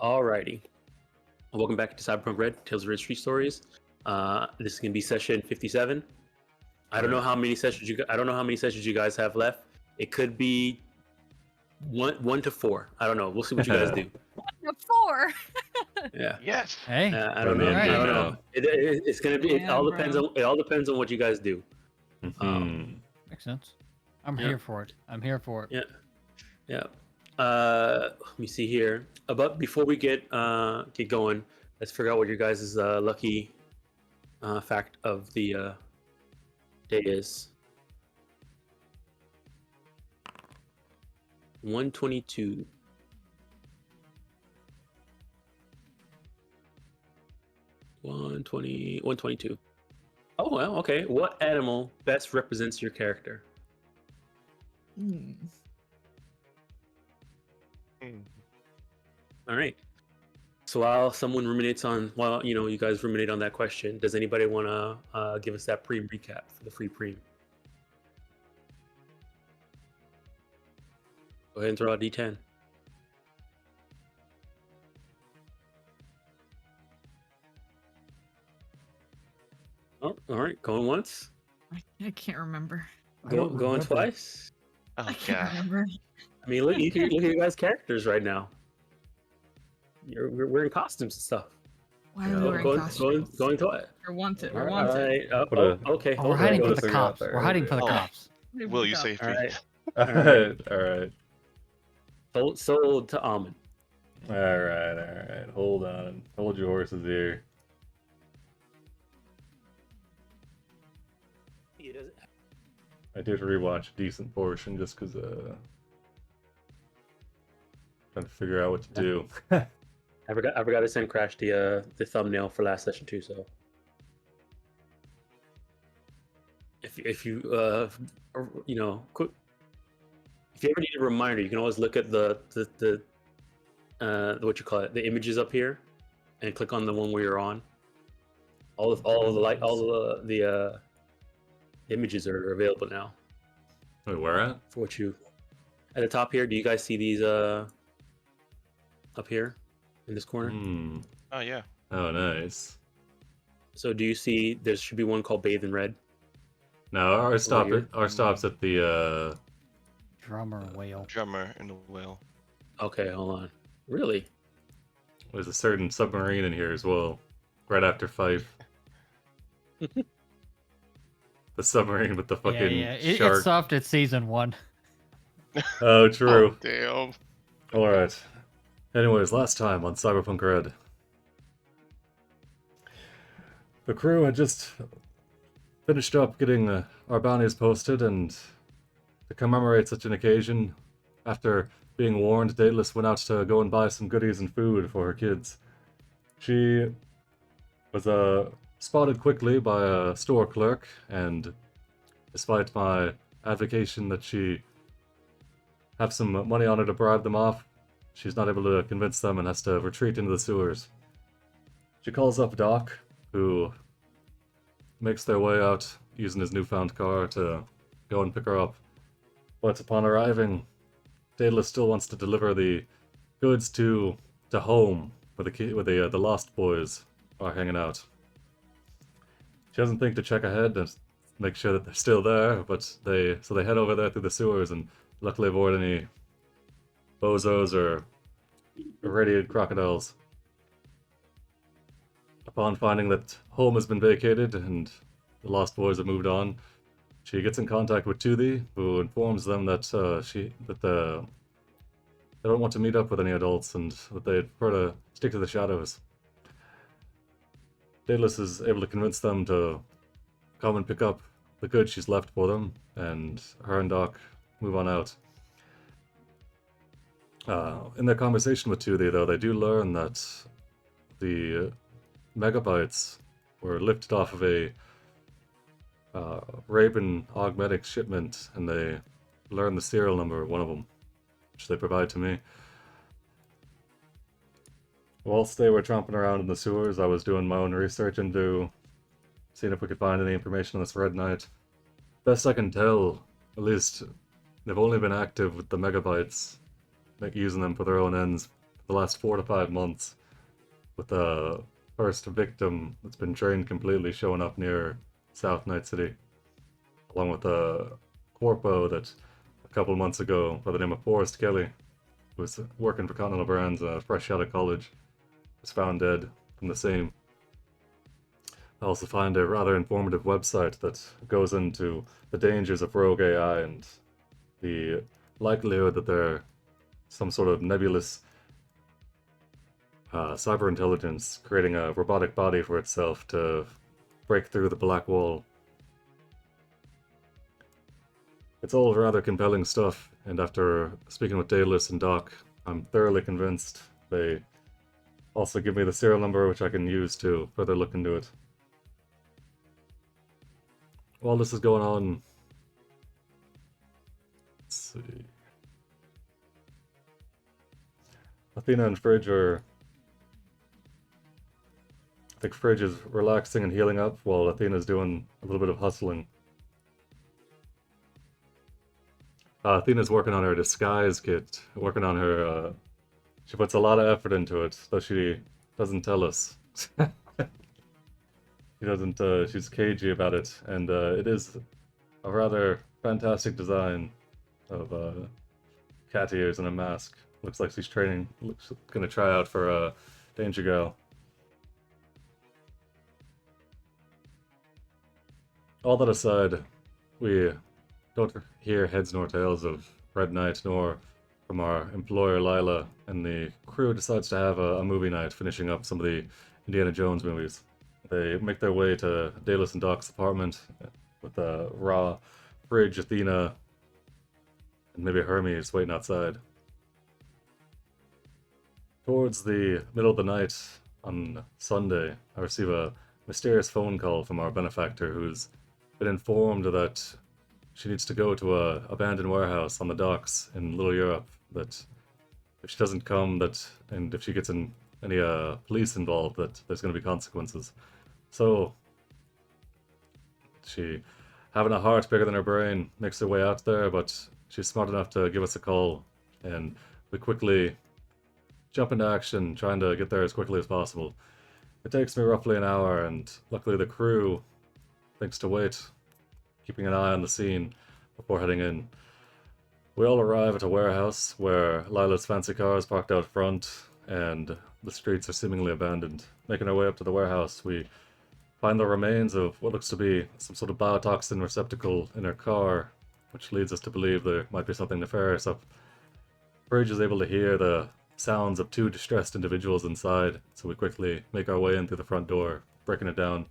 Alrighty. Welcome back to Cyberpunk Red, Tales of Red Street Stories. This is gonna be session 57. I don't know how many sessions you guys have left. It could be one to four. I don't know. We'll see what you guys do. 4. Yeah. Yes. Hey, I don't know. All right. I don't know. It's gonna be. Yeah, It all depends on what you guys do. makes sense. I'm Yeah. here for it. I'm here for it. Yeah. Let me see here. But before we get going, let's figure out what your guys' lucky fact of the day is. 122. 122. Oh well, okay. What animal best represents your character? All right. So while you guys ruminate on that question, does anybody want to give us that recap for the free preem? Go ahead and throw out D10. Oh, all right. Going once. I can't remember. Going remember. twice. Oh I can't god. remember. I mean, look at your guys' characters right now. We're wearing costumes and stuff. Why are we wearing costumes? Going twice. We're wanted. We're All wanted. right. Okay. Oh, hold we're on, hiding hold for on. the cops. We're hiding for the Oh. cops. Will you save All me? right. Alright. Sold to Almond. Alright. Hold on. Hold your horses here. I did rewatch a decent portion just because, trying to figure out what to do. I forgot to send Crash the thumbnail for last session too. So if you if you ever need a reminder, you can always look at the what you call it, the images up here, and click on the one where you're on. All the images are available now Wait, where at? for what you at the top here. Do you guys see these up here in this corner? Oh yeah. Oh, nice. So do you see there should be one called Bathe in Red? No, our stops here. at the, Drummer whale. Drummer in the whale. Okay, hold on. Really? there's a certain submarine in here as well. Right after Fife. The submarine with the fucking It's shark. soft at season 1. Oh, true. Oh, damn. Alright. Anyways, last time on Cyberpunk Red. The crew had just finished up getting our bounties posted, and to commemorate such an occasion, after being warned, Daedalus went out to go and buy some goodies and food for her kids. She was spotted quickly by a store clerk, and despite my advocation that she have some money on her to bribe them off, she's not able to convince them and has to retreat into the sewers. She calls up Doc, who makes their way out using his newfound car to go and pick her up. But upon arriving, Daedalus still wants to deliver the goods to home, where the Lost Boys are hanging out. She doesn't think to check ahead and make sure that they're still there, but they head over there through the sewers and luckily avoid any bozos or irradiated crocodiles. Upon finding that home has been vacated and the Lost Boys have moved on, she gets in contact with Tuthi, who informs them that they don't want to meet up with any adults and that they'd prefer to stick to the shadows. Daedalus is able to convince them to come and pick up the goods she's left for them, and her and Doc move on out. In their conversation with Tuthi, though, they do learn that the megabytes were lifted off of a Raven Augmetic shipment, and they learn the serial number of one of them, which they provide to me. Whilst they were tromping around in the sewers, I was doing my own research into seeing if we could find any information on this Red Knight. Best I can tell, at least they've only been active with the megabytes, like using them for their own ends the last 4 to 5 months, with the first victim that's been trained completely showing up near South Night City, along with a corpo that a couple months ago by the name of Forrest Kelly, who was working for Continental Brands fresh out of college, was found dead from the same. I also find a rather informative website that goes into the dangers of rogue AI and the likelihood that they're some sort of nebulous cyber intelligence creating a robotic body for itself to break through the black wall. It's all rather compelling stuff, and after speaking with Daedalus and Doc, I'm thoroughly convinced. They also give me the serial number which I can use to further look into it. While this is going on, let's see. Athena and Fridge are... I think Fridge is relaxing and healing up while Athena's doing a little bit of hustling. Athena's working on her disguise kit, working on her... she puts a lot of effort into it, though she doesn't tell us. She doesn't, she's cagey about it, and it is a rather fantastic design of cat ears and a mask. Looks like she's training, looks gonna try out for a Danger Girl. All that aside, we don't hear heads nor tails of Red Knight, nor from our employer Lila, and the crew decides to have a movie night, finishing up some of the Indiana Jones movies. They make their way to Daedalus and Doc's apartment with Ra, Fridge, Athena, and maybe Hermes waiting outside. Towards the middle of the night on Sunday, I receive a mysterious phone call from our benefactor who's been informed that she needs to go to a abandoned warehouse on the docks in Little Europe, that if she doesn't come, and if she gets any police involved, that there's going to be consequences. So, she, having a heart bigger than her brain, makes her way out there, but she's smart enough to give us a call, and we quickly jump into action, trying to get there as quickly as possible. It takes me roughly an hour, and luckily the crew thinks to wait, keeping an eye on the scene before heading in. We all arrive at a warehouse where Lila's fancy car is parked out front, and the streets are seemingly abandoned. Making our way up to the warehouse, we find the remains of what looks to be some sort of biotoxin receptacle in her car, which leads us to believe there might be something nefarious up. Bridge is able to hear the sounds of 2 distressed individuals inside, so we quickly make our way in through the front door, breaking it down.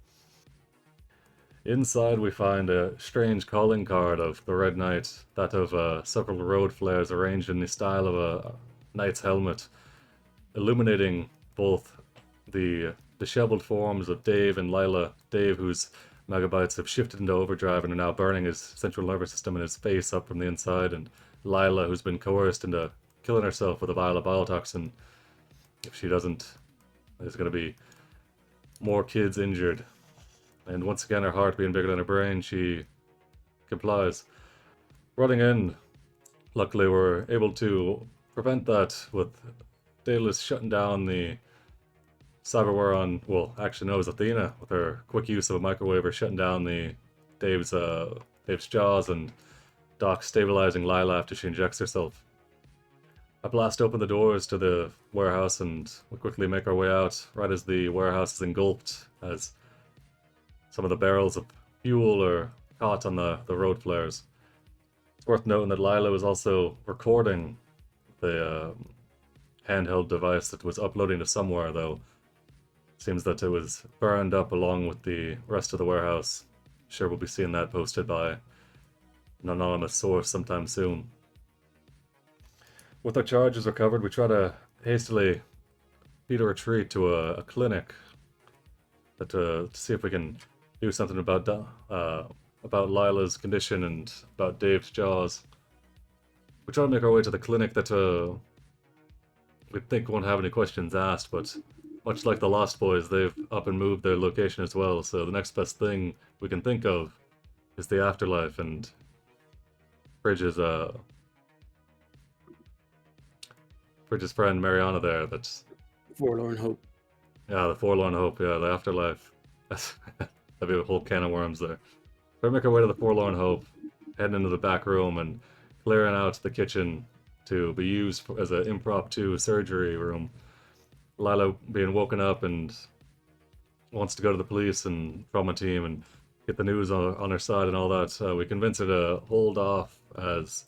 Inside we find a strange calling card of the Red Knight, that of several road flares arranged in the style of a knight's helmet, illuminating both the disheveled forms of Dave and Lila. Dave, whose megabytes have shifted into overdrive and are now burning his central nervous system and his face up from the inside, and Lila, who's been coerced into killing herself with a vial of biotoxin. If she doesn't, there's going to be more kids injured. And once again, her heart being bigger than her brain, she complies. Running in, luckily we're able to prevent that with Daedalus shutting down the cyberware on, well, actually no, it was Athena, with her quick use of a microwaver shutting down Dave's jaws, and Doc stabilizing Lila after she injects herself. I blast open the doors to the warehouse, and we quickly make our way out, right as the warehouse is engulfed, as some of the barrels of fuel are caught on the road flares. It's worth noting that Lila was also recording the handheld device that was uploading to somewhere, though seems that it was burned up along with the rest of the warehouse. Sure, we'll be seeing that posted by an anonymous source sometime soon. With our charges recovered, we try to hastily beat a retreat to a clinic to see if we can do something about Lila's condition and about Dave's jaws. We try to make our way to the clinic that we think won't have any questions asked, but much like the Lost Boys, they've up and moved their location as well, so the next best thing we can think of is the afterlife, and Bridge is Bridget's friend Mariana there. That's Forlorn hope. the forlorn hope. Yeah, the afterlife. That'd be a whole can of worms there. We make our way to the forlorn hope, heading into the back room and clearing out the kitchen to be used as an impromptu surgery room. Lila being woken up and wants to go to the police and trauma team and get the news on her side and all that. We convince her to hold off as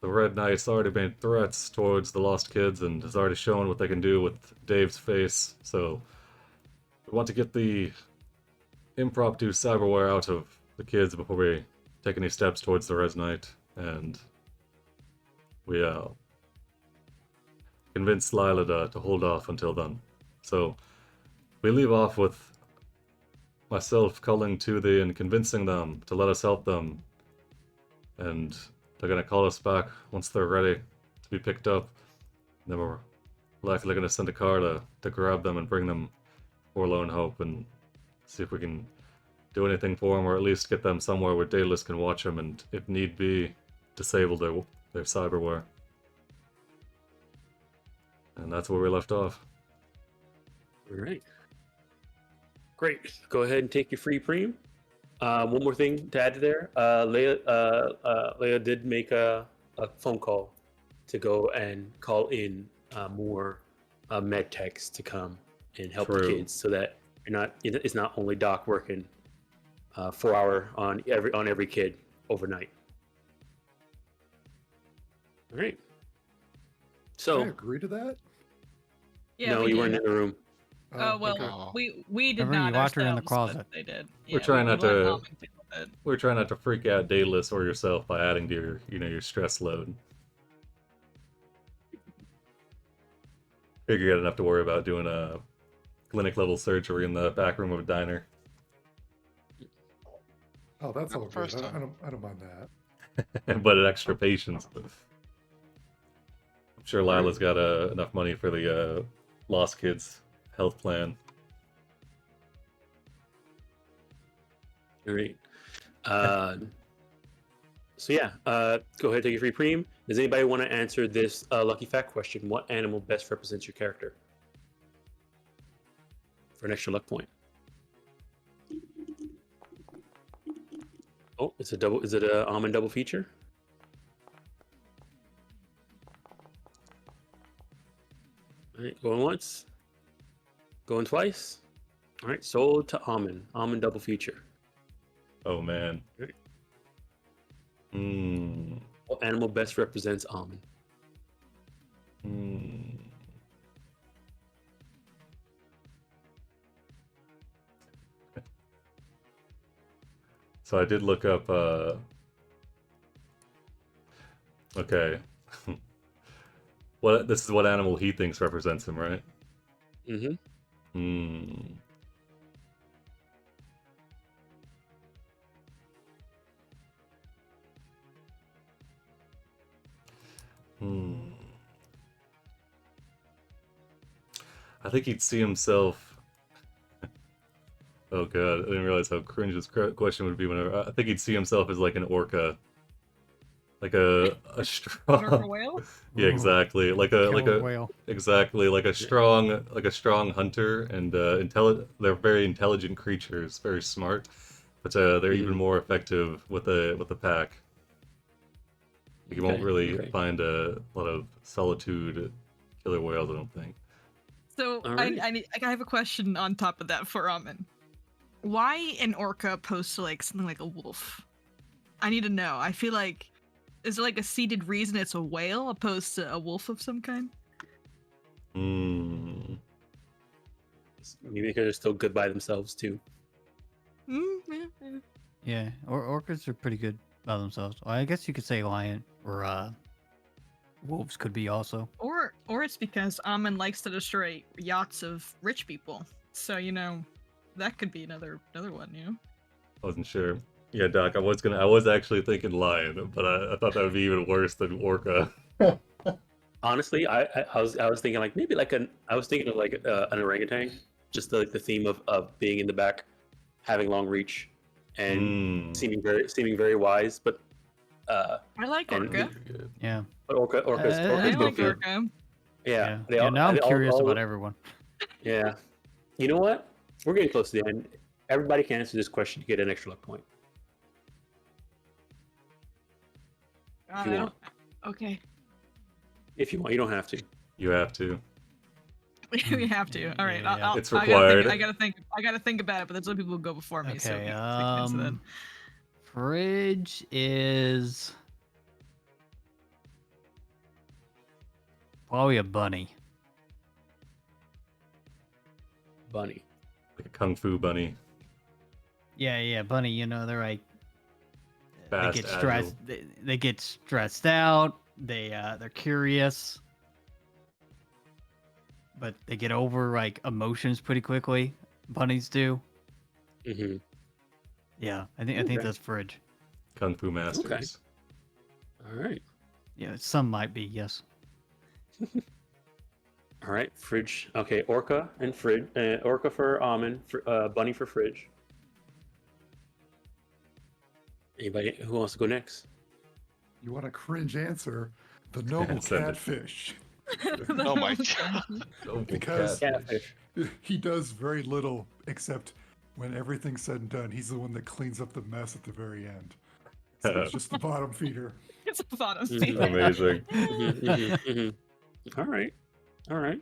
the Red Knight's already made threats towards the lost kids and has already shown what they can do with Dave's face. So we want to get the impromptu cyberware out of the kids before we take any steps towards the Red Knight. And we convince Lila to hold off until then. So we leave off with myself calling to the and convincing them to let us help them. And they're going to call us back once they're ready to be picked up. And then we're likely going to send a car to grab them and bring them Forlorn Hope and see if we can do anything for them, or at least get them somewhere where Daedalus can watch them and, if need be, disable their cyberware. And that's where we left off. All right. Great. Go ahead and take your free preem. One more thing to add to there. Leia did make a phone call to go and call in more med techs to come and help the kids, so that it's not only Doc working 4 hour on every kid overnight. All right. So I agree to that. Yeah, no, we you did. weren't in the room. Oh well, okay. we did Remember, not. you locked her in the ourselves, closet. but they did. We're trying not let to- Mom deal with it. We're trying not to freak out Daedalus or yourself by adding to your stress load. Figure you got enough to worry about doing a clinic level surgery in the back room of a diner. Oh, that's Not all the first good. I time. don't mind that. But an extra patience. I'm sure Lila's got enough money for the Lost Kids health plan. All right. So yeah, go ahead, take your free preem. Does anybody want to answer this lucky fact question? What animal best represents your character? For an extra luck point. Oh, it's a double. Is it a almond double feature? All right, going once. Going twice. All right, sold to almond. Almond double feature. Oh man. Right. Hmm. What animal best represents almond? Hmm. So I did look up. Okay. This is what animal he thinks represents him, right? Mm-hmm. Hmm. Hmm. I think he'd see himself. Oh god, I didn't realize how cringe this question would be. Whenever I think he'd see himself as like an orca, like a Orca strong. whale? Yeah, exactly. Like a Killer whale. exactly like a strong hunter and They're very intelligent creatures, very smart, but they're even more effective with the pack. You won't really find a lot of solitude killer whales, I don't think. So All right. I have a question on top of that for Amin. Why an orca opposed to like something like a wolf? I need to know. I feel like, is there like a seated reason it's a whale opposed to a wolf of some kind? Hmm. Maybe because they're still good by themselves too. Yeah. Yeah, orcas are pretty good by themselves. Well, I guess you could say lion or wolves could be also. Or it's because Amin likes to destroy yachts of rich people. So that could be another one. I wasn't sure. Yeah, Doc, I was actually thinking lion, but I thought that would be even worse than orca. Honestly, I was thinking like maybe like I was thinking of like an orangutan, just like the theme of being in the back, having long reach, and seeming very wise. But I like And Orca. Good. Yeah. But Orca's I both like good. Orca. Yeah, they Yeah, all, now I'm they all- curious all- about everyone. Yeah, you know what? We're getting close to the end. Everybody can answer this question to get an extra luck point. If you I want. don't. Okay. If you want, you don't have to. You have to. We have to. All right. Yeah. It's I required. gotta think about it. But there's other people who go before me. So Okay. we can answer that. Fridge is probably a bunny. Bunny. Like a kung fu bunny. Yeah, bunny. You know, they're like Fast, they get agile. stressed. They get stressed out. They're curious, but they get over like emotions pretty quickly. Bunnies do. Mm-hmm. Yeah, I think Okay. that's fridge. Kung fu masters. All right. Yeah, some might be yes. All right. Fridge. Okay. Orca and Fridge. Orca for almond. Bunny for Fridge. Anybody who wants to go next? You want a cringe answer? The noble Send it. catfish. Oh my god. Oh, Because- cat. Catfish. He does very little, except when everything's said and done, he's the one that cleans up the mess at the very end. So it's just the bottom feeder. It's a bottom Mhm. feeder. Amazing. All right. All right.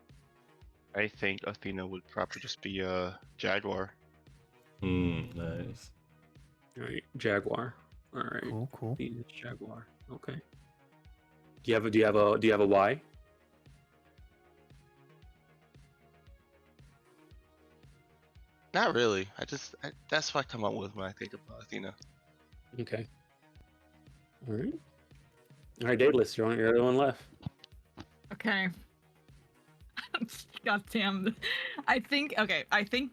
I think Athena would probably just be a jaguar. Nice. All right. Jaguar. All right. Cool. Venus Jaguar. Okay. Do you have a Y? Not really. That's what I come up with when I think about Athena. Okay. All right. All right, Daedalus, you're the only one left. Okay. God damn. I think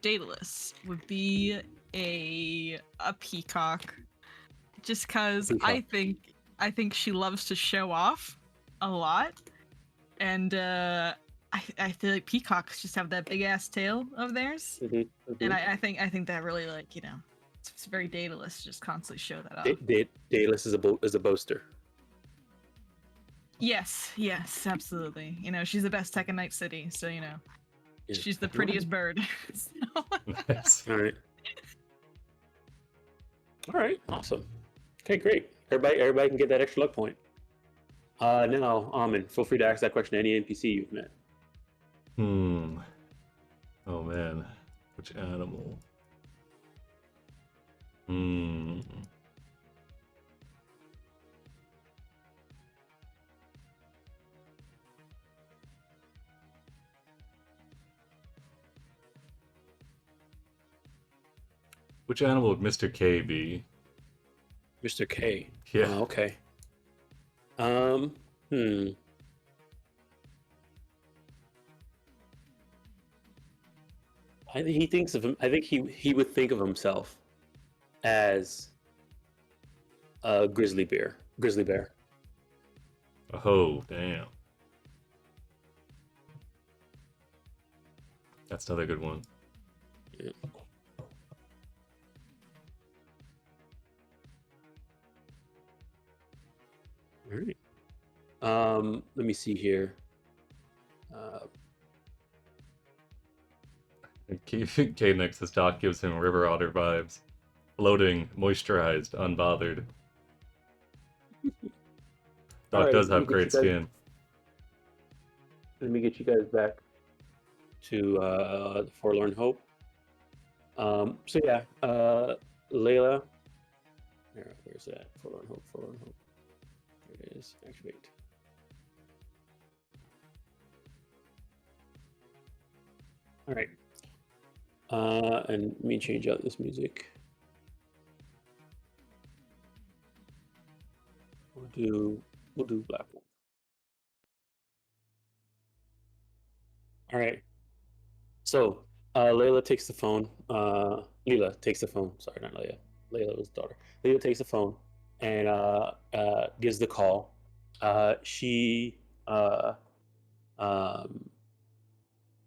Daedalus would be a peacock. Just cause I think she loves to show off a lot. And I feel like peacocks just have that big ass tail of theirs. And I think that really, like, you know, it's very Daedalus to just constantly show that off. Daedalus is a boaster. Yes, absolutely. You know, she's the best tech in Night City, so you know, Yeah. she's the prettiest bird. So- Nice. All right. All right. Awesome. Okay, great. Everybody can get that extra luck point. Now, Amin, feel free to ask that question to any NPC you've met. Oh man. Which animal? Which animal would Mr. K be? Mr. K. Yeah. Oh, okay. I think he thinks of him. I think he would think of himself as a grizzly bear. Grizzly bear. Oh, damn. That's another good one. Yeah. All right. Let me see here. K-Nex's talk gives him river otter vibes. Floating, moisturized, unbothered. Doc Alright, does let me have get great you guys- skin. Let me get you guys back to the Forlorn Hope. So yeah, Layla. Where's that? Forlorn Hope. There it is. Activate. All right. And let me change out this music. We'll do Black Wolf. All right. So Layla takes the phone. Leela takes the phone. Sorry, not Layla. Layla was the daughter. Leela takes the phone and gives the call. She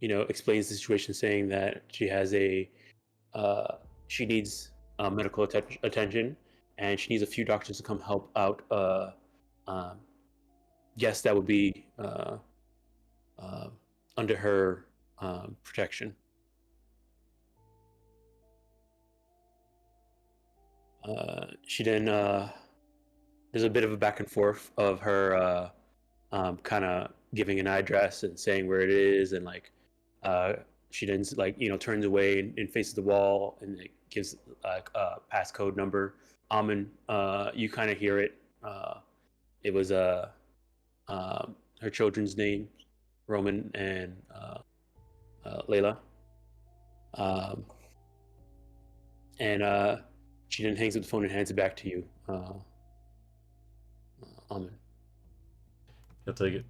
explains the situation, saying that she has she needs medical attention, and she needs a few doctors to come help out. Yes, that would be under her protection. She then there's a bit of a back and forth of her kind of giving an address and saying where it is, and like she then like turns away and faces the wall, and it gives like a passcode number. Amen, you kind of hear it. It was her children's name, Roman and Layla. And she then hangs up the phone and hands it back to you, Amen. I'll take it.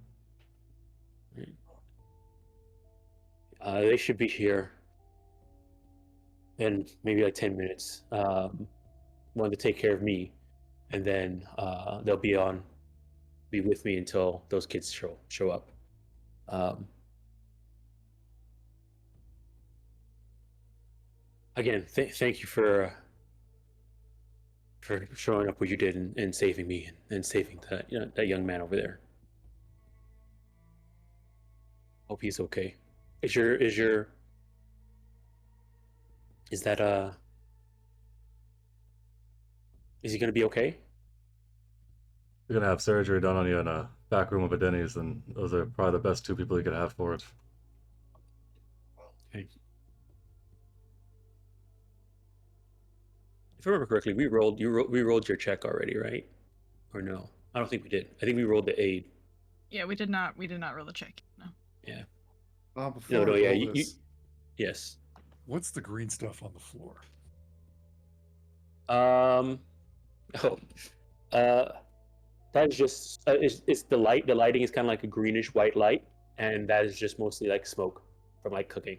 They should be here in maybe like 10 minutes. Wanted to take care of me, and then they'll be with me until those kids show up. Again, thank you for showing up what you did and saving me and saving that young man over there. Hope he's okay. Is he gonna be okay? You're gonna have surgery done on you in a back room of a Denny's, and those are probably the best two people you could have for it. Okay. If I remember correctly, we rolled your check already, right? Or no? I don't think we did. I think we rolled the aid. Yeah, we did not roll the check. No. Yeah. Before I yeah. roll this, Yes. what's the green stuff on the floor? That's just it's the light. The lighting is kind of like a greenish white light, and that is just mostly like smoke from like cooking.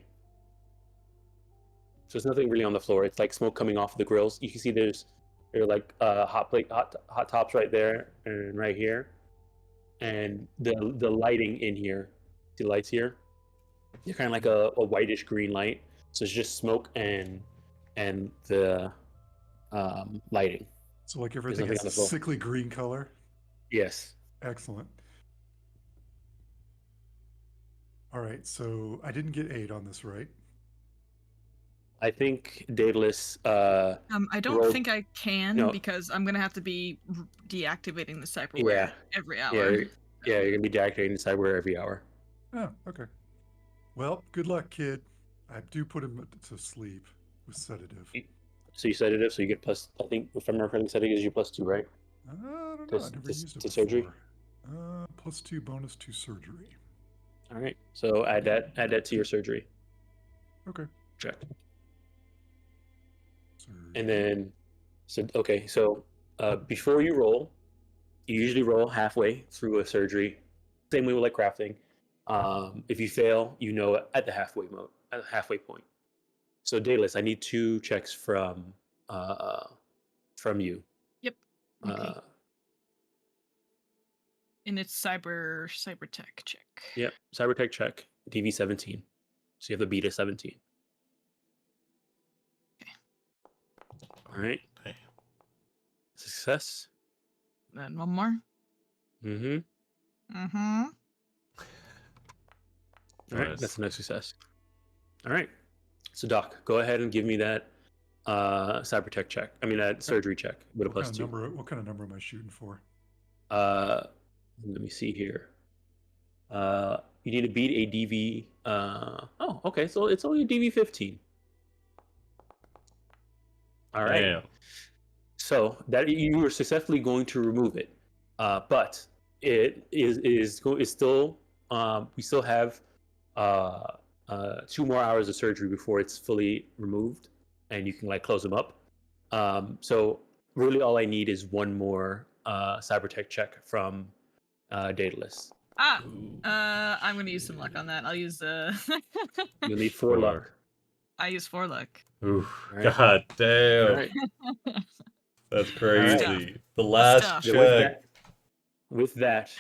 So there's nothing really on the floor. It's like smoke coming off the grills. You can see there are like hot tops right there and right here, and the lighting in here, the lights here, they're kind of like a whitish green light. So it's just smoke and the lighting. So like everything nothing has on a the floor. sickly green color. Yes. Excellent. All right, so I didn't get aid on this, right? I think Daedalus. I don't rolled- think I can No. because I'm gonna have to be deactivating the cyberware Yeah. every Yeah, hour. you're gonna be deactivating the cyberware every hour. Oh, okay. Well, good luck, kid. I do put him to sleep with sedative. So you sedative, so you get plus. I think if I'm remember correctly, sedative gives you +2, right? I don't know. To- I never to- used it to before. surgery? +2 bonus to surgery. All right. So add that to your surgery Okay. check, Surgery. and then so before you roll, you usually roll halfway through a surgery. Same way with like crafting. If you fail, at the halfway point. So Daedalus, I need 2 checks from you. Yep. Okay. Uh, And it's cyber tech check. Yep. Cybertech check, DV 17. So you have to beat a 17. Okay. All right. Damn. Success. Then one more. Mm-hmm. Mm-hmm. All right. Nice. That's a nice success. All right. So Doc, go ahead and give me that cybertech check. I mean that surgery check with a What kind +2. of number? What kind of number am I shooting for? Let me see here. You need to beat a DV. Oh, okay. So it's only a DV 15. All right. Damn. So that you were successfully going to remove it, but it is still. We still have 2 more hours of surgery before it's fully removed, and you can like close them up. So really, all I need is 1 more cybertech check from Daedalus. I'm gonna use some luck on that. I'll use You'll need 4 luck. I use 4 luck. Oof. All right. God damn. All right. That's right. crazy. The last Stuff. check. With that,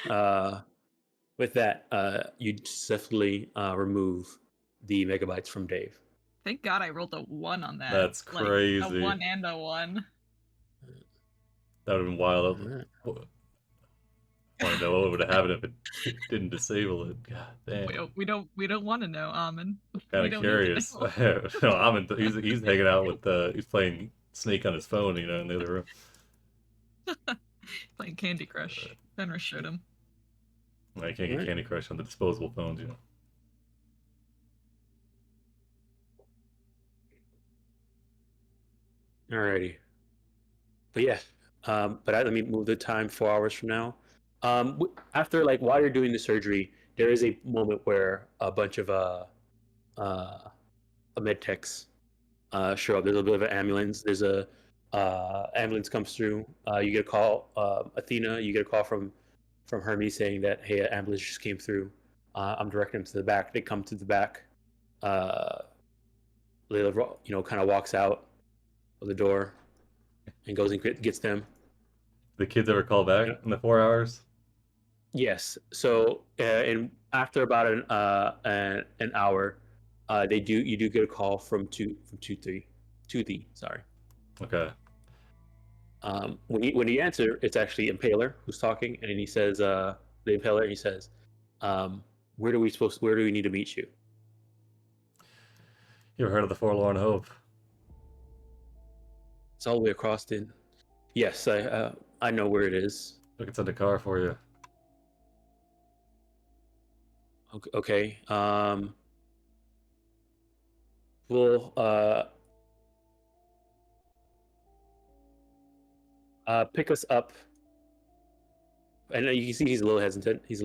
you successfully remove the megabytes from Dave. Thank God I rolled a 1 on that. That's Like, crazy. a 1 and a 1. That would have been wild. Alright. I want to know what would have happened if it didn't disable it. God damn. We don't want to know, Amin. Kind We of don't curious. need to know. No, he's hanging out with he's playing Snake on his phone, you know, in the other room. Playing Candy Crush. Fenris showed him. I can't get Alright. Candy Crush on the disposable phones, you know. Alrighty. But yeah, let me move the time 4 hours from now. After like while you're doing the surgery, there is a moment where a bunch of med techs show up. There's a bit of an ambulance. There's a ambulance comes through. You get a call, Athena. You get a call from Hermes saying that hey, an ambulance just came through. I'm directing them to the back. They come to the back. Layla, kind of walks out of the door and goes and gets them. The kids ever call back in the 4 hours? Yes. So, and after about an hour, you do get a call from two the sorry. Okay. When you answer, it's actually Impaler who's talking, and then he says, the Impaler, and he says, where do we need to meet you? You ever heard of the Forlorn Hope? It's all the way across in. Yes, I know where it is. I can send a car for you. Okay. We'll pick us up. And you can see he's a little hesitant. He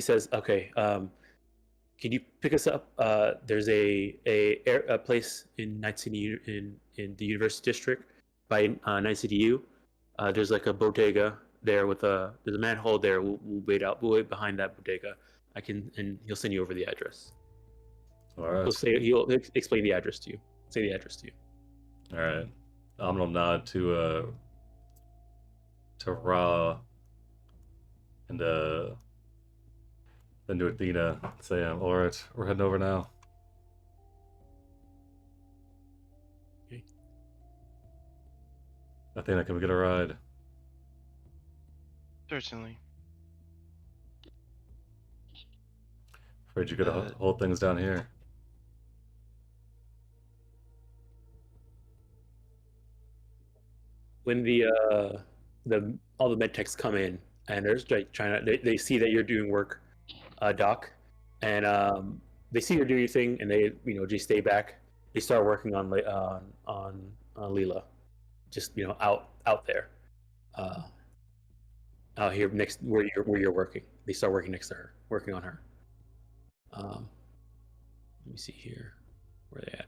says, "Okay, can you pick us up? There's a place in Night City in the University District by Night City U. There's like a bodega there there's a manhole there. We'll wait out. We'll wait behind that bodega. And he'll send you over the address. All right. He'll explain the address to you. Say the address to you. All right. I'm gonna nod to Ra and then to Athena. Say, all right, we're heading over now. Okay. Athena, can we get a ride? Certainly. Afraid you could hold things down here. When all the med techs come in and they're like they see that you're doing work, Doc, and they see you're doing your thing, and they just stay back. They start working on Leela, just out there, out here next where you're working. They start working next to her, working on her. Let me see here, where they at.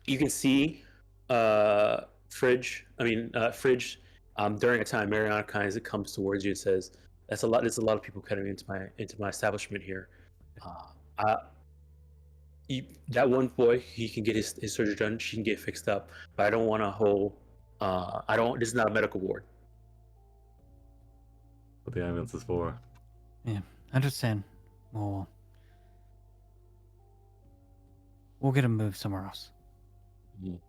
You can see Fridge. Fridge. During a time, Mariana kind of comes towards you and says, "That's a lot. There's a lot of people coming into my establishment here. That one boy, he can get his surgery done. She can get fixed up. But I don't want a whole. I don't. This is not a medical ward. What the ambulance is for. Yeah, understand. We'll get him moved somewhere else. All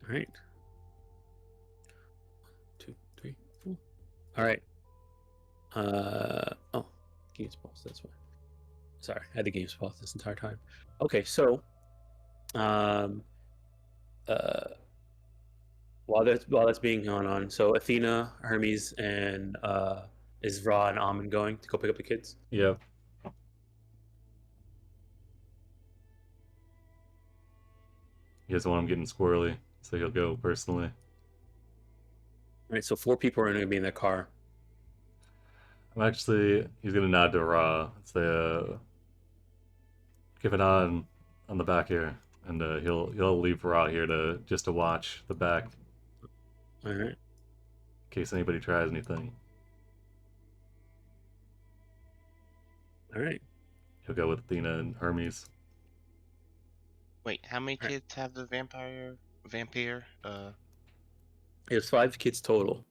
right. 1, 2, 3, 4. All right. Oh, game's paused. That's why. Sorry, I had the game's paused this entire time. Okay, so, while that's being going on, so Athena, Hermes, and is Ra and Amin going to go pick up the kids? Yep. He doesn't want him getting squirrely, so he'll go personally. All right, so 4 people are going to be in that car. He's gonna nod to Ra and say, give an eye on the back here, and he'll leave Ra here to watch the back. All right. In case anybody tries anything. All right. He'll go with Athena and Hermes. Wait, how many Right. kids have the vampire? There's 5 kids total. We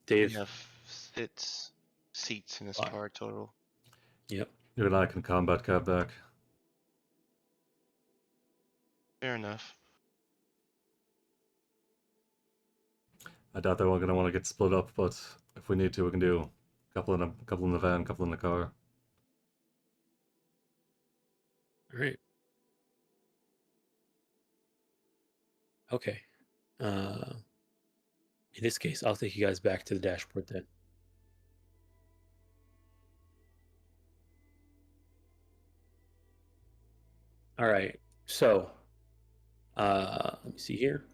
Dave. have 6 seats in this 5. car total. Yep. You and I can combat cab back. Fair enough. I doubt they're all gonna want to get split up, but if we need to, we can do a couple in the van, couple in the car. All right. Okay. In this case, I'll take you guys back to the dashboard then. All right. So, let me see here.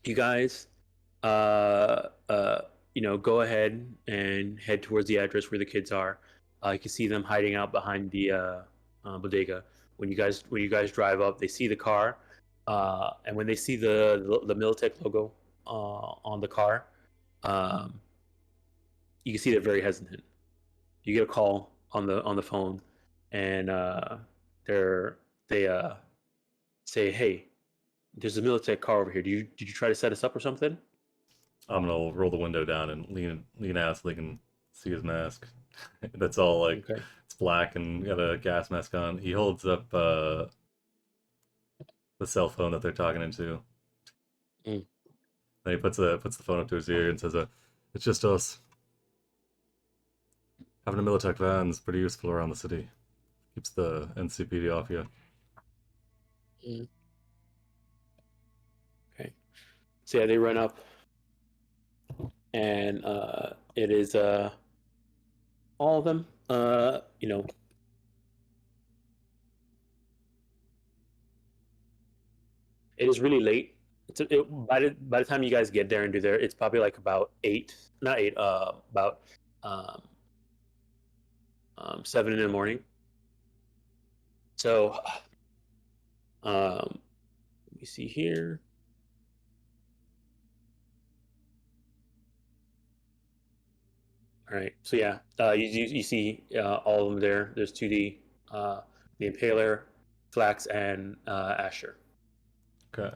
You guys, go ahead and head towards the address where the kids are. You can see them hiding out behind the bodega. When you guys drive up, they see the car, and when they see the Militech logo on the car, you can see they're very hesitant. You get a call on the phone, and they say, "Hey, there's a Militech car over here. Did you try to set us up or something?" I'm gonna roll the window down and lean out so they can see his mask. That's all like Okay. it's black and got a gas mask on. He holds up the cell phone that they're talking into. Mm. Then he puts the phone up to his ear and says, "It's just us. Having a Militech van is pretty useful around the city. Keeps the NCPD off you." Mm. Okay. So yeah, they run up, and it is all of them. It is really late. By the time you guys get there and do there, it's probably like about 8, not 8, about um, 7 in the morning. So, let me see here. All right. So yeah, you see all of them there. There's 2D, the Impaler, Flax, and Asher. Okay.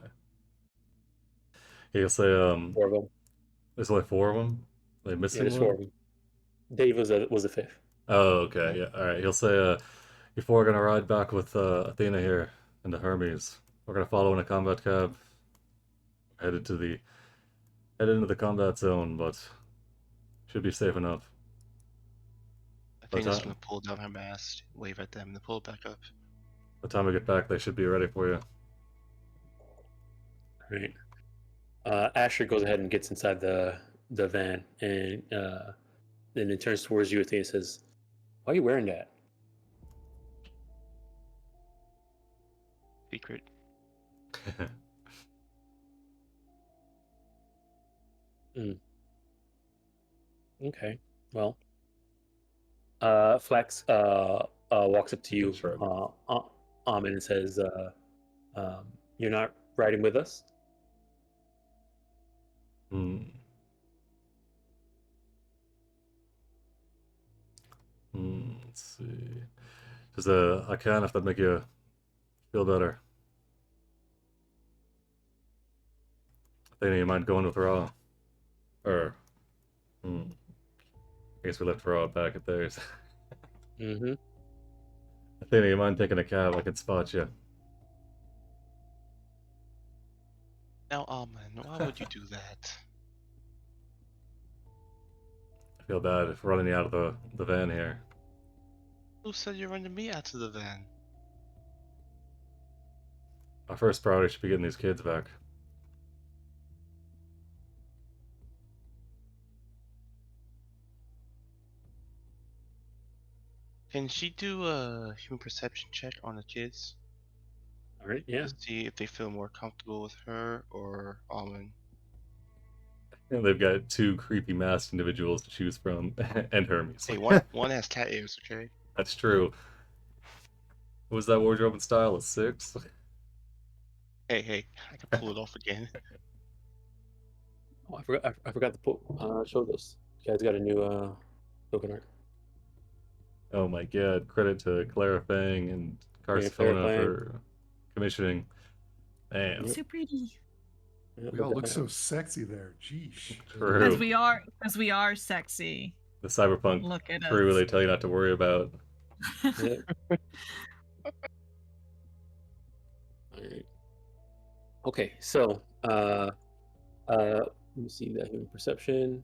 He'll say, 4 of them. there's only 4 of them. They Yeah, missing there's 4 one? of them. Dave was the 5th. Oh, okay. Yeah. All right. He'll say, before we're gonna ride back with Athena here and the Hermes, we're gonna follow in a combat cab, head into the combat zone, but should be safe enough. Athena's that- gonna pull down her mask, wave at them, and pull it back up. By the time we get back, they should be ready for you. Right. Asher goes ahead and gets inside the van, and then it turns towards you. Athena says, "Why are you wearing that?" Secret. Okay. Well, Flex walks up to you, Shrug. Amin, and says, "You're not riding with us?" Hmm. Let's see. Just I can if that make you feel better. Athena, you mind going with Raw? Or, I guess we left Raw back at theirs. Mm-hmm. Athena, you mind taking a cab? I can spot you. Now, Alman, why would you do that? I feel bad for running you out of the van here. Who said you're running me out of the van? Our first priority should be getting these kids back. Can she do a human perception check on the kids All right. Yeah. to see if they feel more comfortable with her or Alman? And they've got 2 creepy masked individuals to choose from, and Hermes. Hey, one has cat ears, okay? That's true. What was that wardrobe and style? A 6? Hey, I can pull it off again. Oh, I forgot to show this. You guys got a new token art. Oh my god, credit to Clara Fang and Yeah, Clara Carsifona Fang. for commissioning. Man, So pretty. Yeah, We all look that. so sexy there. Jeesh. True. Because we are sexy. The Cyberpunk Look at crew us. they tell you not to worry about. Yeah. All right. Okay, so Let me see that human perception.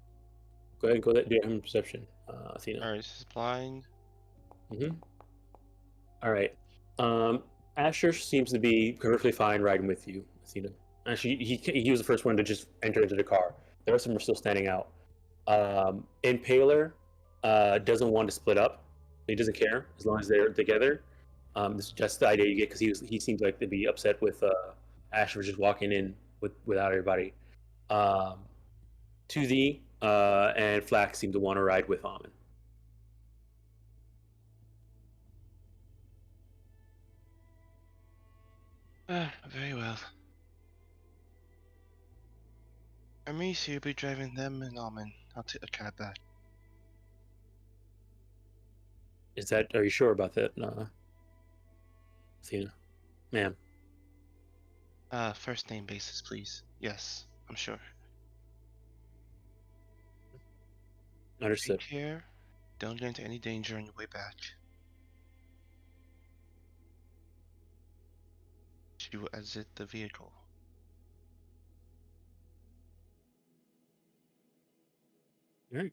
Go ahead and go do that human perception, Athena. Alright, this is blind. Mm-hmm. All right. Asher seems to be perfectly fine riding with you, Athena. Actually, he was the first one to just enter into the car. The rest of them are still standing out. Impaler doesn't want to split up. He doesn't care as long as they're together. This is just the idea you get because he seems like to be upset with Asher just walking in without everybody. Tuzi and Flax seem to want to ride with Amon. Very well. Amici will be driving them and Almond. I'll take the cab back. Are you sure about that, Athena? Ma'am. First name basis, please. Yes, I'm sure. Understood. Take care. Don't get into any danger on your way back. She will exit the vehicle. All right.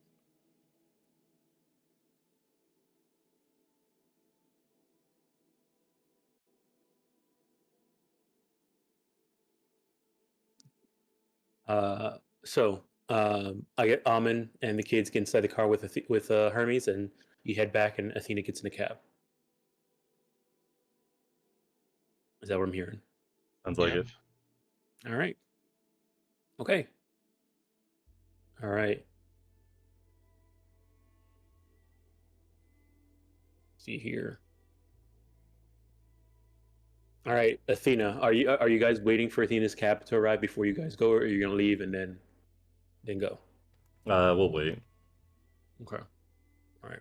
I get Amon and the kids get inside the car with Hermes, and you head back, and Athena gets in the cab. Is that what I'm hearing? Sounds like it. All right. Okay. All right. See here. All right, Athena, are you guys waiting for Athena's cab to arrive before you guys go, or are you gonna leave and then go? We'll wait. Okay. All right.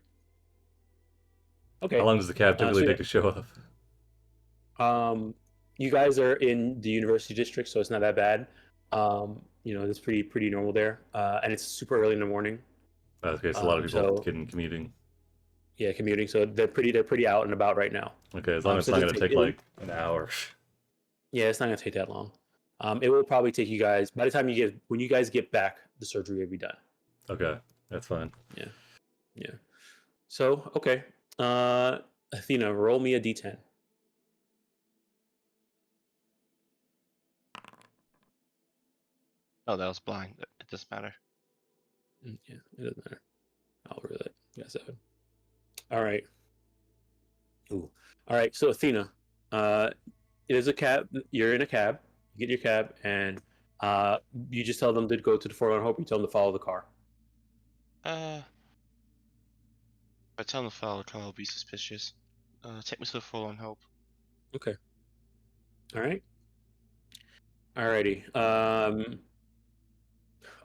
Okay. How long does the cab typically so take to show up? You guys are in the university district, so it's not that bad. It's pretty normal there, and it's super early in the morning. Okay, so a lot of people so- commuting. Yeah, commuting. So they're pretty out and about right now. Okay, as long as so it's not just going to take like an hour. Yeah, it's not gonna take that long. It will probably take you guys by the time when you guys get back, the surgery will be done. Okay, that's fine. Yeah. So okay, Athena, roll me a d10. Oh, that was blind. It doesn't matter. Yeah, it doesn't matter. I'll roll it. Yeah, 7. All right. Ooh. All right. So Athena, it is a cab. You're in a cab. You get your cab, and you just tell them to go to the Forlorn Hope. You tell them to follow the car. If I tell them to follow the car, I'll be suspicious. Take me to the Forlorn Hope. Okay. All right. Alrighty.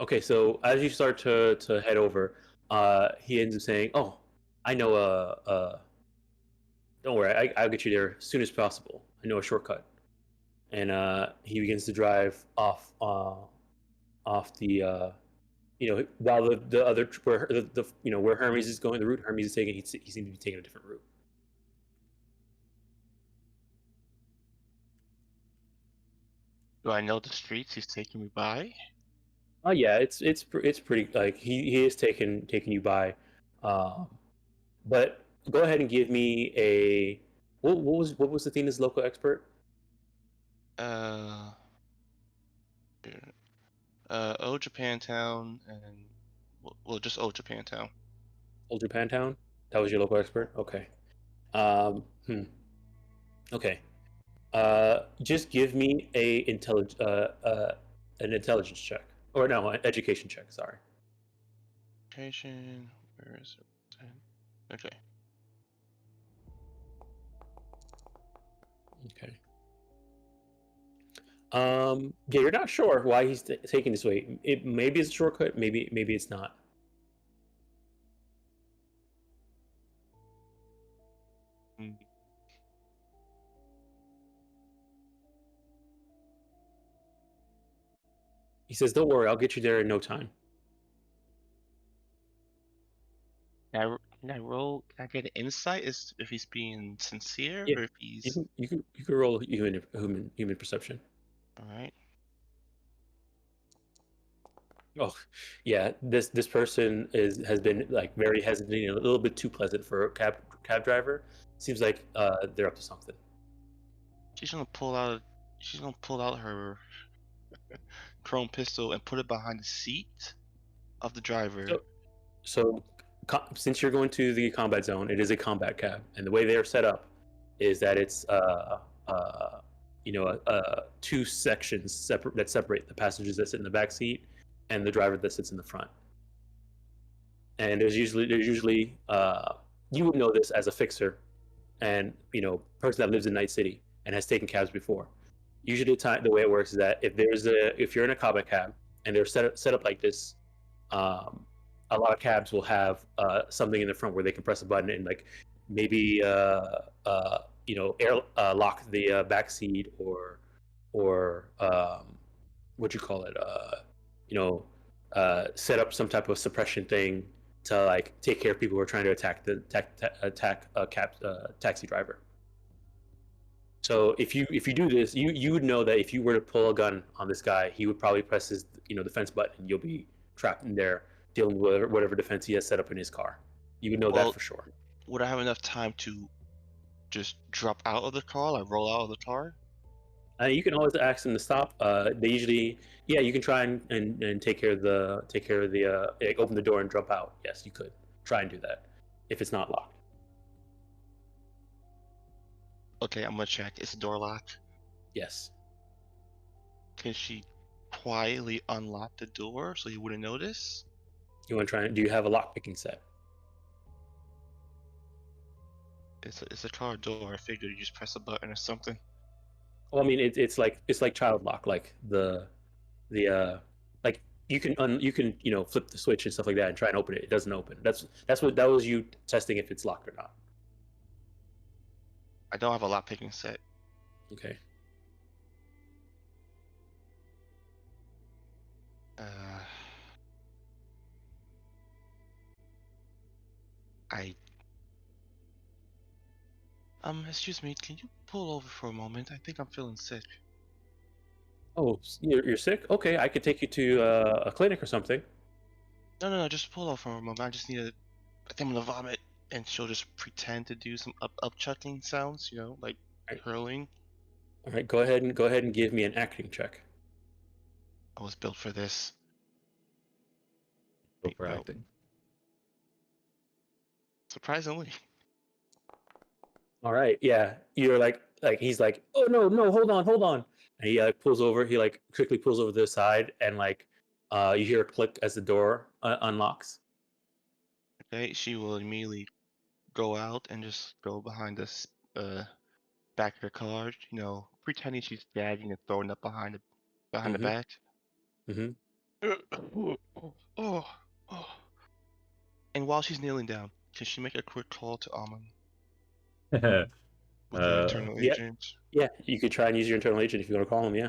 Okay. So as you start to head over, he ends up saying, "Oh, I know don't worry. I'll get you there as soon as possible. I know a shortcut." And he begins to drive off the while the other where where Hermes is going, the route Hermes is taking, he seems to be taking a different route. Do I know the streets he's taking me by? Oh yeah, it's pretty like he is taking you by, but go ahead and give me a what was Athena's local expert? Uh, Old Japantown and well, just Old Japantown. Old Japantown. That was your local expert. Okay. Um. Okay. Just give me an intelligence check, or no, an education check. Sorry. Education. Where is it? Okay. Okay. Yeah, you're not sure why he's taking this way. It maybe it's a shortcut, maybe it's not. Mm. He says, "Don't worry, I'll get you there in no time." Can I roll? Can I get an insight as if he's being sincere Yeah, or if you he's can you can roll human perception. all right? Oh, yeah. This person has been like very hesitant, and a little bit too pleasant for a cab driver. Seems like they're up to something. She's gonna pull out. She's gonna pull out her chrome pistol and put it behind the seat of the driver. So since you're going to the combat zone, it is a combat cab, and the way they are set up is that it's two sections that separate the passengers that sit in the back seat and the driver that sits in the front. And there's usually you would know this as a fixer, and person that lives in Night City and has taken cabs before. Usually, the way it works is that if you're in a combat cab and they're set up like this, a lot of cabs will have something in the front where they can press a button and like maybe lock the back seat or what you call it set up some type of suppression thing to like take care of people who are trying to attack a taxi driver. So if you do this, you would know that if you were to pull a gun on this guy, he would probably press his defense button, and you'll be trapped in there dealing with whatever defense he has set up in his car. You would know Well, that for sure. Would I have enough time to just drop out of the car, like roll out of the car? You can always ask them to stop. They usually, yeah, you can try and take care of the like open the door and drop out. Yes, you could try and do that if it's not locked. Okay, I'm gonna check. Is the door locked? Yes. Can she quietly unlock the door so you wouldn't notice? You want to try? Do you have a lock picking set? It's a car door. I figured you just press a button or something. Well, I mean, it's like child lock, like the like you can flip the switch and stuff like that and try and open it. It doesn't open. That was you testing if it's locked or not. I don't have a lock picking set. Okay. Uh, excuse me, can you pull over for a moment? I think I'm feeling sick. Oh, you're sick? Okay, I could take you to a clinic or something. No, just pull over for a moment. I just need I think I'm gonna vomit, and she'll just pretend to do some upchucking sounds, like Right. hurling. All right, go ahead and give me an acting check. I was built for this. Go for Well, acting. surprisingly. All right, yeah, you're like he's like, oh no, hold on, and he like pulls over. He like quickly pulls over to the side, and like you hear a click as the door unlocks. Okay, she will immediately go out and just go behind this back of the car, pretending she's gagging and throwing up behind the back. Mm-hmm. Oh. And while she's kneeling down, can she make a quick call to Almond with the internal yeah. agent? Yeah, you could try and use your internal agent if you want to call him. Yeah.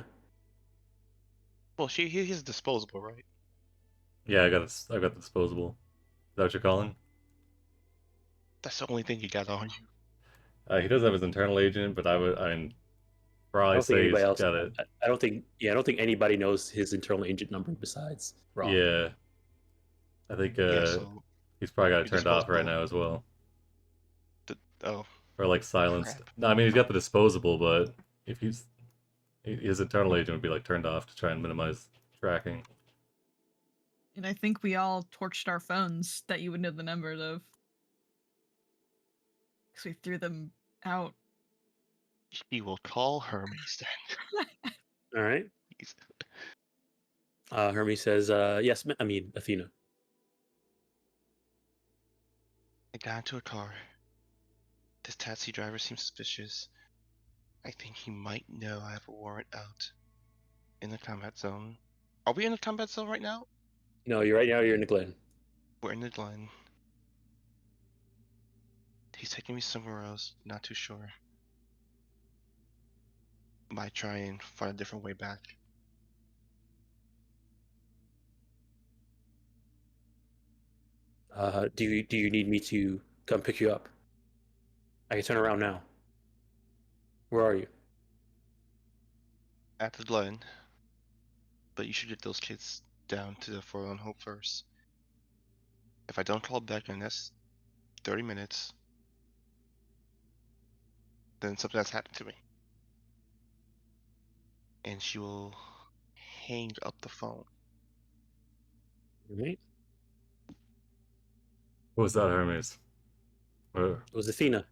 Well, he's disposable, right? Yeah, I got the disposable. Is that what you're calling? That's the only thing you got on you. He does have his internal agent, but I'd probably I don't think say anybody he's else. got it. I don't think anybody knows his internal agent number besides Rob. Yeah. I think So he's probably got it you're turned off right disposable. now as well. Oh, Or like silenced. crap. No, I mean he's got the disposable, but if his internal agent would be like turned off to try and minimize tracking. And I think we all torched our phones that you would know the numbers of. Because we threw them out. He will call Hermes then. All right. He's- Hermes says, "Yes, I mean Athena." I got into a car. This taxi driver seems suspicious. I think he might know I have a warrant out in the combat zone. Are we in the combat zone right now? No, you're right now. You're in the Glen. We're in the Glen. He's taking me somewhere else, not too sure. Might try and find a different way back. Do you need me to come pick you up? I can turn around now. Where are you? At the Glen. But you should get those kids down to the Forlorn Hope first. If I don't call back in the next 30 minutes, then something has happened to me. And she will hang up the phone. Right? What was that, Hermes? What It was Athena.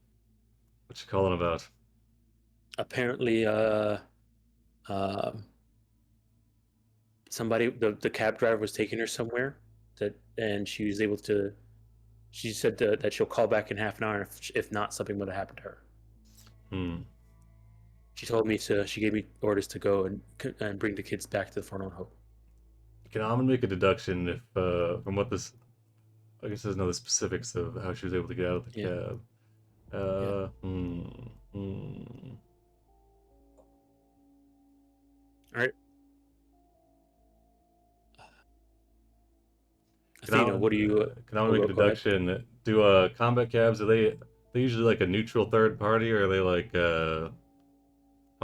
you calling about? Apparently, somebody, the cab driver was taking her somewhere, and she was able to. She said that she'll call back in half an hour. If not, something would have happened to her. Hmm. She told me to. She gave me orders to go and bring the kids back to the Forlorn Hope. I'm gonna make a deduction if from what this. I guess there's no specifics of how she was able to get out of the Yeah. cab. All right. Can Athena, what do you? Can I make a go ahead. deduction? Do combat cabs, are they usually like a neutral third party, or are they like how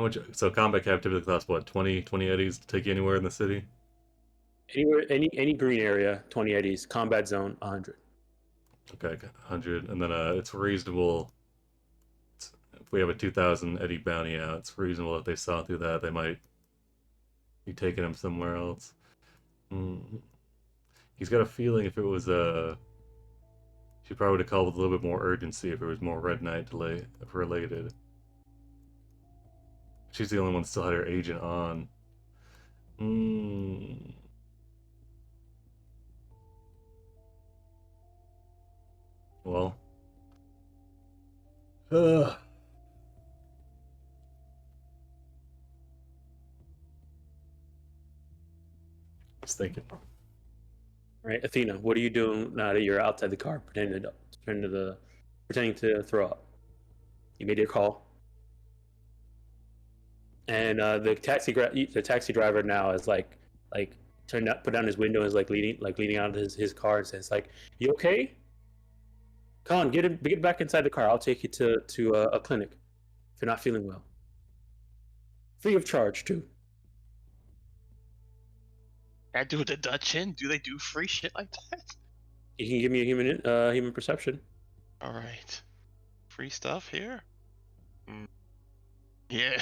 much? So combat cab typically costs what, 20 eddies to take you anywhere in the city? Anywhere, any green area, 20 eddies. Combat zone, 100. Okay, 100, and then it's reasonable. If we have a 2,000 eddy bounty out, it's reasonable if they saw through that, they might be taking him somewhere else. He's got a feeling if it was she probably would have called with a little bit more urgency if it was more Red Knight related. She's the only one that still had her agent on. Well. Just thinking. All right, Athena, what are you doing now that you're outside the car, pretending to throw up? You made your call, and the taxi driver now is like put down his window and is like leaning out of his car and says like, "You okay? Come on, get back inside the car. I'll take you to a clinic if you're not feeling well. Free of charge too." I do a deduction? Do they do free shit like that? You can give me a human perception. Alright. Free stuff here? Yeah.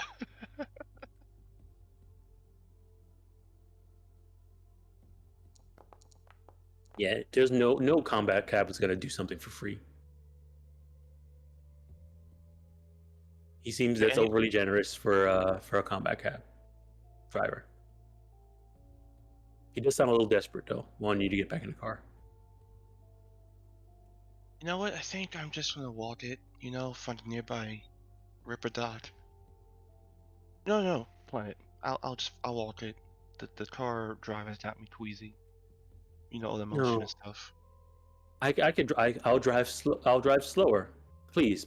Yeah, there's no combat cab is gonna do something for free. He seems that's overly generous for a combat cab driver. He does sound a little desperate though, wanting you to get back in the car. You know what? I think I'm just gonna walk it, from the nearby Ripper Dot. No, Planet. I'll walk it. The car driver's got me queasy. All the motion No. and stuff. I'll drive slower. Please.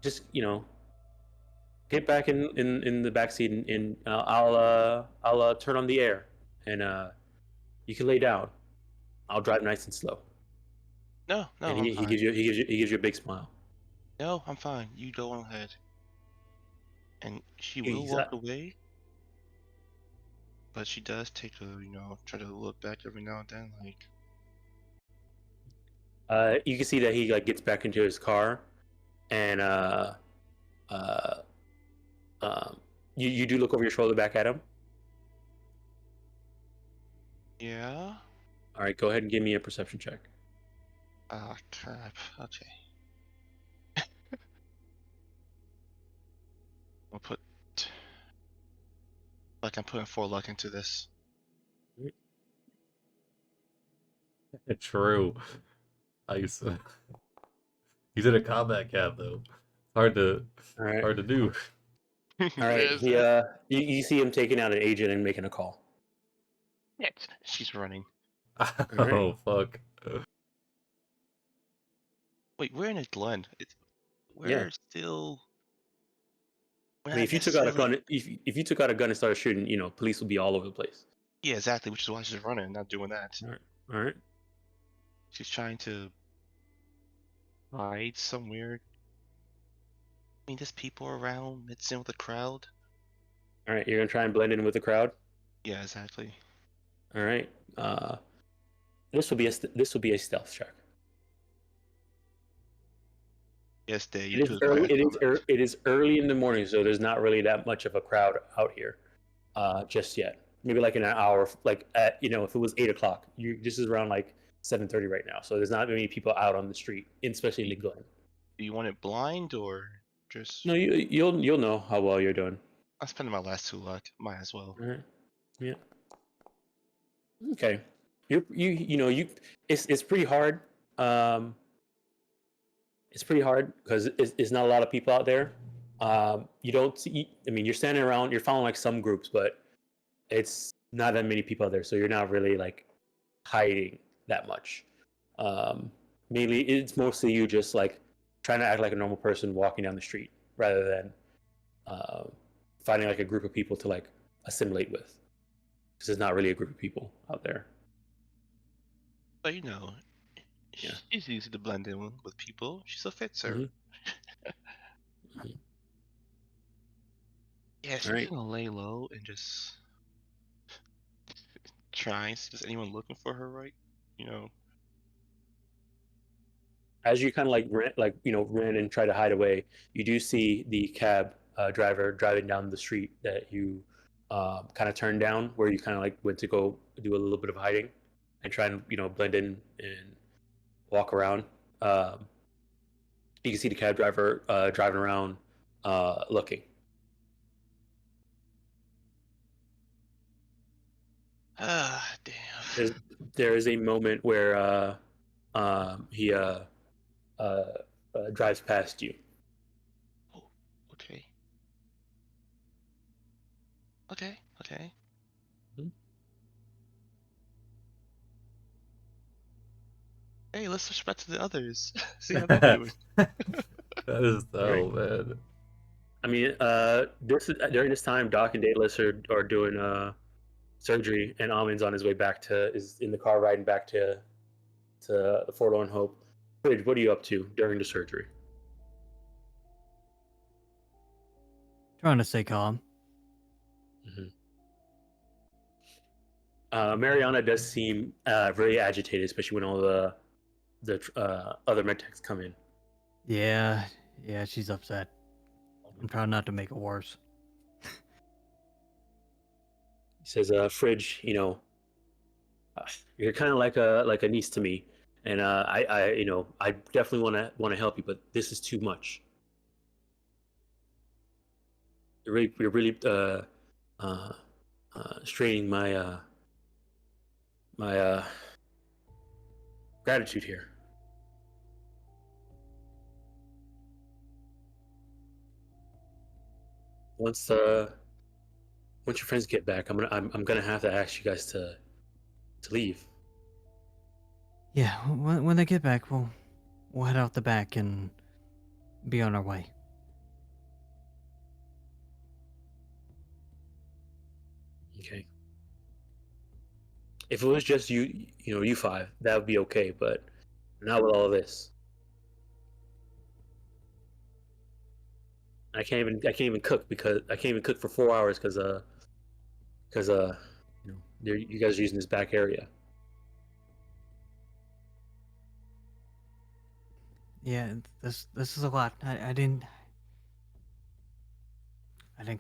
Just get back in the back seat and I'll turn on the air and you can lay down. I'll drive nice and slow. No, And I'm he fine. gives you a big smile. No, I'm fine. You go on ahead. And she will walk away, but she does take a, try to look back every now and then, like. You can see that he like gets back into his car, and you do look over your shoulder back at him. Yeah. All right, go ahead and give me a perception check. Ah, crap. Okay. I'll put. Like I'm putting 4 luck into this. True. He's in a combat cab though. Hard to do. All right. You see him taking out an agent and making a call. She's running. Oh fuck. Wait, we're in a Glen. We're still. I mean, if you took out a gun, if you took out a gun and started shooting, police would be all over the place. Yeah, exactly. Which is why she's running, not doing that. All right. She's trying to hide somewhere. I mean, there's people around, mixed in with the crowd. All right, you're gonna try and blend in with the crowd. Yeah, exactly. All right. This will be a stealth check. Yes, Day, It you is do early. right. It is early in the morning, so there's not really that much of a crowd out here, just yet. Maybe like in an hour, like at if it was 8 o'clock, this is around like 7:30 right now, so there's not many people out on the street, especially in Glen. Do you want it blind or just? No, you'll know how well you're doing. I'm spending my last 2 luck. Might as well. All right. Yeah. Okay. You it's pretty hard. It's pretty hard because it's not a lot of people out there. You don't see. I mean, you're standing around. You're following like some groups, but it's not that many people out there. So you're not really like hiding that much. Mainly, it's mostly you just like trying to act like a normal person walking down the street rather than finding like a group of people to like assimilate with. Because there's not really a group of people out there. But Yeah. she's easy to blend in with people. She's a fitzer. Mhm. Mhm. Yeah, she's Alright. gonna lay low and just try and see if there's anyone looking for her, right? As you kind of ran and try to hide away, you do see the cab driver driving down the street that you kind of turned down, where you kind of like went to go do a little bit of hiding and try and blend in and walk around. You can see the cab driver driving around looking. Ah, damn. There is a moment where he drives past you. Oh, okay. Okay. Mhm. Hey, let's switch back to the others. See how they're doing. That is Right. bad. I mean, during this time, Doc and Daedalus are doing surgery, and Amin's on his way is in the car riding back to the Forlorn Hope. Bridge, what are you up to during the surgery? Trying to stay calm. Mariana does seem very agitated, especially when all the other medtechs come in. Yeah, she's upset. I'm trying not to make it worse. He says, "Fridge, you're kind of like a niece to me, and I definitely want to help you, but this is too much. You're really straining my gratitude here." Once your friends get back, I'm gonna have to ask you guys to leave. Yeah, when they get back, we'll head out the back and be on our way. Okay. If it was just you five, that would be okay, but not with all of this. I can't even cook because I can't even cook for 4 hours because you guys are using this back area. Yeah, this is a lot. I didn't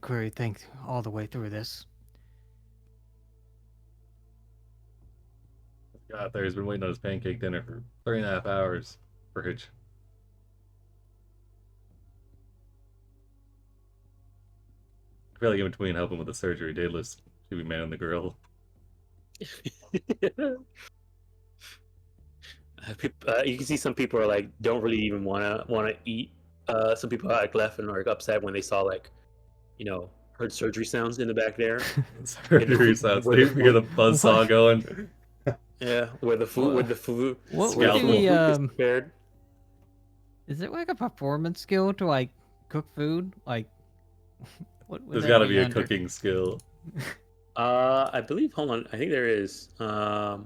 clearly think all the way through this. God, there he's been waiting on his pancake dinner for 3.5 hours. Fridge. I feel like in between helping with the surgery, Daedalus should be manning the grill. You can see some people are like don't really even wanna eat. Some people are like left and are like, upset when they saw heard surgery sounds in the back there. Surgery sounds. You hear the buzzsaw going. Yeah, where the food What where the would food be, is prepared. Is it like a performance skill to like cook food? Like, what would There's that got to be a under? cooking skill. I believe. Hold on, I think there is. It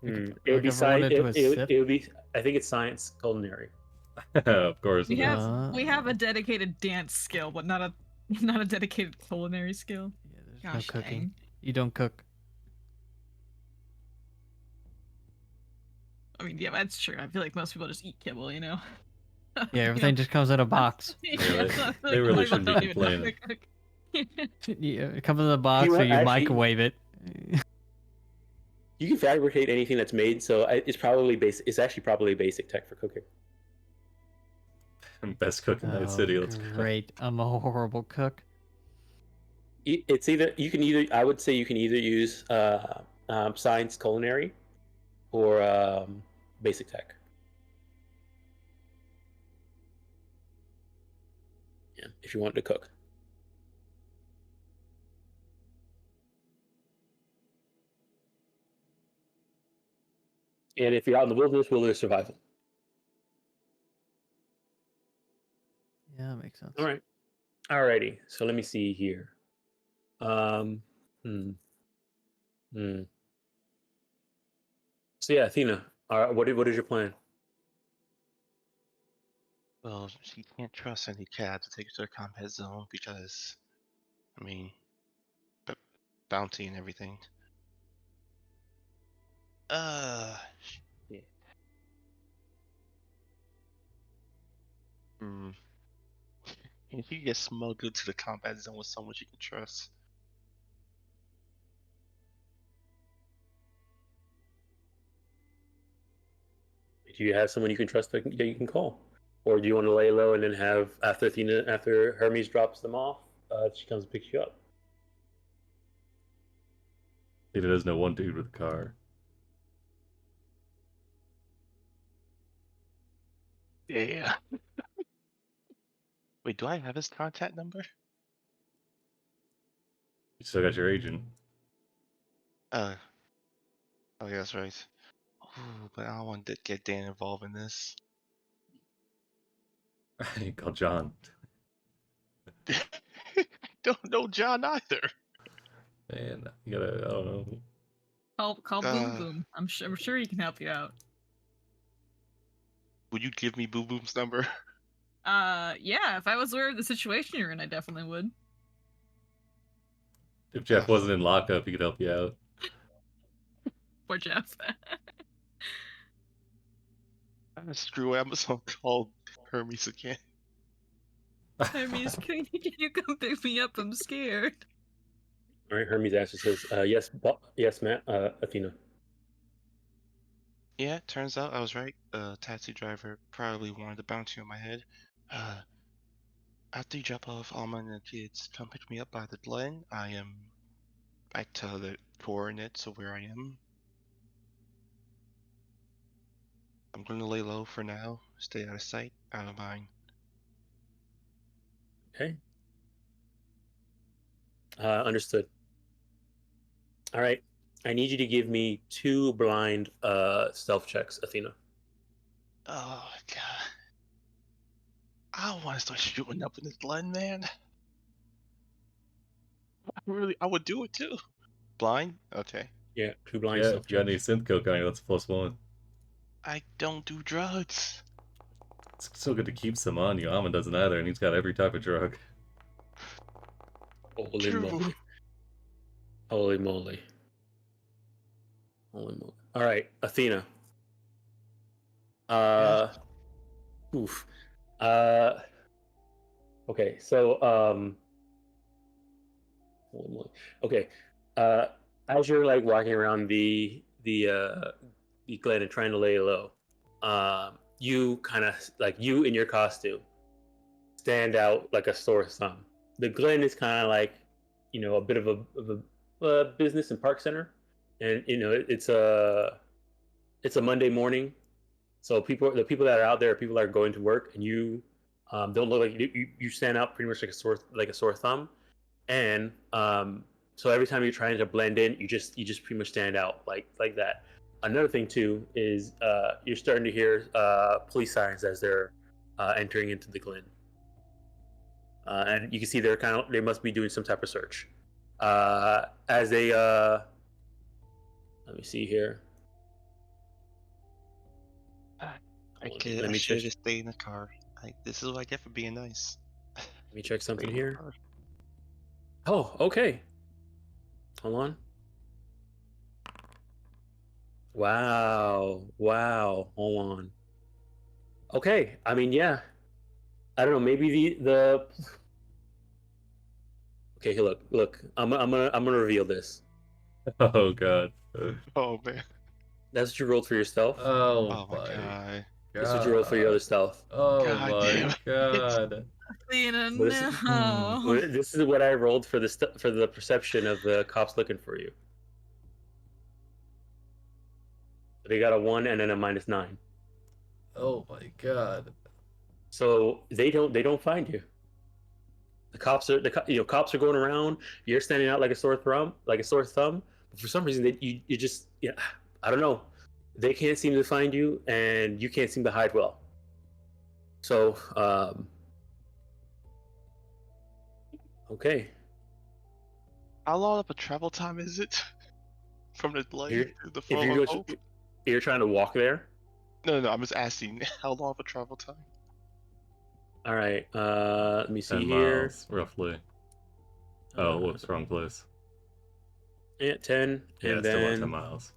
would be if I wanted to it would be. I think it's science culinary. Of course. We it have is. we have a dedicated dance skill, but not a dedicated culinary skill. Yeah, there's Gosh no cooking. dang. You don't cook. I mean, yeah, that's true. I feel like most people just eat kibble, you know. Yeah, You know? everything just comes in a box. Yeah, I feel they like really most shouldn't be don't even know how complaining. to cook. Yeah, it comes in a box, want- so you actually- microwave it. You can fabricate anything that's made, so it's probably basic. It's actually probably basic tech for cooking. Best cook in Night City. Let's go. Great. I'm a horrible cook. It's either I would say you can either use science culinary or basic tech. Yeah, if you want to cook. And if you're out in the wilderness survival. Yeah, that makes sense. All right. Alrighty. So let me see here. Um. So yeah, Athena. All right. What is your plan? Well, she can't trust any cat to take her to the combat zone because, I mean, bounty and everything. Shit. Hmm. If you get smuggled to the combat zone with someone you can trust. Do you have someone you can trust that you can call, or do you want to lay low and then have after Hermes drops them off, she comes and picks you up? There is no one dude with a car. Yeah. Wait, do I have his contact number? You still got your agent. Oh yeah, that's right. Ooh, but I don't want to get Dan involved in this. I call John. I don't know John either. Man, you gotta. I don't know. Call Boom Boom. I'm sure he can help you out. Would you give me Boom Boom's number? Yeah. If I was aware of the situation you're in, I definitely would. If Jeff wasn't in lockup, he could help you out. Poor Jeff. Screw it, I'm just gonna call Hermes again. Hermes, can you come pick me up? I'm scared. All right. Hermes answers says, yes, Matt. Athena. Yeah, turns out I was right. Taxi driver probably wanted a bounty on my head. After you drop off Alma and the kids, come pick me up by the Glen. I tell the coordinates of where I am. I'm gonna lay low for now. Stay out of sight, out of mind. Okay. Understood. All right. I need you to give me 2 blind stealth checks, Athena. Oh god. I don't want to start shooting up in this Glen, man. I would do it too. Blind? Okay. Yeah, 2 blind Yeah, stealth if you got any checks. synth coke on you, that's a +1. I don't do drugs. It's still good to keep some on you. Almond doesn't either, and he's got every type of drug. Holy True. moly. Holy moly. Holy moly. All right, Athena. Oof. Okay, so holy moly. Okay. As you're like walking around the glen and trying to lay low, you kind of like you in your costume stand out like a sore thumb. The glen is kind of like, a bit of a business and park center, and it's a Monday morning, so the people that are out there are people that are going to work, and you don't look like you stand out pretty much like a sore thumb, and so every time you're trying to blend in, you just pretty much stand out like that. Another thing too is you're starting to hear police sirens as they're entering into the glen, and you can see they must be doing some type of search. As they let me see here. I should just stay in the car. This is what I get for being nice. Let me check something Stay in the here. car. Oh, okay. Hold on. Wow. Wow. Hold on. Okay. I mean, yeah. I don't know. Maybe the. Okay. Look. I'm gonna reveal this. Oh god. Oh man. That's what you rolled for your stealth. Oh Oh my god. That's what you rolled for your other stealth. Oh God my damn it. god. Athena, But this, no. this is what I rolled for for the perception of the cops looking for you. They got a 1 and then a -9. Oh my god. So they don't find you. The cops are cops are going around. You're standing out like a sore thumb, But for some reason, you just I don't know. They can't seem to find you, and you can't seem to hide well. So okay, How long of a travel time is it? From the You're- light to the if form you of go, hope? you're trying to walk there. No, I'm just asking. How long of a travel time? All right. Let me see 10 here. miles, roughly. Oh, whoops, wrong place. Yeah, 10, Yeah, and it's still then at 10 miles.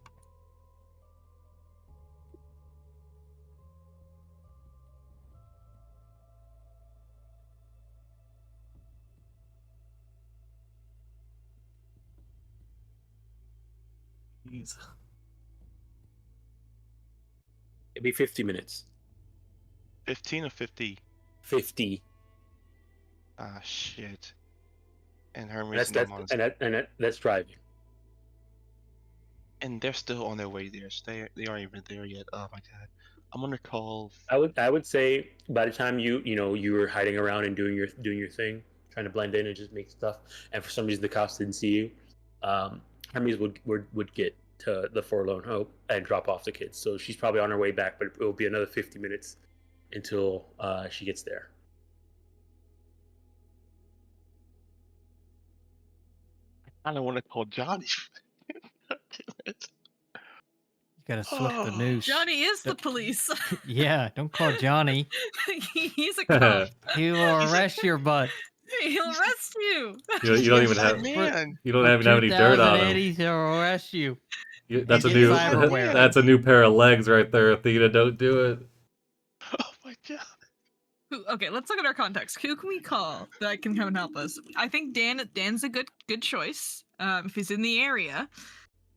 Jeez. it'd be 50 minutes. 15 or 50? 50. Ah, shit. And And Hermes that's and them that's driving. and they're still on their way there. So they aren't even there yet. Oh my god. I'm gonna call. I would say by the time you were hiding around and doing your thing, trying to blend in and just make stuff, and for some reason the cops didn't see you, Hermes would get to the Forlorn Hope and drop off the kids. So she's probably on her way back, but it will be another 50 minutes until she gets there. I don't want to call Johnny. Damn it. You gotta switch the Oh, noose. Johnny is the police. Yeah, don't call Johnny. He's a cop. He will arrest your butt. He'll arrest you. You don't even Yes, have man. you don't For even have any dirt on 2,000 him. eddies, he'll arrest you. That's a Get new cyberware. that's a new pair of legs right there, Athena. Don't do it. Oh my god. Okay, let's look at our context. Who can we call that can come and help us? I think Dan's a good choice. If he's in the area.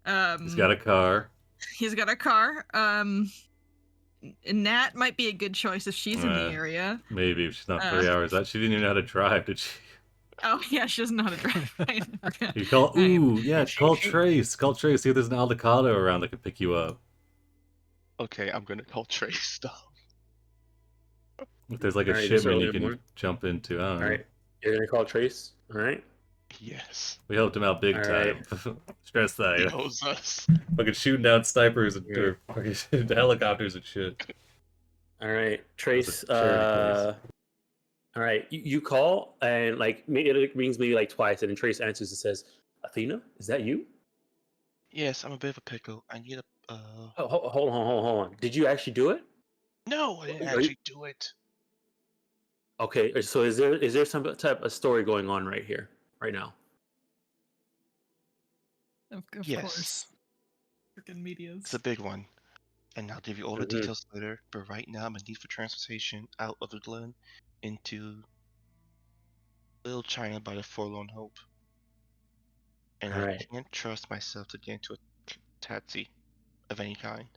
He's got a car. He's got a car. Nat might be a good choice if she's in the area. Maybe if she's not 3 hours out. She didn't even know how to drive, did she? Oh yeah, she doesn't know how to drive. Right? You call call She- Trace. Call Trace. See if there's an Aldecado around that can pick you up. Okay, I'm gonna call Trace. Stop. If there's like a Alright, this shipment early you can morning. jump into. I don't All know. right, you're gonna call Trace. All right. Yes. We helped him out big All time. Stress that. He Yeah. owes us. Fucking shooting down snipers and Yeah. or fucking helicopters and shit. All right, Trace. charity All right, you call and like maybe it rings maybe like twice, and then Trace answers and says, "Athena, is that you?" Yes, I'm a bit of a pickle. I need a. Oh, hold on. Did you actually do it? No, I didn't Are you- actually do it. Okay, so is there some type of story going on right here, right now? Of Yes. course. Freaking medias. It's a big one. And I'll give you all the Mhm. details later. But right now, I'm in need for transportation out of the glen into Little China by the Forlorn Hope. And I Alright. can't trust myself to get into a taxi of any kind.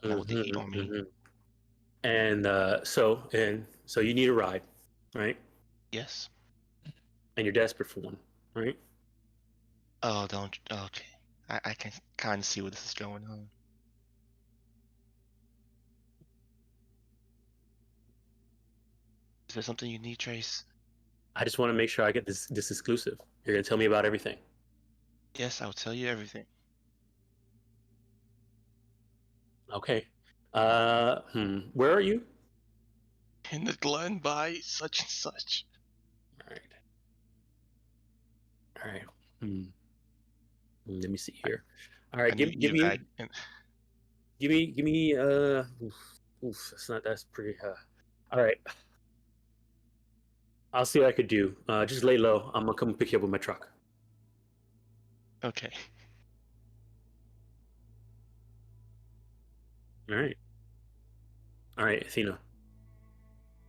Not with the heat on me. Mhm. And so you need a ride, right? Yes. And you're desperate for one, right? Oh, don't. Okay. I can kind of see where this is going on. Is there something you need, Trace? I just want to make sure I get this exclusive. You're gonna tell me about everything. Yes, I'll tell you everything. Okay. Where are you? In the glen by such and such. All right. Let me see here. All right, I give need me evac and- that's pretty all right. I'll see what I could do. Just lay low. I'm gonna come pick you up with my truck. Okay. All right. All right, Athena.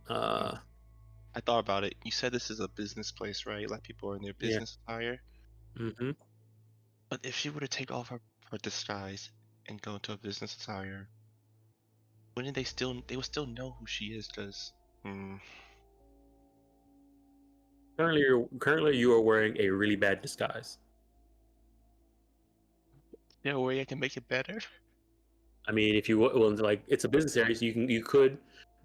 I thought about it. You said this is a business place, right? Like people are in their Yeah. business attire. Mm-hmm. But if she were to take off her disguise and go into a business attire, wouldn't they would still know who she is? Because Currently, you are wearing a really bad disguise. there a way I can make it better? I mean, if you well, like it's a business area, so you could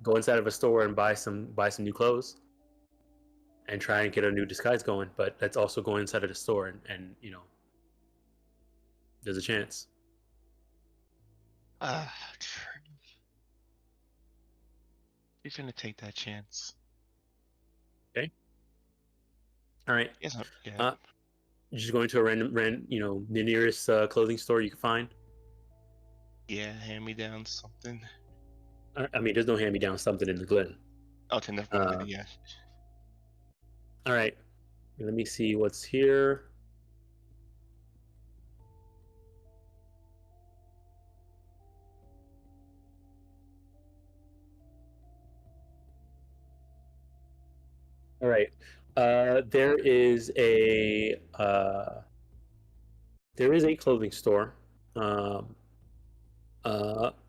go inside of a store and buy some new clothes and try and get a new disguise going. But that's also going inside of the store, and you know, there's a chance. Ah, you're gonna take that chance. Okay. All right. Yes, yeah. Just going to a the nearest clothing store you can find. Yeah, hand me down something. I mean, there's no hand-me-down something in the Glen. Okay, never mind. Uh, Then, yeah. All right. Let me see what's here. All right. There is a clothing store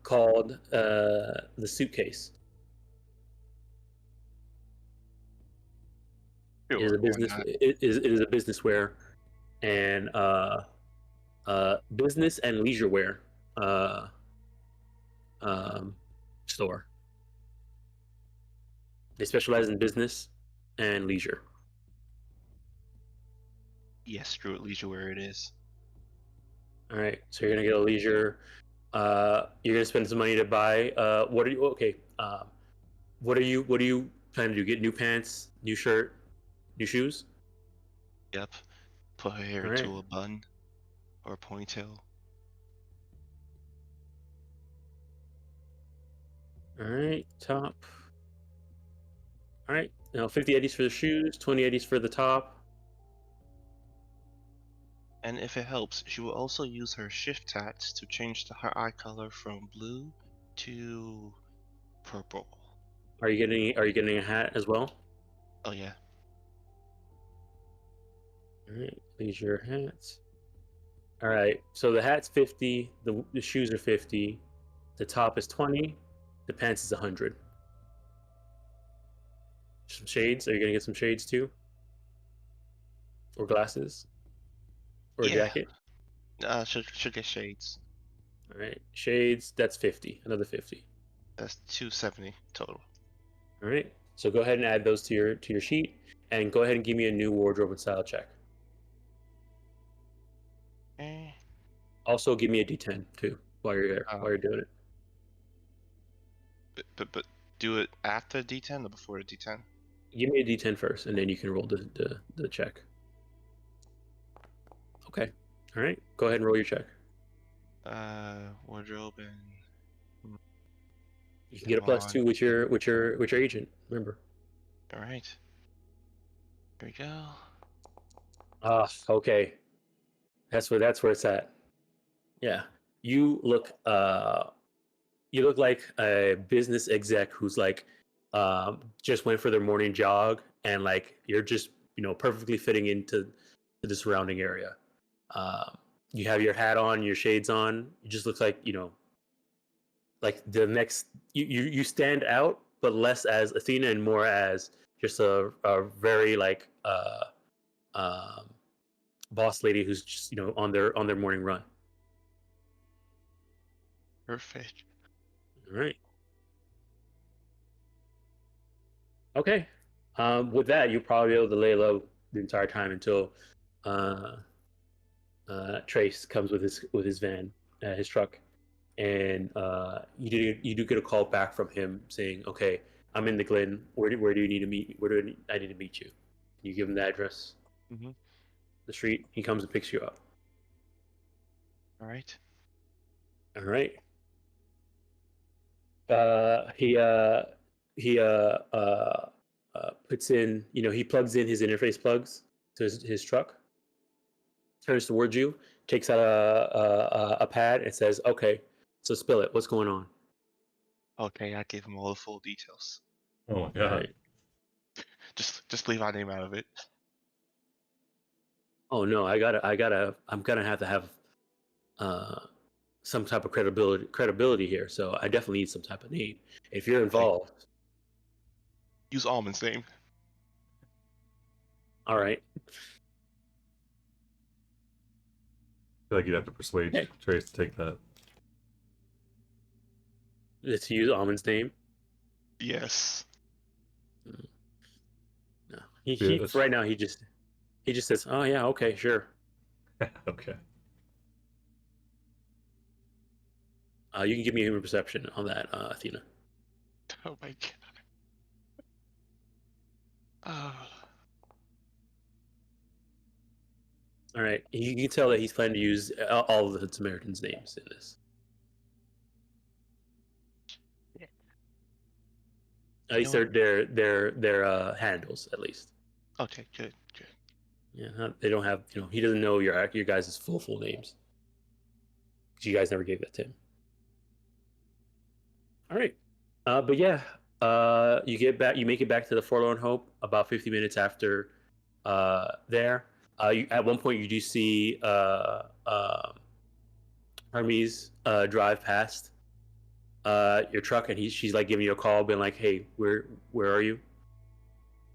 called the Suitcase. It is Sure, a why business. not? It is a business wear and business and leisure wear um, store. They specialize in business and leisure. Yes, screw it, leisure where it is. All right, so you're gonna get a leisure. You're gonna spend some money to buy. What are you? Okay. What are you planning to do? Get new pants, new shirt, new shoes? Yep. Put her hair All right. into a bun or a ponytail. All right. Top. All right. Now 50 eddies for the shoes, 20 eddies for the top. And if it helps, she will also use her shift tats to change her eye color from blue to purple. Are you getting a hat as well? Oh yeah. All right. Leisure hats. All right. So the hat's 50. The shoes are 50. The top is 20. The pants is 100. Some shades. Are you gonna get some shades too? Or glasses? Or a Yeah. jacket? Should get shades. All right. Shades. That's 50. Another 50. That's 270 total. All right. So go ahead and add those to your sheet, and go ahead and give me a new wardrobe and style check. Eh. Also, give me a D10 too while you're there, while you're doing it. But do it after D10 or before the D10? Give me a D10 first, and then you can roll the check. Okay. All right. Go ahead and roll your check. Wardrobe and You can get a +2 with your agent. Remember. all right. Here we go. Okay. That's where it's at. Yeah. You look like a business exec who's like just went for their morning jog, and like you're just perfectly fitting into the surrounding area. You have your hat on, your shades on. You just look like like the next you stand out, but less as Athena and more as just a very like boss lady who's just on their morning run. Perfect. All right. Okay. With that, you'll probably be able to lay low the entire time until Trace comes with his van, his truck, and you do get a call back from him saying, "Okay, I'm in the Glen. Where do you need to meet me? Where do I need to meet you?" You give him the address, Mm-hmm. the street. He comes and picks you up. All right. All right. He puts in, he plugs in his interface plugs to his truck, turns towards you, takes out a pad and says, "Okay, so spill it. What's going on?" Okay, I gave him all the full details. Oh my god. Right. Just leave our name out of it. Oh no, I'm gonna have to have uh some type of credibility here. So I definitely need some type of name. If you're involved, Use Almond's name. all right. I feel like you'd have to persuade Hey. Trace to take that. Let's use Almond's name. Yes. No, Yeah, that's- right now he just says, "Oh yeah, okay, sure." Okay. You can give me a human perception on that, Athena. Oh my god. Oh. All right, you can tell that he's planning to use all of the Samaritans' names in this. At least You know their handles, at least. Okay, good. Yeah, they don't have. He doesn't know your guys' full names. Because you guys never gave that to him. All right, but yeah, you make it back to the Forlorn Hope about 50 minutes after there. At one point, you do see Hermes drive past your truck, and she's like giving you a call, being like, "Hey, where are you?"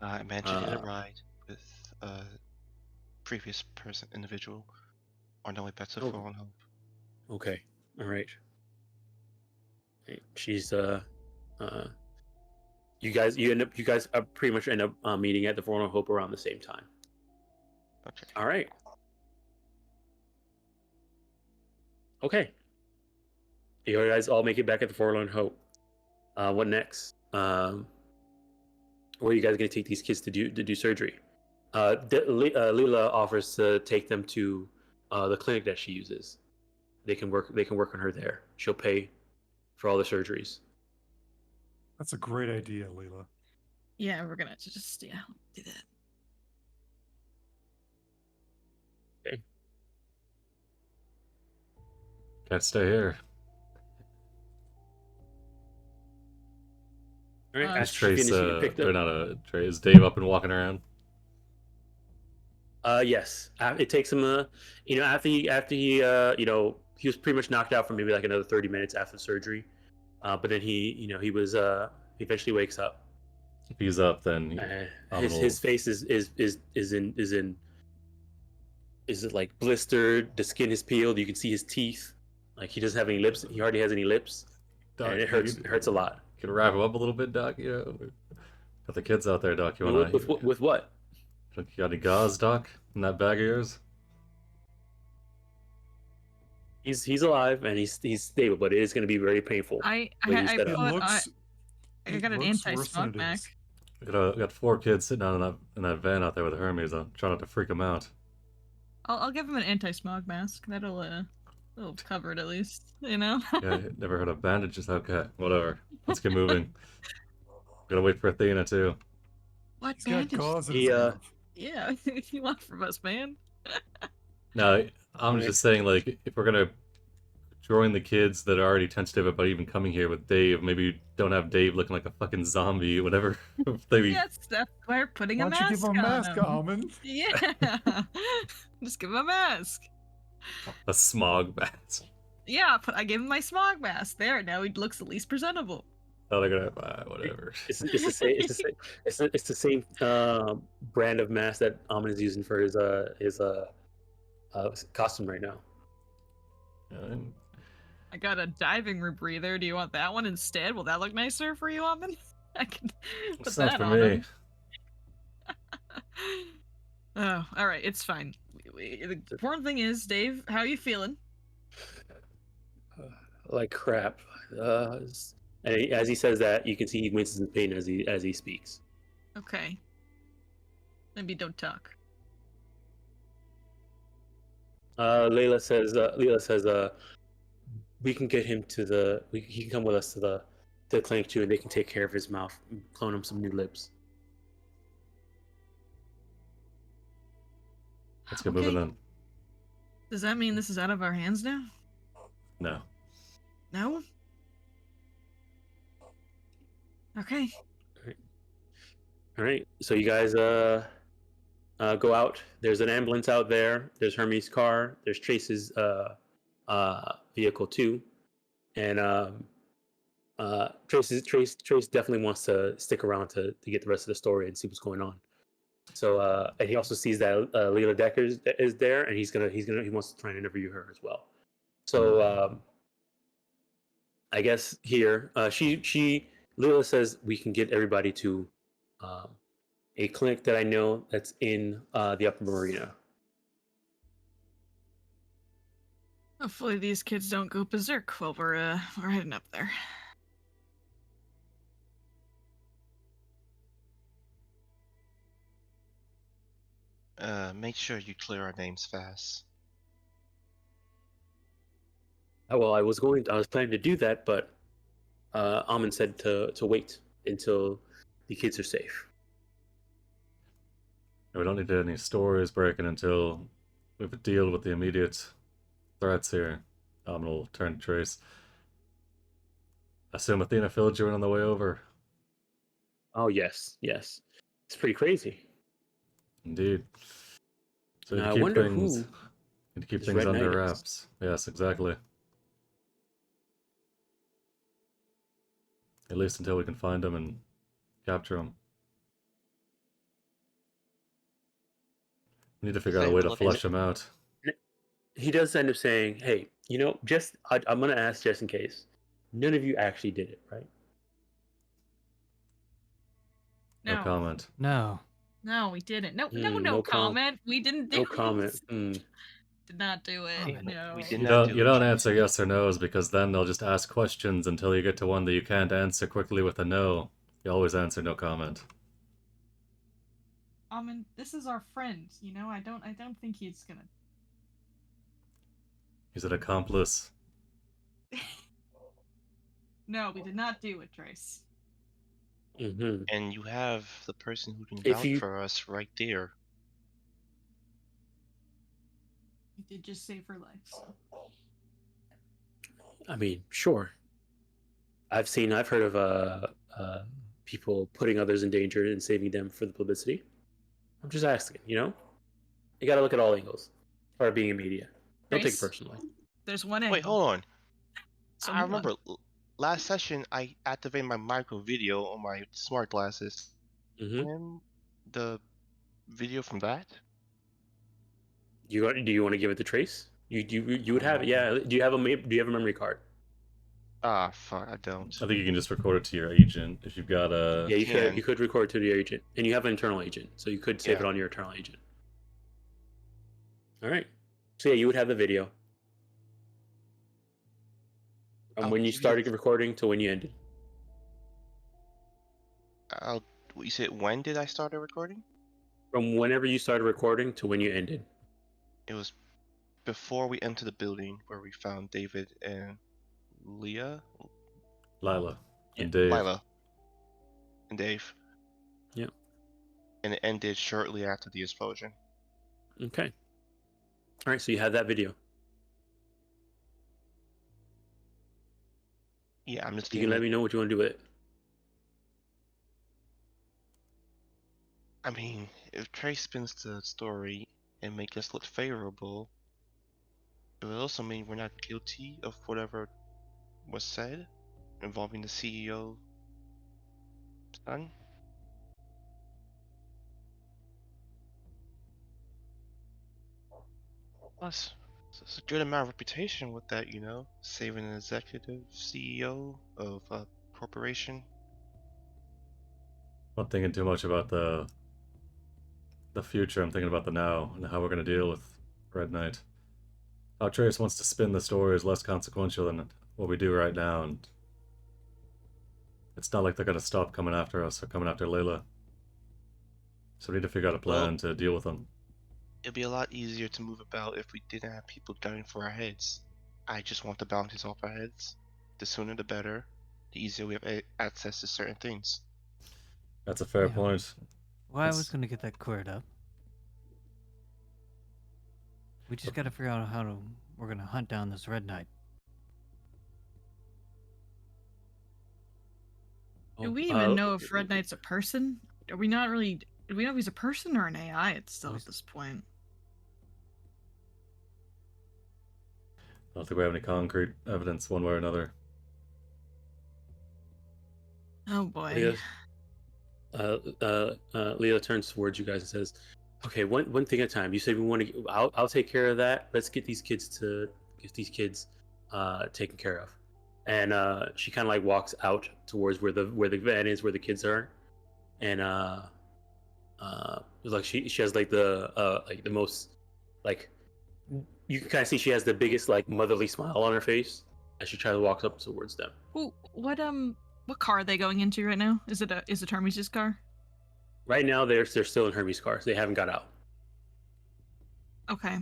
I managed to get a ride with a previous individual on our way back to Oh. Fallen Hope. Okay, all right. She's you guys pretty much end up meeting at the Forlorn Hope around the same time. Okay. All right. Okay. You guys all make it back at the Forlorn Hope. What next? Where are you guys going to take these kids to do surgery? Leela offers to take them to the clinic that she uses. They can work on her there. She'll pay for all the surgeries. That's a great idea, Leela. Yeah, we're gonna just do that. Can't stay here. All right. Uh, After Is she Trace, finishes, you picked or up. not Trace, is Dave up and walking around? Yes. It takes him after he he was pretty much knocked out for maybe like another 30 minutes after surgery. But then he eventually wakes up. If he's up, then His face is like blistered. The skin is peeled. You can see his teeth. Like he doesn't have any lips. He hardly has any lips, Doc, and it hurts a lot. Can wrap him up a little bit, Doc. Got the kids out there, Doc. You wanna? With what? You got any gauze, Doc, in that bag of yours? He's alive and he's stable, but it is going to be very painful. I It It put looks. I got an looks worse anti-smog than it is. mask. Got 4 kids sitting on in that van out there with the Hermes. I'm trying not to freak them out. I'll give him an anti-smog mask. That'll cover it at least, Yeah, never heard of bandages. Okay, whatever. Let's get moving. Gotta wait for Athena too. What He's got bandage? gauze in his glove. Yeah, what do you want from us, man? No, I'm just saying, like, if we're gonna join the kids that are already tentative about even coming here with Dave, maybe don't have Dave looking like a fucking zombie, whatever. Yes, that's why we're putting Why a don't you mask give him a mask, on him. Almond? Yeah, just give him a mask. A smog mask. Yeah, I gave him my smog mask. There, now he looks at least presentable. Oh, they're gonna whatever. It's the same brand of mask that Amon is using for his costume right now. I got a diving rebreather. Do you want that one instead? Will that look nicer for you, Almond? I can put It's not that for on me. him. Oh, all right, it's fine. The important thing is, Dave, how are you feeling? Like crap. And as he says that, you can see he winces in pain as he speaks. Okay. Maybe don't talk. Leela says, we can get him he can come with us to the clinic too, and they can take care of his mouth, clone him some new lips. Let's get moving on. Does that mean this is out of our hands now? No. No? Okay. All right. So you guys go out. There's an ambulance out there. There's Hermes' car. There's Trace's vehicle too, and Trace definitely wants to stick around to get the rest of the story and see what's going on. So and he also sees that Leela Decker is there, and he wants to try and interview her as well. So I guess here she Leela says we can get everybody to um, a clinic that I know that's in the upper marina. Hopefully these kids don't go berserk while we're heading up there. Make sure you clear our names fast. Well, I was planning to do that, but Amon said to wait until the kids are safe. We don't need any stories breaking until we have a deal with the immediate threats here. Will turn to Trace. Assume Athena filled you in on the way over. Oh yes. It's pretty crazy. Indeed. So I wonder who need to keep this things Red under Knight is. wraps. Yes, exactly. At least until we can find him and capture him. We need to figure out a Say way we're to looking flush him out. He does end up saying, "Hey, I'm gonna ask just in case. None of you actually did it, right?" No No. comment. No. No, we didn't. No no comment. We didn't do No comment. it. Did not do it. Damn it. No. We did You not don't do it. answer yes or no's because then they'll just ask questions until you get to one that you can't answer quickly with a no. You always answer no comment. This is our friend, you know. I don't think he's gonna. He's an accomplice. No, we did not do it, Trace. Mm-hmm. And you have the person who can If vouch you- for us right there. We did just save her life. So. I mean, sure. I've heard of people putting others in danger and saving them for the publicity. I'm just asking, you know? You gotta look at all angles. Part of being in media. Don't take it Trace? personally. There's one Wait, angle. hold on. So I hold on. remember last session I activated my micro video on my smart glasses. Mm-hmm. When the video from that? Do you want to give it to Trace? You would have it, yeah. Do you have a memory card? Ah, fuck, I don't. I think you can just record it to your agent if you've got a. Yeah, can. you could record to your agent, and you have an internal agent, so you could save Yeah. it on your internal agent. All right. So yeah, you would have the video. From I'll when you give you started recording to when you ended. You said when did I start the recording? From whenever you started recording to when you ended. It was before we entered the building where we found David and Lila Lila Yeah, and Dave. and Dave. Yeah. And it ended shortly after the explosion. Okay. All right, so you have that video. Yeah, I'm just You can let me know what you want to do with it. I mean, if Trey spins the story and make us look favorable, it would also mean we're not guilty of whatever was said involving the CEO son. Plus, there's a good amount of reputation with that, you know, saving an executive CEO of a corporation. Not thinking too much about the future. I'm thinking about the now and how we're going to deal with Red Knight. How Trace wants to spin the story is less consequential than what we do right now, and it's not like they're going to stop coming after us or coming after Layla. So we need to figure out a plan to deal with them. It'd be a lot easier to move about if we didn't have people gunning for our heads. I just want the bounties off our heads. The sooner the better. The easier we have access to certain things. That's a fair Yeah. point. Well, I was gonna get that cleared up. We just gotta figure out how we're gonna hunt down this Red Knight. Do Oh, we even know if Red Knight's a person? Are we not really? Do we know if he's a person or an AI? It's still at this point. I don't think we have any concrete evidence one way or another. Oh boy. Leah turns towards you guys and says, "Okay, one thing at a time. You said we want to. I'll take care of that. Let's get these kids taken care of." And she kind of like walks out towards where the van is, where the kids are, and like she has like the most like you can kind of see she has the biggest like motherly smile on her face as she tries to walk up towards them. Ooh, what car are they going into right now? Is it Hermes' car? Right now, they're still in Hermes' cars. They haven't got out. Okay.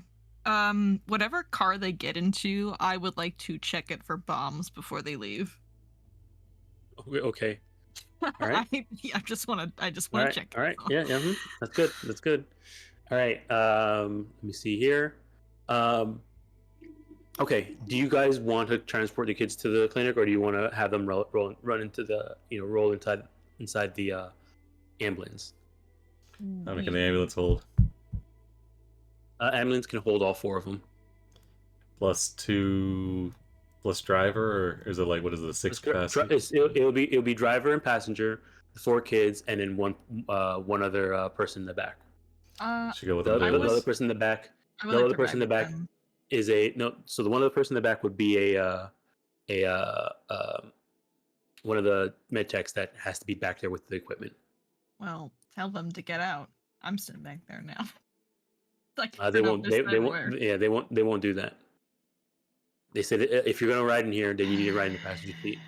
Whatever car they get into, I would like to check it for bombs before they leave. Okay. All right. I just want to All right. check. All right. Yeah. That's good. That's good. All right. Let me see here. Okay. Do you guys want to transport the kids to the clinic, or do you want to have them run into the roll inside the ambulance? How many can the ambulance hold? Ambulance can hold all 4 of them. +2 plus driver, or is it like what is it, the 6 capacity? It'll be driver and passenger, the 4 kids, and then one other person in the back. Should go with The the other person in the back. The other person in the back is a no. So the one other person in the back would be one of the med techs that has to be back there with the equipment. Well, tell them to get out. I'm sitting back there now. Like They won't. They won't. Yeah, they won't. They won't do that. They said if you're gonna ride in here, then you need to ride in the passenger seat.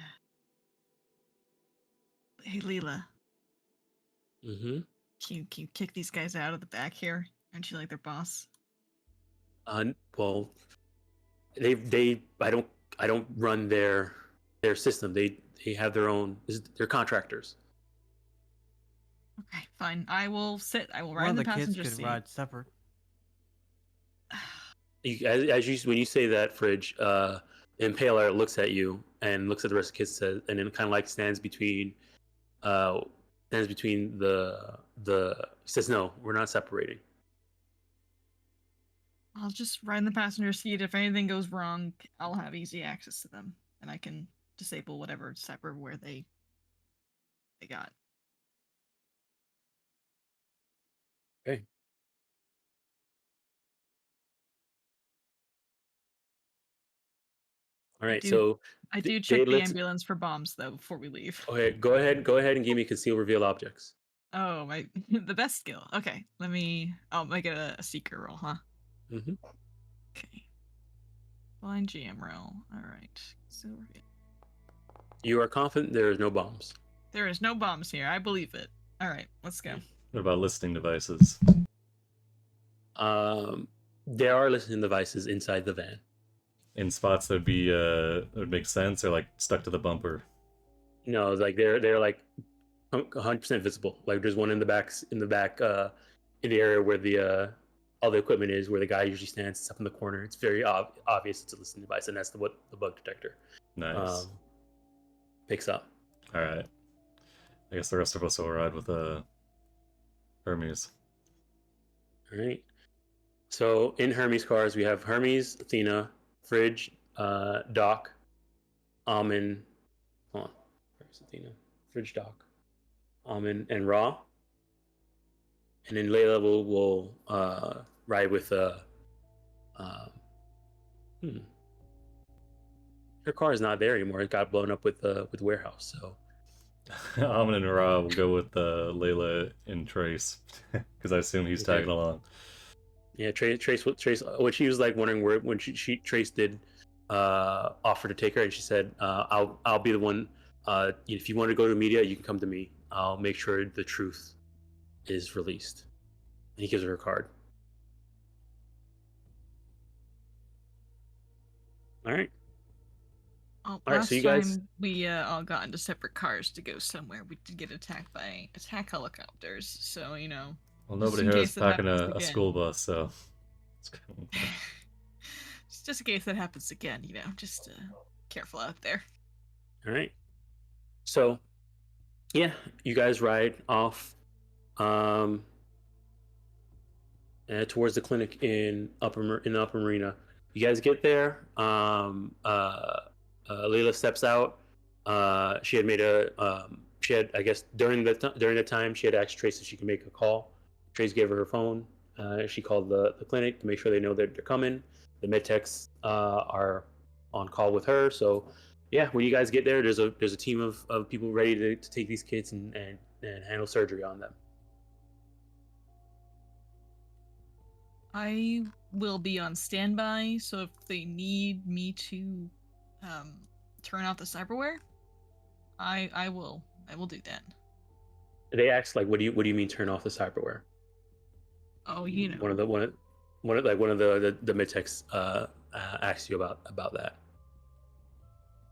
Hey, Leela. Mm-hmm. Can you kick these guys out of the back here? Aren't you like their boss? Well, I don't run their system. They have their own. They're contractors. Okay, fine. I will One ride of in the the kids passenger could seat. ride separate. When you say that, Fridge, Impaler looks at you and looks at the rest of the kids, and then kind of like stands between the he says, "No, we're not separating." I'll just ride in the passenger seat. If anything goes wrong, I'll have easy access to them, and I can disable whatever cyberware they got. Okay. All right. So I do check the ambulance for bombs though before we leave. Okay, go ahead and give me conceal reveal objects. Oh, my the best skill. Okay, I'll make it a seeker roll, huh? Mm-hmm. Okay. Blind GM roll. All right. So You are confident there is no bombs. there is no bombs here. I believe it. All right, let's go. What about listening devices? There are listening devices inside the van. In spots that would make sense, or like stuck to the bumper? No, like they're like 100% visible. Like there's one in the back in the area where the all the equipment is, where the guy usually stands. It's up in the corner. It's very obvious it's a listening device, and that's what the bug detector Nice. Picks up. All right. I guess the rest of us will ride with Hermes. All right. So in Hermes cars, we have Hermes, Athena, Fridge, Doc, Almond. Hold on. Where's Athena? Fridge, Doc, Almond, and Raw. And then Layla will ride with her car is not there anymore. It got blown up with the warehouse. So Almond and Ra will go with Layla and Trace, because I assume he's tagging along. Yeah, Trace. What she was like wondering where when Trace did offer to take her, and she said, "I'll be the one. If you want to go to media, you can come to me. I'll make sure the truth is released." And he gives her her card. All right. All right, so you guys- time we all got into separate cars to go somewhere, we did get attacked by attack helicopters. So Well, nobody in here case is that packing happens a again. school bus, so it's kind of... just in case that happens again, just careful out there. All right. So yeah, you guys ride off towards the clinic in the upper marina. You guys get there. Layla steps out. She had made she had, I guess, during the time she had asked Trace if she could make a call. Trace gave her her phone. She called the clinic to make sure they know that they're coming. The med techs are on call with her. So yeah, when you guys get there, there's a team of people ready to take these kids and handle surgery on them. I will be on standby, so if they need me to turn off the cyberware, I will do that. They asked like, what do you mean turn off the cyberware? Oh, you know. One of the med techs asked you about that.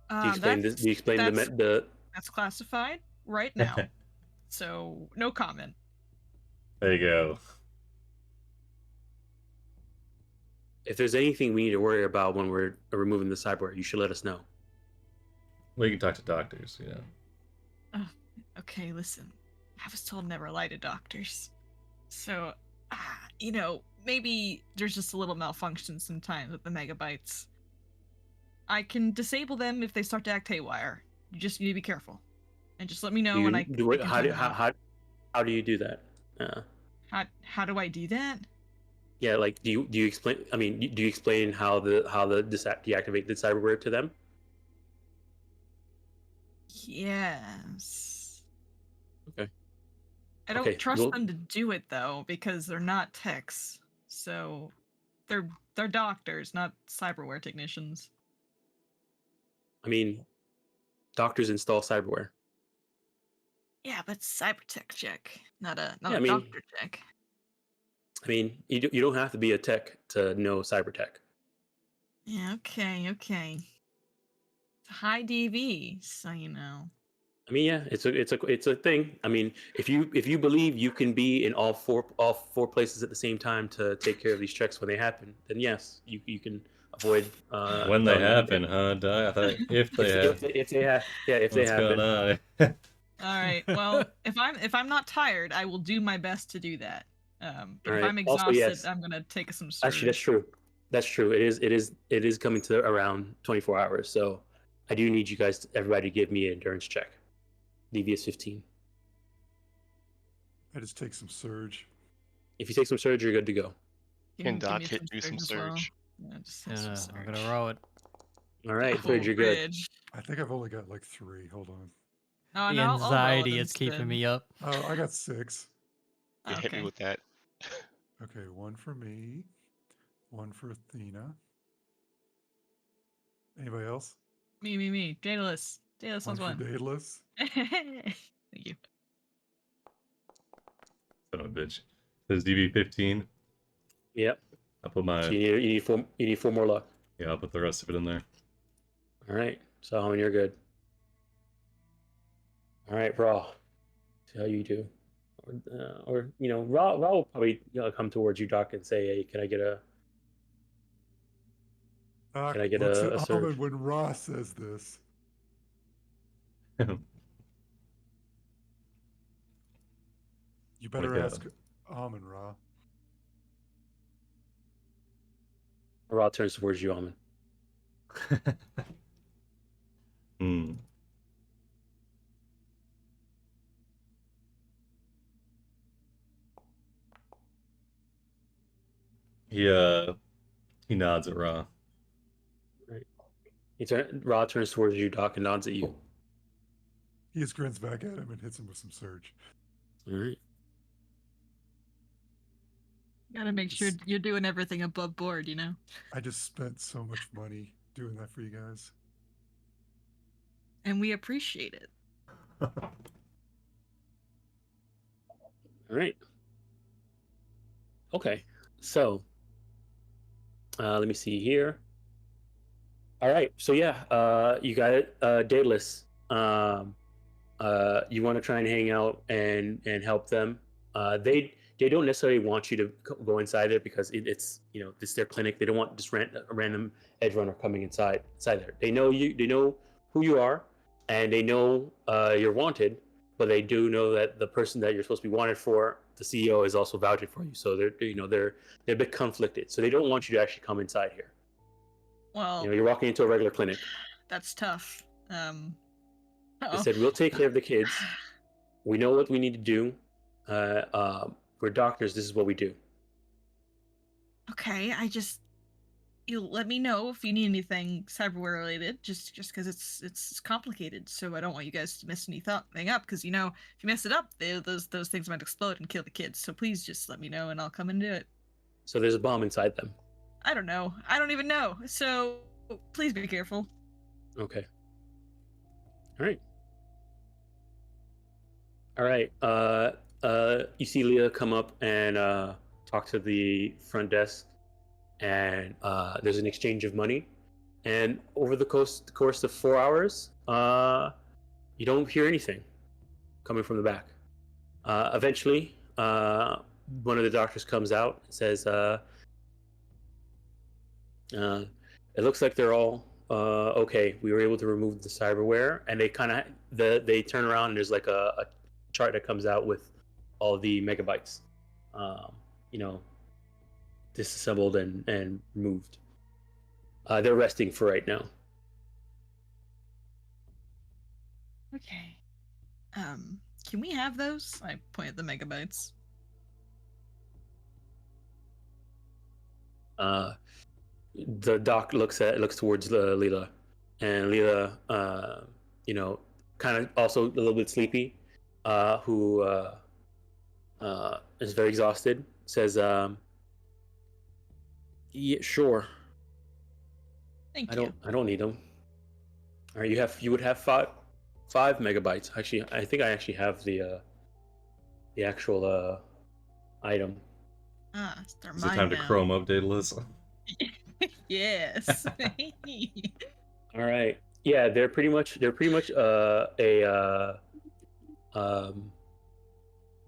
Do you explain this? Do you explain the? That's classified right now, so no comment. There you go. If there's anything we need to worry about when we're removing the cyberware, you should let us know. Well, you can talk to doctors, you know. Okay, listen. I was told never lie to doctors. So, you know, maybe there's just a little malfunction sometimes with the megabytes. I can disable them if they start to act haywire. You just need to be careful. And just let me know when I can turn them off. How do you do that? How do I do that? Yeah, like do you explain? I mean, do you explain how the deactivate the cyberware to them? Yes. Okay. I don't trust them to do it though, because they're not techs. So they're doctors, not cyberware technicians. I mean, doctors install cyberware. Yeah, but cyber tech check, not a I mean, doctor check. I mean, you don't have to be a tech to know cyber tech. Yeah, okay. It's a high DV, so you know. I mean, yeah, it's a thing. I mean, if you believe you can be in all four places at the same time to take care of these checks when they happen, then yes, you can avoid When they happen, huh? I thought if they happen. If they have, yeah, if they happen. What's going on? All right. Well, if I'm not tired, I will do my best to do that. But if I'm exhausted, Also, yes. I'm gonna take some surge. Actually, that's true. That's true. It is coming to around 24 hours. So I do need you guys, everybody, to give me an endurance check. DVS 15. I just take some surge. If you take some surge, you're good to go. Can Doc do some surge? Yeah, just hit some surge. I'm gonna roll it. All right, Oh, Surge, you're good. Ridge. I think I've only got like 3. Hold on. Oh, The no, I'll roll it anxiety is keeping instead. me up. Oh, I got 6. You hit me Okay. with that. Okay, 1 for me, 1 for Athena. Anybody else? Me. Daedalus. Daedalus 1 wants for one. Daedalus. Thank you. Son of a bitch. Says DV 15. Yep. I'll put my. So you need 4 more luck. Yeah, I'll put the rest of it in there. All right. So Solomon, you're good. All right, Raw. See how you do. Or you know, Raw will probably come towards you, Doc, and say, "Hey, can I get a Doc Can I get looks a at surge? Almond when Ra says this. You better Okay. ask Almond, Ra. Raw turns towards you, Almond. Hmm. He nods at Ra. Right. Raw turns towards you, Doc, and nods at you. He just grins back at him and hits him with some surge. All right. Gotta make sure you're doing everything above board, you know? I just spent so much money doing that for you guys. And we appreciate it. All right. Okay. So, let me see here. All right. So yeah, you got it. Daedalus. You want to try and hang out and help them. They don't necessarily want you to go inside it because it's it's their clinic. They don't want just a random edge runner coming inside there. They know you. They know who you are, and they know you're wanted. but they do know that the person that you're supposed to be wanted for, the CEO, is also vouching for you. So they're a bit conflicted. So they don't want you to actually come inside here. Well, You're walking into a regular clinic. that's tough. They Uh-oh. said, we'll take care of the kids. We know what we need to do. We're doctors. This is what we do. Okay, you let me know if you need anything cyberware related, just because it's complicated. So I don't want you guys to mess anything up, because if you mess it up, those things might explode and kill the kids. So please just let me know, and I'll come and do it. So there's a bomb inside them. I don't know. I don't even know. So please be careful. Okay. All right. You see Leah come up and talk to the front desk, and there's an exchange of money. And over the course of 4 hours, you don't hear anything coming from the back. Eventually, one of the doctors comes out and says, it looks like they're all okay. We were able to remove the cyberware, and they turn around and there's like a chart that comes out with all the megabytes, disassembled and removed. They're resting for right now. Okay. Can we have those? I point at the megabytes. The doc looks towards Leela, and Leela, kind of also a little bit sleepy, who is very exhausted, says, "Yeah, sure. Thank you. I don't need them. All right, you would have five megabytes. Actually, I think I actually have the actual item. They're Is it mine time to now. Chrome update, Liz? Yes. All right. Yeah, they're pretty much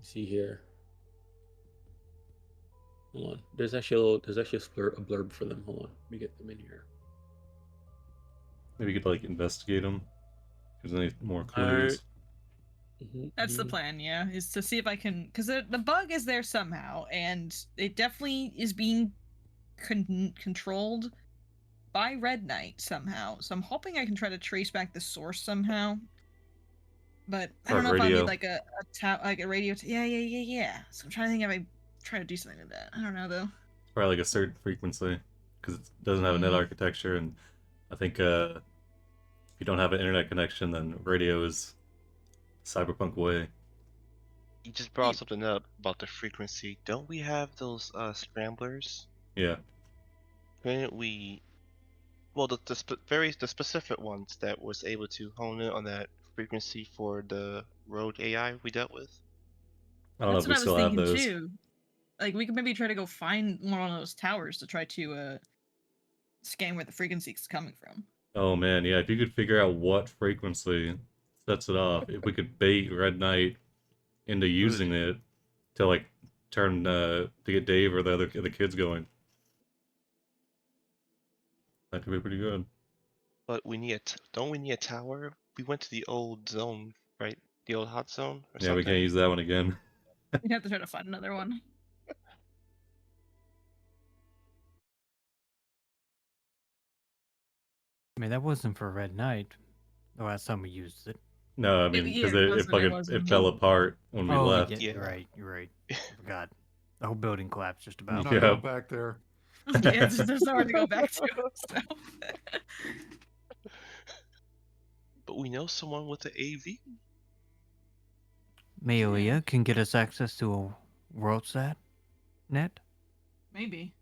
see here. Hold on. There's actually a blurb for them. Hold on. Let me get them in here. Maybe you could investigate them. If there's any more clues. That's the plan, yeah, is to see if I can, because the bug is there somehow, and it definitely is being controlled by Red Knight somehow. So I'm hoping I can try to trace back the source somehow. But I don't know if I need like a radio. Yeah. So I'm trying to think if I try to do something with that. I don't know though. It's probably like a certain frequency because it doesn't have a net architecture, and I think if you don't have an internet connection, then radio is cyberpunk way. You just brought something up about the frequency. Don't we have those scramblers? Yeah. Couldn't we? Well, the specific ones that was able to hone in on that frequency for the road AI we dealt with. I don't know if we still have those. Too. Like we could maybe try to go find one of those towers to try to scan where the frequency is coming from. Oh man, yeah. If you could figure out what frequency sets it off, if we could bait Red Knight into using it to turn to get Dave or the kids going, that could be pretty good. But don't we need a tower? We went to the old zone, right? The old hot zone. Or something? We can't use that one again. We'd have to try to find another one. I mean, that wasn't for Red Knight. The last time we used it. No, I mean because it fell apart when we left. Yeah, you're right. I forgot. The whole building collapsed just about. Not go back there. Yeah, there's nowhere to go back to. So. But we know someone with the AV. Malia can get us access to a WorldSat net. Maybe.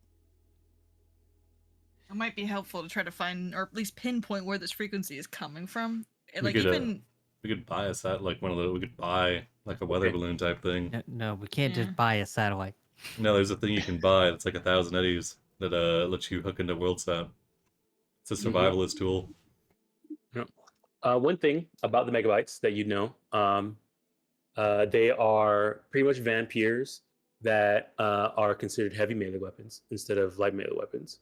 It might be helpful to try to find, or at least pinpoint where this frequency is coming from. We could buy a sat one of those. We could buy a weather balloon type thing. No, we can't just buy a satellite. No, there's a thing you can buy. It's like 1,000 eddies that lets you hook into WorldSat. It's a survivalist tool. Yep. One thing about the megabytes that you know, they are pretty much vampires that are considered heavy melee weapons instead of light melee weapons.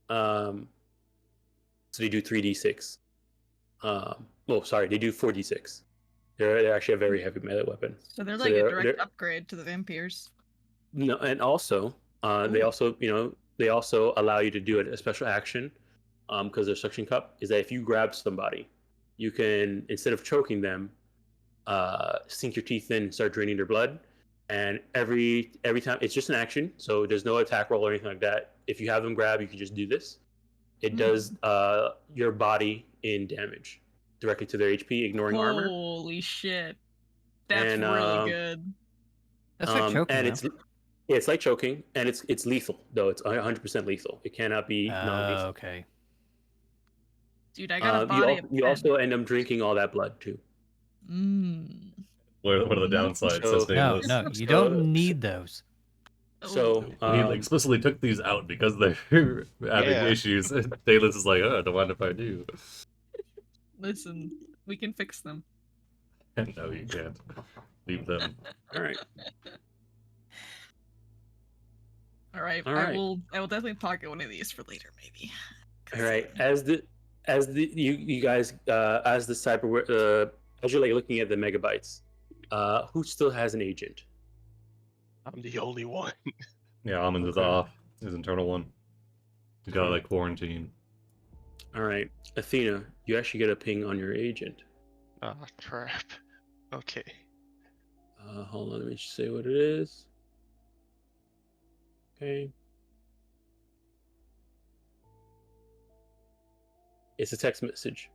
So they do 3d6. They do 4d6. They're actually a very heavy melee weapon. So they're So like a they're- direct they're- upgrade to the vampires. No, and also, they also, they also allow you to do a special action, because their suction cup is that if you grab somebody, you can, instead of choking them, sink your teeth in and start draining their blood. And every time, it's just an action, so there's no attack roll or anything like that. If you have them grab, you can just do this. It does your body in damage directly to their HP, ignoring armor. Holy shit. That's And, really good. That's like choking. and though. it's like choking, and it's lethal though. It's 100% lethal. It cannot be non-lethal. Okay. Dude, I got a You, body al- of you 10. also end up drinking all that blood too. Mm. What are the downsides? So- Says No, Nameless. no, you So- don't need those. So He explicitly took these out because they're having Yeah. issues. And Dayless is like, oh, I don't mind if I do. Listen, we can fix them. No, you can't. Leave them. all right. All right, All I right. will definitely pocket one of these for later, maybe. All right, as the you guys as the as you're like looking at the megabytes, who still has an agent? I'm the only one. Yeah, Almond is Okay. off. His internal one. He's got like quarantine. All right, Athena, you actually get a ping on your agent. Ah, crap. Okay. Hold on, let me just say what it is. Okay. It's a text message.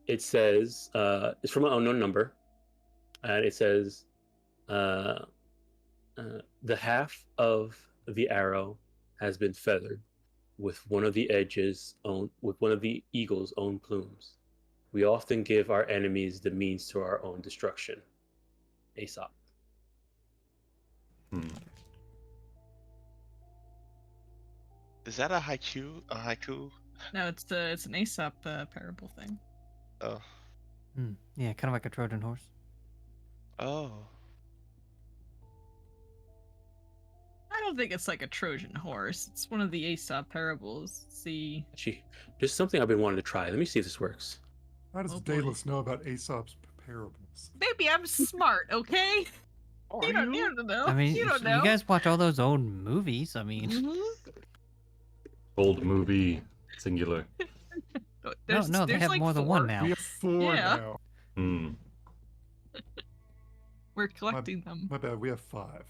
It says, it's from an unknown number, and it says, the half of the arrow has been feathered with one of the eagle's own plumes. We often give our enemies the means to our own destruction. Aesop. Is that a haiku? A haiku? No, it's an Aesop parable thing. Oh. Yeah, kind of like a Trojan horse. Oh. I don't think it's like a Trojan horse. It's one of the Aesop parables. See, Actually, there's something I've been wanting to try. Let me see if this works. How does Oh, boy. Daedalus know about Aesop's parables? baby, I'm smart, okay? Are You don't know. I mean, you don't know. you guys watch all those old movies. I mean, Mhm. Old movie, singular. no, they have like more than one 4. now. We have 4 Yeah. now. Hmm. We're collecting them. My bad, we have 5.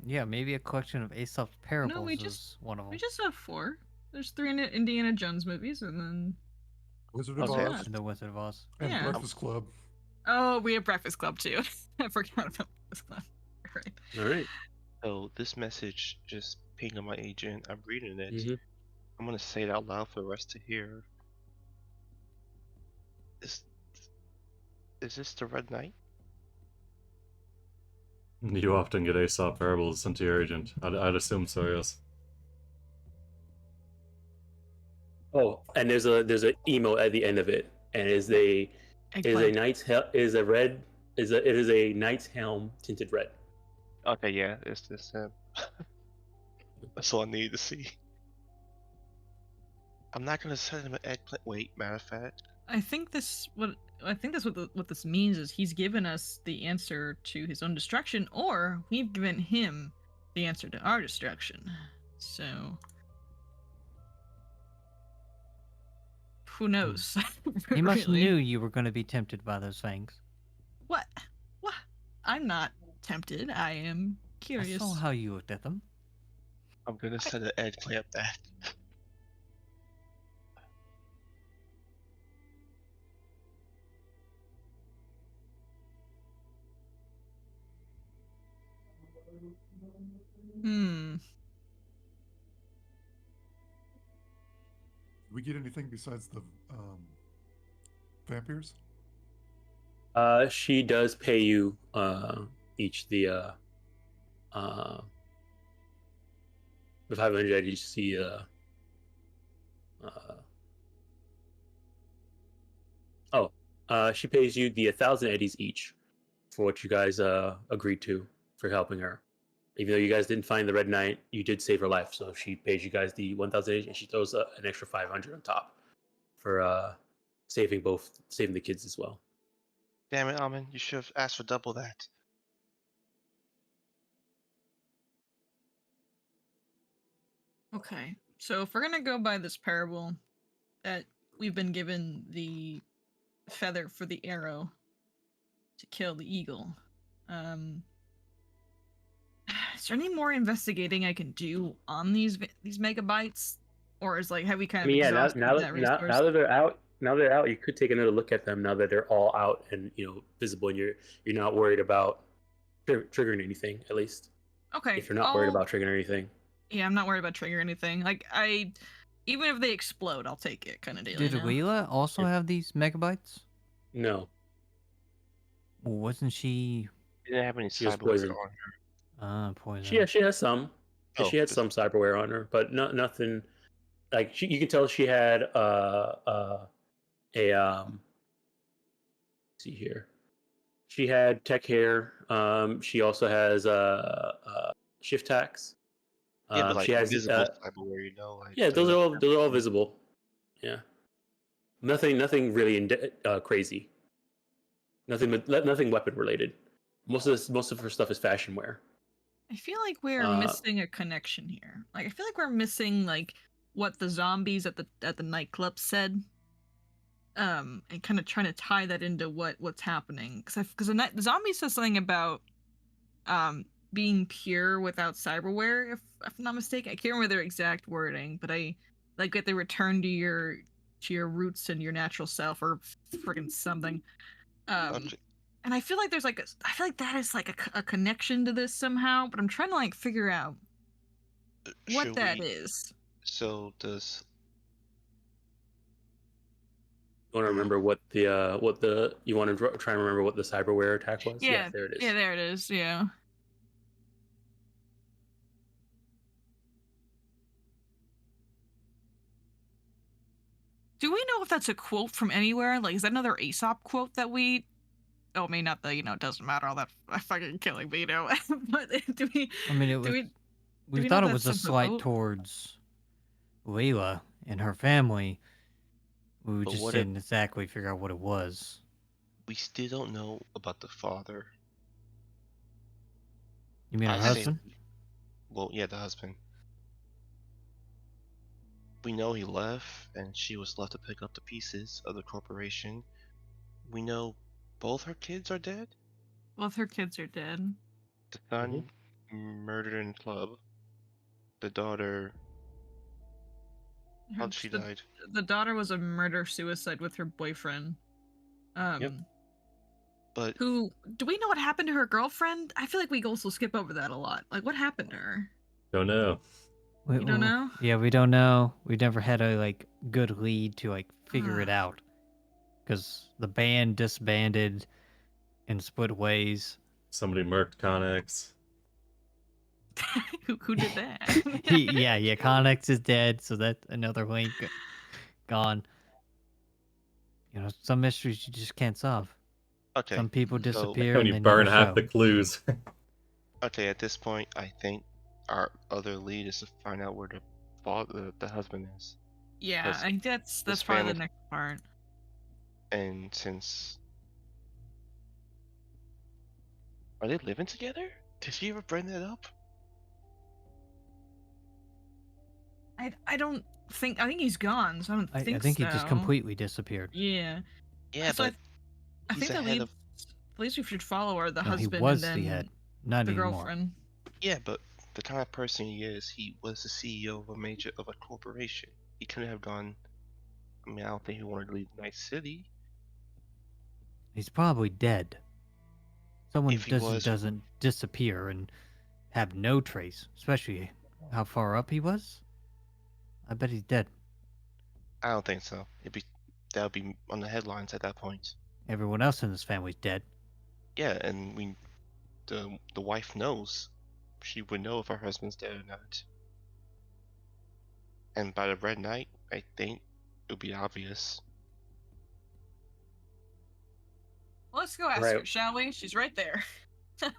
Yeah, maybe a collection of Aesop's parables we is just- one of them. We just have 4. There's 3 Indiana Jones movies, and then Wizard of Okay. Oz And the Wizard of Oz. and Yeah. Breakfast Club. oh, we have Breakfast Club too. I forgot about Breakfast Club. Right. All right. So this message just pinged on my agent. I'm reading it. Mhm. I'm gonna say it out loud for the rest to hear. Is this the Red Knight? You often get Aesop parables sent to your agent. I'd assume so, yes. Oh, and there's a emo at the end of it, and it is a Eggplant. knight's helm tinted red. Okay, yeah, it's this. That's all I need to see. I'm not gonna send him an eggplant. Wait, matter of fact. I think that's what this means is he's given us the answer to his own destruction, or we've given him the answer to our destruction. So who knows? He must Really. knew you were going to be tempted by those things. What? What? I'm not tempted. I am curious. I saw how you looked at them. I'm gonna send an eggplant back. Hmm. Did we get anything besides the vampires? She does pay you each the 500 at each she pays you the 1,000 eddies each for what you guys agreed to for helping her. Even though you guys didn't find the Red Knight, you did save her life, so she pays you guys the 1,000 eddies, and she throws an extra 500 on top for saving the kids as well. Damn it, Almond, you should have asked for double that. Okay, so if we're gonna go by this parable that we've been given the feather for the arrow to kill the eagle, is there any more investigating I can do on these megabytes, or is like have we kind I of mean, yeah. exhausted that resource? Now that they're out, you could take another look at them. Now that they're all out and visible, and you're not worried about triggering anything. At least, Okay, if you're not worried about triggering anything. Yeah, I'm not worried about triggering anything. Like even if they explode, I'll take it, kind of deal. Did Leela also have these megabytes? No. Well, wasn't she? She didn't have any She was cyberware poisoned. on her. Poison. She has some. Oh, She had some cyberware on her, but nothing. Like you can tell she had see here. She had tech hair. She also has shift tax. Yeah, but like she has visible cyberware, like yeah, those are all visible. Yeah, nothing really crazy. Nothing weapon related. Most of her stuff is fashion wear. I feel like we're missing a connection here. Like I feel like we're missing like what the zombies at the nightclub said. And kind of trying to tie that into what's happening, because the zombie says something about being pure without cyberware, if I'm not mistaken. I can't remember their exact wording, but I like that they return to your roots and your natural self, or friggin' something. And I feel like there's like I feel like that is like a connection to this somehow, but I'm trying to like figure out what that is. So does you want to remember what the you want to try and remember what the cyberware attack was? Yeah, there it is. Yeah, there it is. Yeah. Do we know if that's a quote from anywhere? Like, is that another Aesop quote that we? Oh, I mean, not the it doesn't matter all that fucking killing, but but do we? I mean, it was. We thought it was a slight towards Leela and her family. We just didn't exactly figure out what it was. We still don't know about the father. You mean her husband? Well, yeah, the husband. We know he left, and she was left to pick up the pieces of the corporation. We know both her kids are dead. Both her kids are dead. The son murdered in club. The daughter. How'd she died? The daughter was a murder-suicide with her boyfriend. Yep. But do we know what happened to her girlfriend? I feel like we also skip over that a lot. Like, what happened to her? Don't know. You don't know? Yeah, we don't know. We never had a good lead to figure it out, because the band disbanded and split ways. Somebody murked Connex. Who did that? yeah, Connex is dead, so that's another link gone. Some mysteries you just can't solve. Okay. Some people disappear. When you burn half the clues. Okay, at this point, I think our other lead is to find out where the husband is. Yeah, I think that's probably the next part. And since are they living together? Did she ever bring that up? I don't think. I think he's gone. So I think he just completely disappeared. Yeah. Yeah, so but I think the lead. At least we should follow her. The husband he was and then the head, not the anymore. Girlfriend. Yeah, but the kind of person he was the CEO of a corporation. He couldn't have gone. I mean, I don't think he wanted to leave Night City. He's probably dead. Someone doesn't disappear and have no trace, especially how far up he was. I bet he's dead. I don't think so. That would be on the headlines at that point. Everyone else in his family's dead. Yeah, and the wife knows. She would know if her husband's dead or not. And by the red night, I think it would be obvious. Well, let's go ask her, shall we? She's right there. I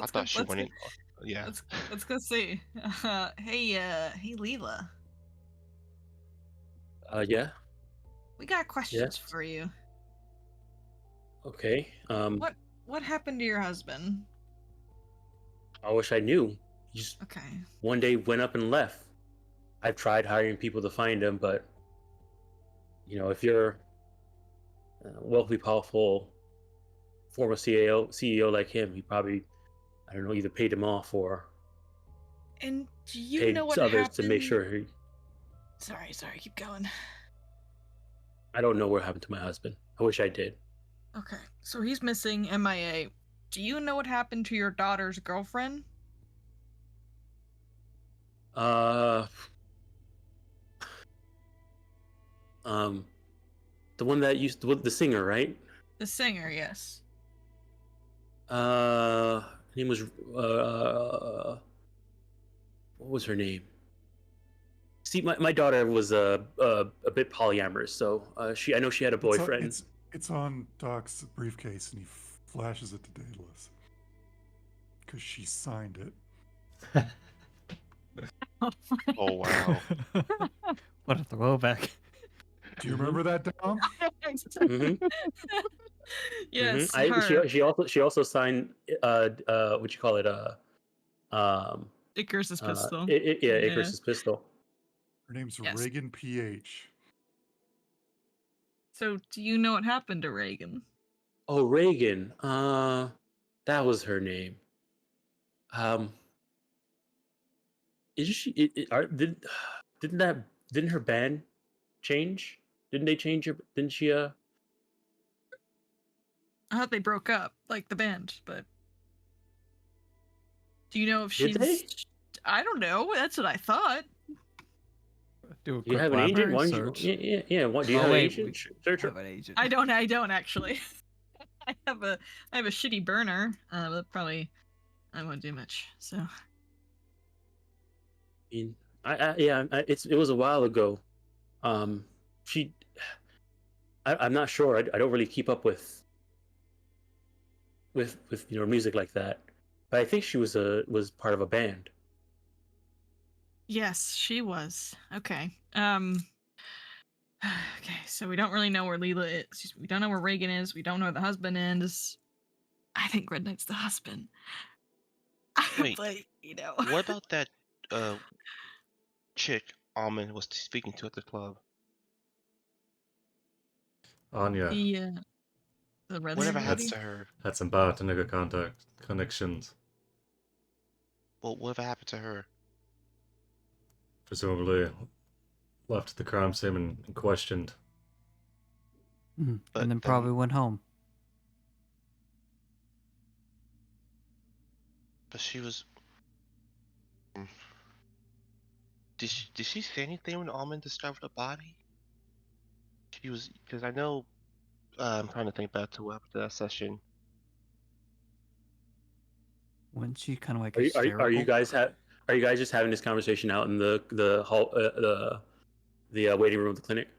thought she went in. Yeah. Let's go see. Hey, Leela. Yeah. We got questions Yes. for you. Okay. What happened to your husband? I wish I knew. He just Okay. one day went up and left. I've tried hiring people to find him, but if you're a wealthy, powerful former CEO like him, he probably, I don't know, either paid him off or And do you paid know what others happened? to make sure he. Sorry, keep going. I don't know what happened to my husband. I wish I did. Okay, so he's missing, MIA. Do you know what happened to your daughter's girlfriend? Uh, the one that used the singer, right? The singer, yes. Her name was what was her name? See, my daughter was a bit polyamorous, so I know she had a boyfriend. It's on Doc's briefcase, and he flashes it to Daedalus because she signed it. Oh wow. What a throwback. Do you remember that, Dom? Mhm. Yes, Mhm. her. She also signed what you call it Icarus's pistol. yeah, Icarus's pistol. Her name's Yes. Reagan PH. So, do you know what happened to Reagan? Oh, Reagan. That was her name. Isn't she? Didn't her band change? Didn't they change her? Didn't she? I thought they broke up, like the band, but do you know if Did they? she's? I don't know. That's what I thought. Do a Do you quick have an agent? library Why don't search. you? Yeah. What do you Oh, have an wait, agent? we Search her. have an agent. I don't actually. I have a shitty burner. But probably I won't do much. So It was a while ago. She, I'm not sure. I don't really keep up with music like that. But I think she was part of a band. yes, she was. Okay. Okay, so we don't really know where Leela is. We don't know where Reagan is. We don't know where the husband is. I think Red Knight's the husband. Wait. But What about that chick Almond was speaking to at the club? Anya the red Whatever lady? happened to her? had some bad nigga connections. Well, whatever happened to her? Presumably left the crime scene and questioned. But And then probably went home. But she was. Did she say anything when Almond discovered the body? She was, because I know. I'm trying to think back to what happened to that session. Wasn't she kind of like Are hysterical? you guys just having this conversation out in the hall the waiting room of the clinic?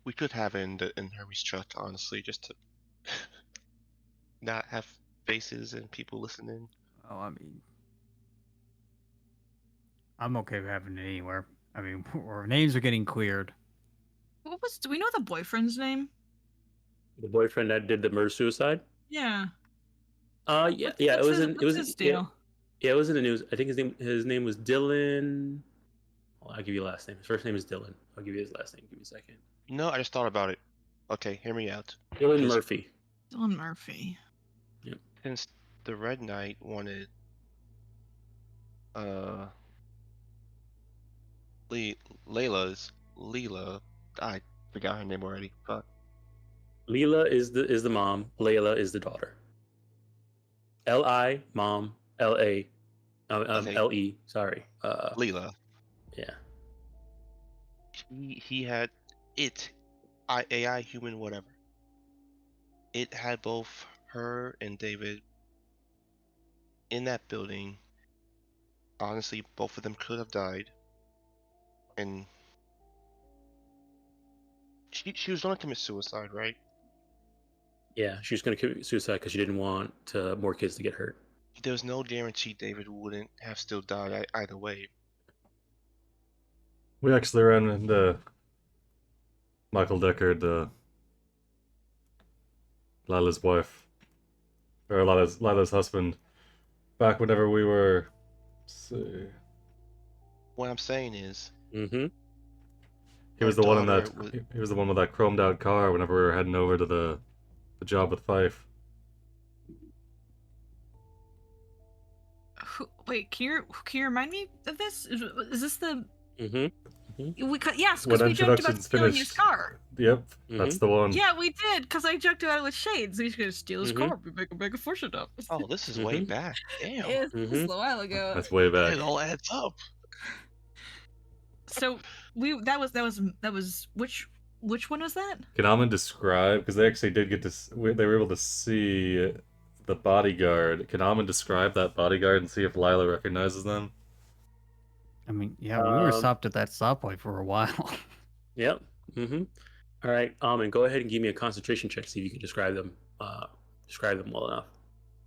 We could have it in Hermes' truck, honestly, just to not have faces and people listening. Oh, I mean, I'm okay with having it anywhere. I mean, our names are getting cleared. Do we know the boyfriend's name? The boyfriend that did the murder suicide? Yeah. Yeah, it was What's his deal? Yeah, it was in the news. I think his name was Dylan. Well, I'll give you the last name. His first name is Dylan. I'll give you his last name. Give me a second. No, I just thought about it. Okay, hear me out. Dylan Because- Murphy. Dylan Murphy. Since the Red Knight wanted Leela, I forgot her name already. Fuck. Leela is the mom. Layla is the daughter. L-I mom. L-A Okay. L-E. Sorry. Leela. Yeah. He had it, AI human whatever. It had both her and David in that building. Honestly, both of them could have died, and she was gonna commit suicide, right? Yeah, she was going to commit suicide because she didn't want more kids to get hurt. There was no guarantee David wouldn't have still died either way. We actually ran into Michael Deckard, Lila's wife, or Lila's husband, back whenever we were. Let's see. What I'm saying is, Mm-hmm. He was our the one in that. daughter was- He was the one with that chromed out car whenever we were heading over to the job with Fife. Wait, can you remind me of this? Is this the Mm-hmm. yes? When Because we joked about introduction's stealing his finished. car. Yep, that's the one. Yeah, we did. Because I joked about it with Shades. He's gonna steal his Mhm. car. We make a mega fortune up. Oh, this is way Mhm. back. Damn. It's a while ago. That's way back. It all adds up. So that was which one was that? Can Almond describe? Because they actually did get to. They were able to see the bodyguard. Can Almond describe that bodyguard and see if Lila recognizes them? I mean, yeah, we were Um, stopped at that stoplight for a while. Yep. Mm-hmm. All right, and go ahead and give me a concentration check. See if you can describe them. Describe them well enough.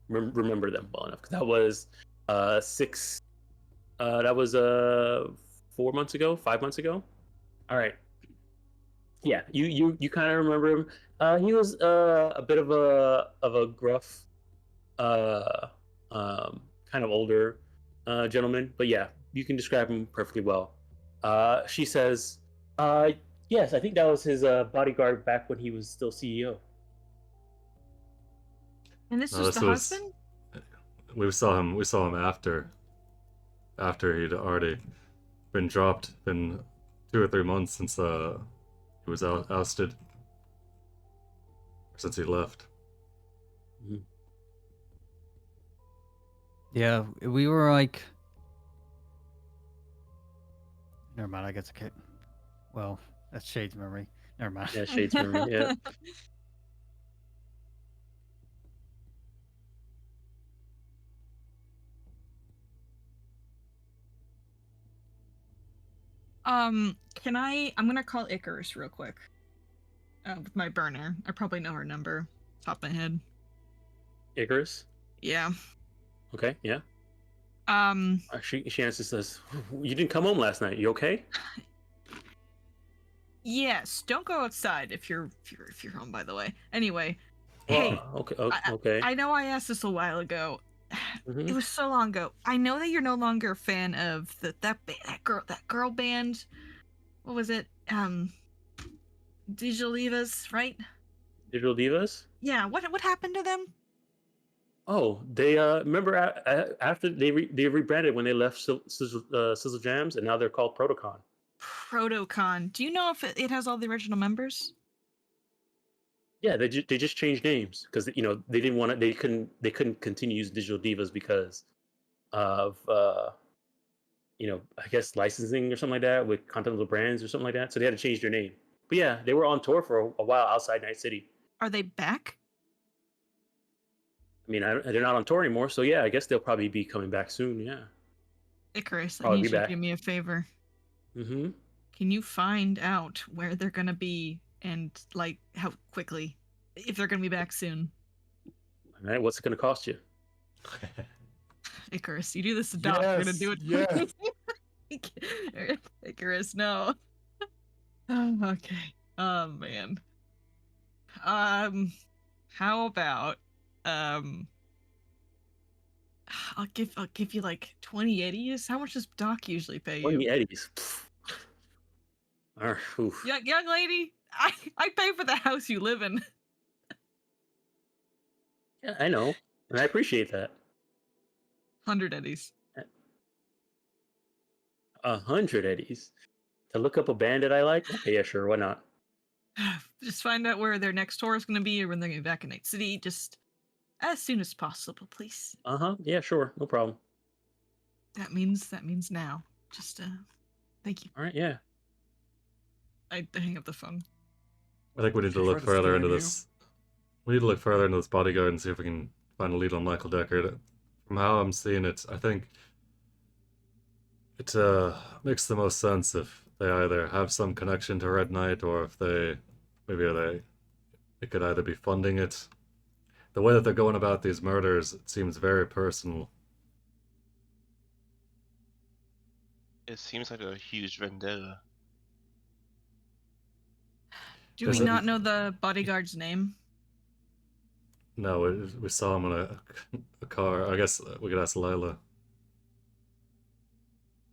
Remember them well enough. Because that was 6. That was 4 months ago, 5 months ago. All right. Yeah, you kind of remember him. He was a bit of a gruff, kind of older gentleman. But yeah, you can describe him perfectly well. She says, yes, I think that was his bodyguard back when he was still CEO. And this No, was this the was- husband. We saw him after he'd already been dropped. Been 2 or 3 months since he was ousted. Since he left. Yeah, we were like. Never mind. I guess I can't. Well, that's Shade's memory. Never mind. Yeah, Shades memory. Yeah. Can I'm gonna call Icarus real quick. With my burner. I probably know her number. Top of my head. Icarus. Yeah. Okay. Yeah. She answers says, "You didn't come home last night. You okay?" Yes. Don't go outside if you're home. By the way. Anyway. Well, Hey. okay. Okay. I know I asked this a while ago. Mhm. It was so long ago. I know that you're no longer a fan of that girl band. What was it? Digital Divas, right? Digital Divas. Yeah. What happened to them? Oh, they remember after they rebranded when they left Sizzle Jams, and now they're called Protocon. Protocon. Do you know if it has all the original members? Yeah, they just changed names because they didn't want to. They couldn't continue using Digital Divas because of I guess licensing or something like that with Continental Brands or something like that. So they had to change their name. But yeah, they were on tour for a while outside Night City. Are they back? I mean, they're not on tour anymore, so yeah, I guess they'll probably be coming back soon. Yeah. Icarus, I Probably need be you to back. do me a favor. Mm-hmm. Can you find out where they're gonna be and like how quickly, if they're gonna be back soon? All right. What's it going to cost you? Icarus, you do this to Doc. You're gonna do it. Yes. Icarus, no. Oh, okay. Oh man. How about I'll give you like 20 eddies. How much does Doc usually pay you? 20 eddies. Oof. Young lady, I pay for the house you live in. Yeah, I know, and I appreciate that. 100 eddies. 100 eddies to look up a band that I like. Okay, yeah, sure, why not? Just find out where their next tour is going to be or when they're going to be back in Night City. Just as soon as possible, please. Yeah, sure, no problem. That means now. Just thank you. All right, yeah. I hang up the phone. I think we need to She look tried to further scam into you. this. We need to look further into this bodyguard and see if we can find a lead on Michael Deckard. From how I'm seeing it, I think it makes the most sense if they either have some connection to Red Knight or if they could either be funding it. The way that they're going about these murders, it seems very personal. It seems like a huge vendetta. Do Does we it- not know the bodyguard's name? No, we saw him in a car. I guess we could ask Lila.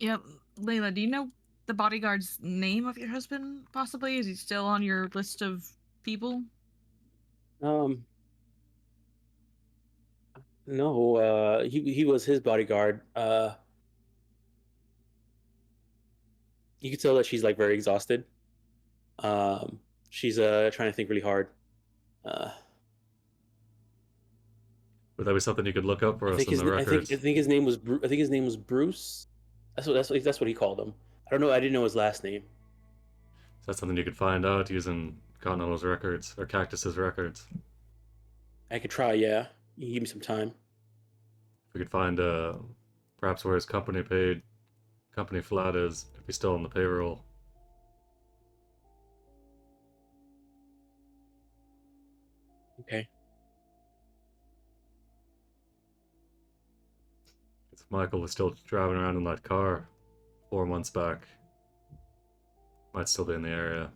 Yeah, Layla, do you know the bodyguard's name of your husband, possibly? Is he still on your list of people? No, he was his bodyguard. You can tell that she's like very exhausted. She's trying to think really hard. Would that be something you could look up for I us think in his the I records? think his name was I think his name was Bruce. That's what he called him. I don't know. I didn't know his last name. Is that something you could find out using Continental's records or Cactus's records? I could try. Yeah, you can give me some time. If we could find perhaps where his company flat is, if he's still on the payroll. Okay. If Michael was still driving around in that car 4 months back, might still be in the area.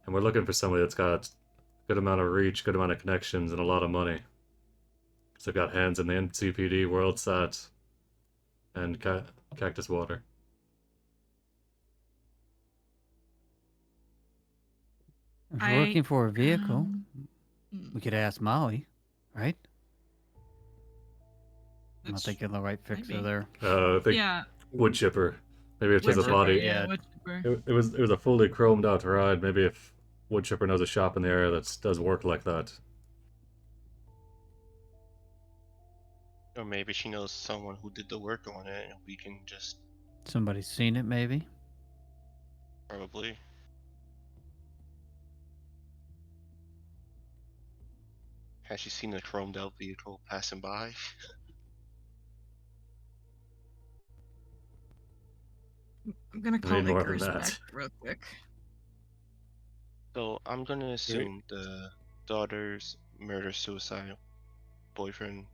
And we're looking for somebody that's got a good amount of reach, good amount of connections, and a lot of money. So they've got hands in the NCPD, WorldSat, and Cactus Water. If we're looking for a vehicle, um, we could ask Molly, right? I'm not That's- thinking the right fixer maybe. there. I think Yeah, wood chipper. Maybe it's just a Wood chipper, body. yeah. wood chipper. It was a fully chromed out ride. Maybe if wood chipper knows a shop in the area that does work like that. Or maybe she knows someone who did the work on it, and we can just Somebody's seen it, maybe. probably. Has she seen a chromed out vehicle passing by? I'm gonna We call need more than Icarus that. back real quick. So I'm gonna assume the daughter's murder-suicide boyfriend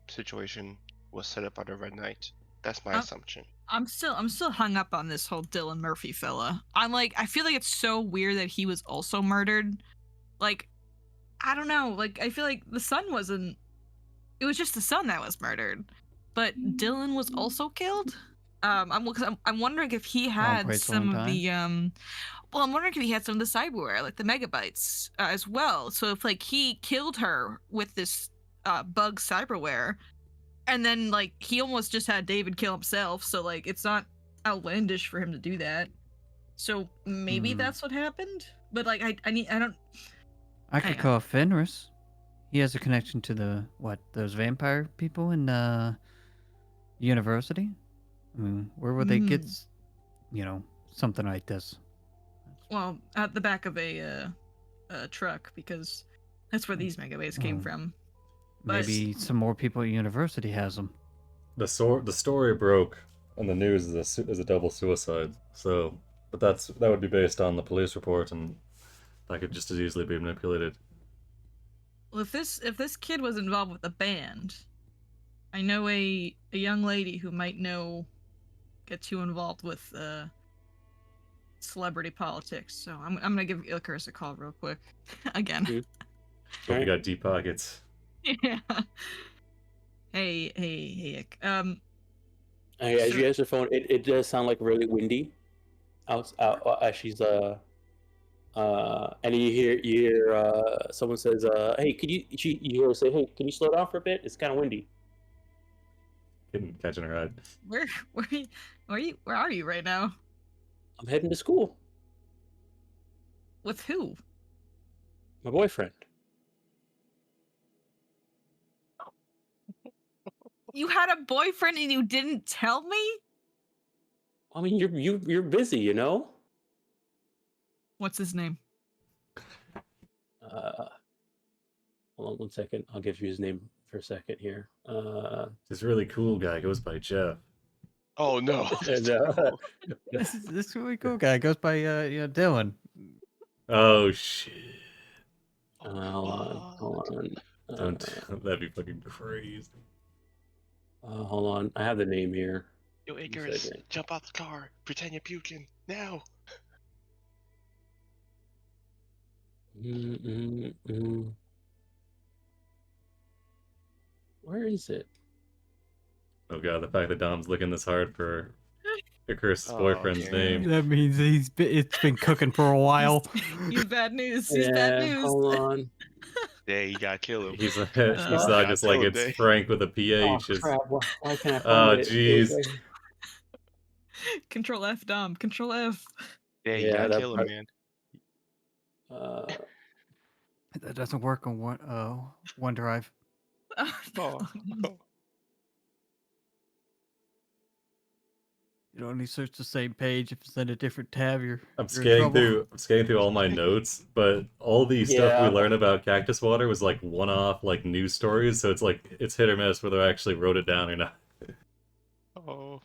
situation was set up by the Red Knight. That's my assumption. I'm still hung up on this whole Dylan Murphy fella. I feel like it's so weird that he was also murdered. Like, I don't know. Like, I feel like the son wasn't. It was just the son that was murdered, but Dylan was also killed. I'm wondering if he had quite some long of the Well, I'm wondering if he had some of the cyberware, like the megabytes, as well. So if like he killed her with this bug cyberware, and then like he almost just had David kill himself, so like it's not outlandish for him to do that. So maybe that's what happened. But like I don't. I could Hang on. call Fenris. He has a connection to those vampire people in university. I mean, where would they get, something like this? Well, at the back of a truck, because that's where these megabytes came from. But Maybe some more people at university has them. The story broke on the news as a double suicide. So, but that would be based on the police report, and that could just as easily be manipulated. well, if this kid was involved with a band, I know a young lady who might get too involved with celebrity politics. So I'm gonna give Icarus a call real quick again. Hope you got deep pockets. Yeah. Hey, Ick. As So- you answer the phone, it does sound like really windy. Out as she's and you hear someone says hey, you hear her say, hey, can you slow down for a bit? It's kind of windy. Catching her ride. Where are you right now? I'm heading to school. With who? My boyfriend. You had a boyfriend and you didn't tell me? I mean, you're busy, you know. What's his name? Hold on 1 second. I'll give you his name for a second here. This really cool guy goes by Jeff. Oh no! This is really cool guy. Goes by Dylan. Oh shit! Hold on. That'd be fucking crazy. Hold on. I have the name here. Yo, Icarus, jump out the car. Pretend you're puking now. Mm. Where is it? Oh god, the fact that Dom's looking this hard for Icarus' Oh, boyfriend's damn. name. That means it's been cooking for a while. He's bad news. He's bad Yeah, news. hold on. Yeah, you gotta kill him. He's That's he's why not I just gotta like kill him, it's Day. Frank with a Oh PH. It's crap! Why can't I find oh it? It was jeez. right here. Control F, Dom. Control F. Yeah, you Yeah, gotta that kill him, part. man. That doesn't work on OneDrive. Oh. You only search the same page. If it's in a different tab, you're I'm in scanning trouble. through all my notes, but all the stuff we Yeah. learn about cactus water was like one-off like news stories, so it's like it's hit or miss whether I actually wrote it down or not. Oh.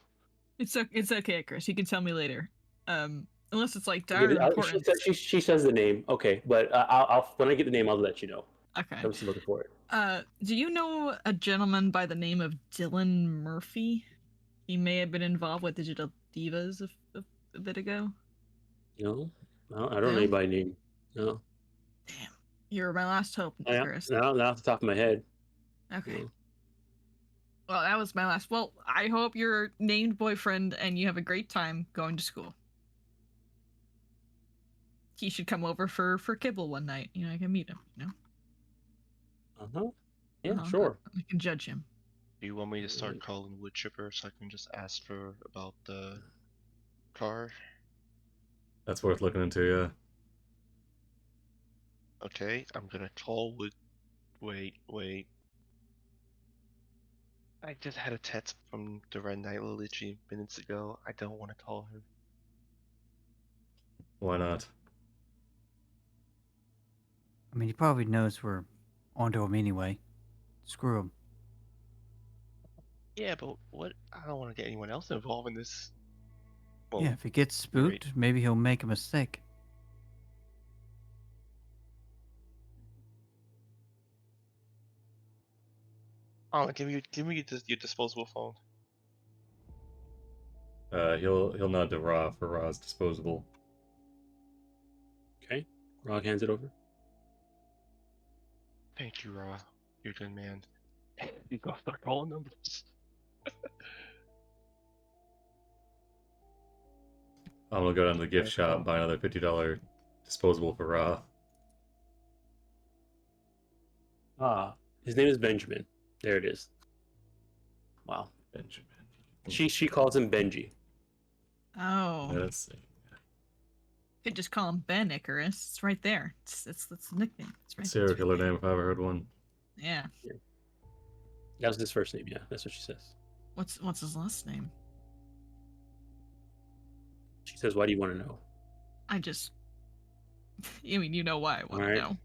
It's okay, Chris. You can tell me later. Unless it's like Give dire it- important. she says the name. Okay, but I'll when I get the name, I'll let you know. Okay. I'm still looking for it. Do you know a gentleman by the name of Dylan Murphy? He may have been involved with Digital Divas a bit ago. No, I don't know No? anybody name. No, Damn. You're my last hope, Icarus. not off the top of my head. Okay. No. Well, that was my last. Well, I hope your named boyfriend and you have a great time going to school. He should come over for kibble one night. You know, I can meet him. You know. Yeah, sure. I can judge him. Do you want me to start calling wood chipper so I can just ask for about the car? That's worth looking into, yeah. Okay, I'm gonna call wood. Wait. I just had a text from the Red Knight literally minutes ago. I don't want to call her. Why not? I mean, he probably knows we're onto him anyway. Screw him. Yeah, but what? I don't want to get anyone else involved in this. Well, Yeah, if he gets spooked, maybe he'll make a mistake. oh, give me your disposable phone. He'll nod to Ra for Ra's disposable. Okay, Rog hands it over. Thank you, Ra. You're a good man. You gotta start calling numbers. I'm gonna go down to the gift shop and buy another $50 disposable for Ra. His name is Benjamin. There it is. Wow. Benjamin. She calls him Benji. Oh. Let's see. Could just call him Ben Icarus. It's right there. It's the nickname. It's right. Serial it's right killer there. name if I ever heard one. Yeah. That was his first name. Yeah, that's what she says. What's his last name? She says, "Why do you want to know?" I just. I mean, you know why I want to Alright. know. All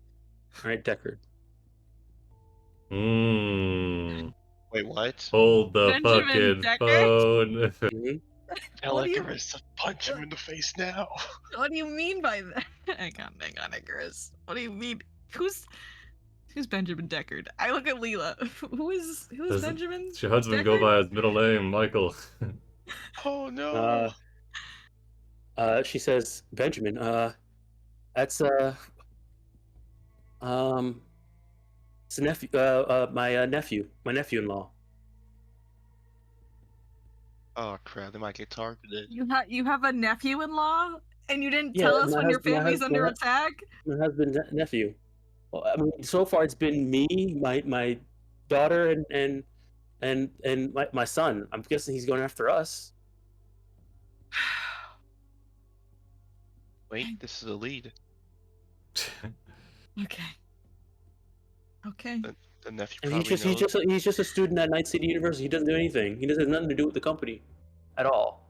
right, Deckard. Mmm. Wait, what? Hold the Benjamin fucking Deckard? phone. Mhm. Tell What do you- Icarus to punch him in the face now. What do you mean by that? Hang on, Icarus. What do you mean? Who's Benjamin Deckard? I look at Leela. Who is Does Benjamin? Your husband go Deckard? by his middle name, Michael. Oh no. She says, "Benjamin. That's it's a nephew. My nephew-in-law. Oh crap! They might get targeted. You have a nephew-in-law, and you didn't Yeah, tell us my when your husband- my family's husband- under my- attack. My husband's nephew. Well, I mean, so far it's been me, my daughter, and my son. I'm guessing he's going after us." Wait, this is a lead. Okay. Okay. The nephew And probably knows. he's just a student at Night City University. He doesn't do anything. He doesn't have nothing to do with the company, at all.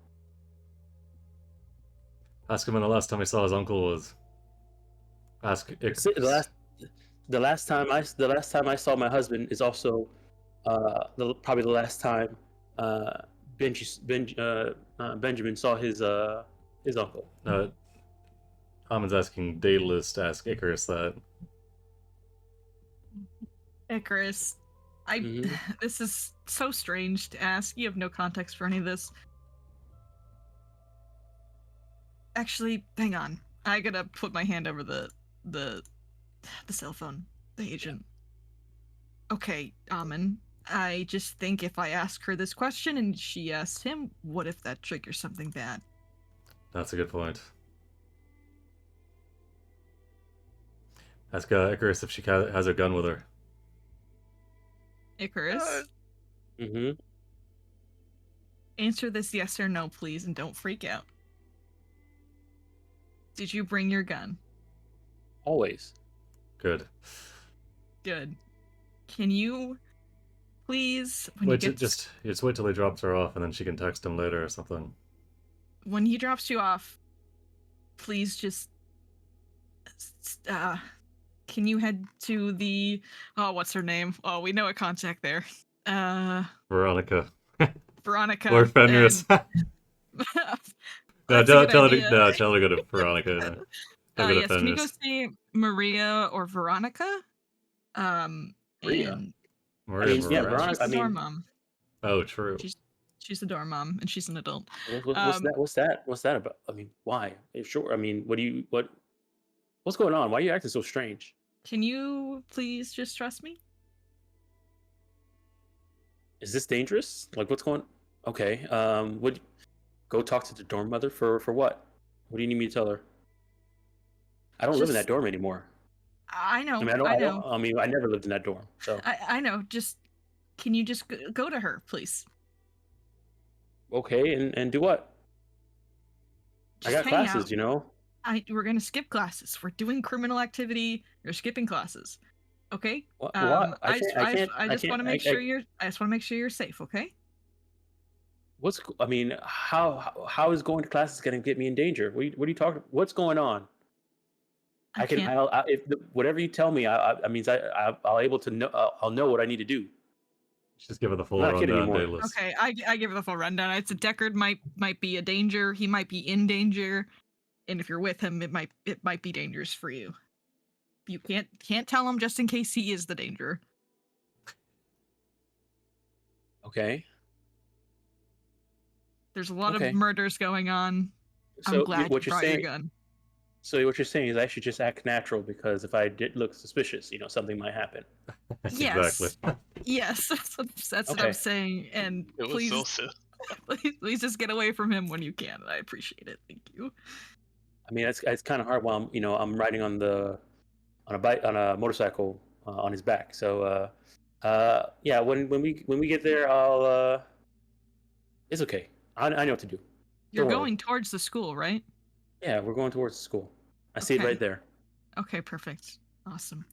Ask him when the last time I saw his uncle was. Ask Icarus. The last time I saw my husband is also probably the last time Benjamin saw his uncle. Hamon's asking Daedalus to ask Icarus that. Icarus, Mhm. this is so strange to ask. You have no context for any of this. Actually, hang on. I gotta put my hand over the The cell phone. The agent. Okay, Amen. I just think if I ask her this question and she asks him, what if that triggers something bad? That's a good point. Ask Icarus if she has a gun with her. Icarus, Mm-hmm. answer this yes or no, please, and don't freak out. Did you bring your gun? Always. Good. Good. Can you please, when Wait, you get just wait till he drops her off, and then she can text him later or something. when he drops you off, please just can you head to the what's her name? Oh, we know a contact there. Veronica. Veronica. Or Fenris. No, That's tell a good her idea. to go to Veronica. I'll go to Yes, can you go Fenris. see Maria or Veronica? Maria? And Maria I mean, yeah, Morales. she's Veronica. the dorm mom. Oh, true. She's the dorm mom, and she's an adult. What's that? What's that about? I mean, why? Sure. I mean, what's going on? Why are you acting so strange? Can you please just trust me? Is this dangerous? Like, what's going? Okay. Go talk to the dorm mother for what? What do you need me to tell her? I don't live in that Just- dorm anymore. I know. I mean, I know. I mean, I never lived in that dorm. So I know. Just can you just go to her, please? okay, and do what? I Just got hang classes, out. you know. We're gonna skip classes. We're doing criminal activity. You're skipping classes. Okay. What? I just want to make sure I- you're. I just want to make sure you're safe. Okay. I mean, how is going to classes going to get me in danger? What are you talking? What's going on? I can't. Whatever you tell me, I'll able to know. I'll know what I need to do. Just give her the full I'm not a kid rundown, anymore. Daedalus. Okay, I give her the full rundown. It's a Deckard might be a danger. He might be in danger, and if you're with him, it might be dangerous for you. You can't tell him just in case he is the danger. Okay. There's a lot Okay. of murders going on. So I'm glad what you you're brought your saying? gun. So what you're saying is I should just act natural because if I did look suspicious, something might happen. Yes. Exactly. Yes, that's what Okay. I'm saying. And It was please, also. please just get away from him when you can. I appreciate it. Thank you. I mean, it's kind of hard while I'm riding on a motorcycle on his back. So yeah, when we get there, I'll it's okay. I know what to do. You're Don't worry. going towards the school, right? Yeah, we're going towards the school. I see it Okay. right there. Okay, perfect. Awesome.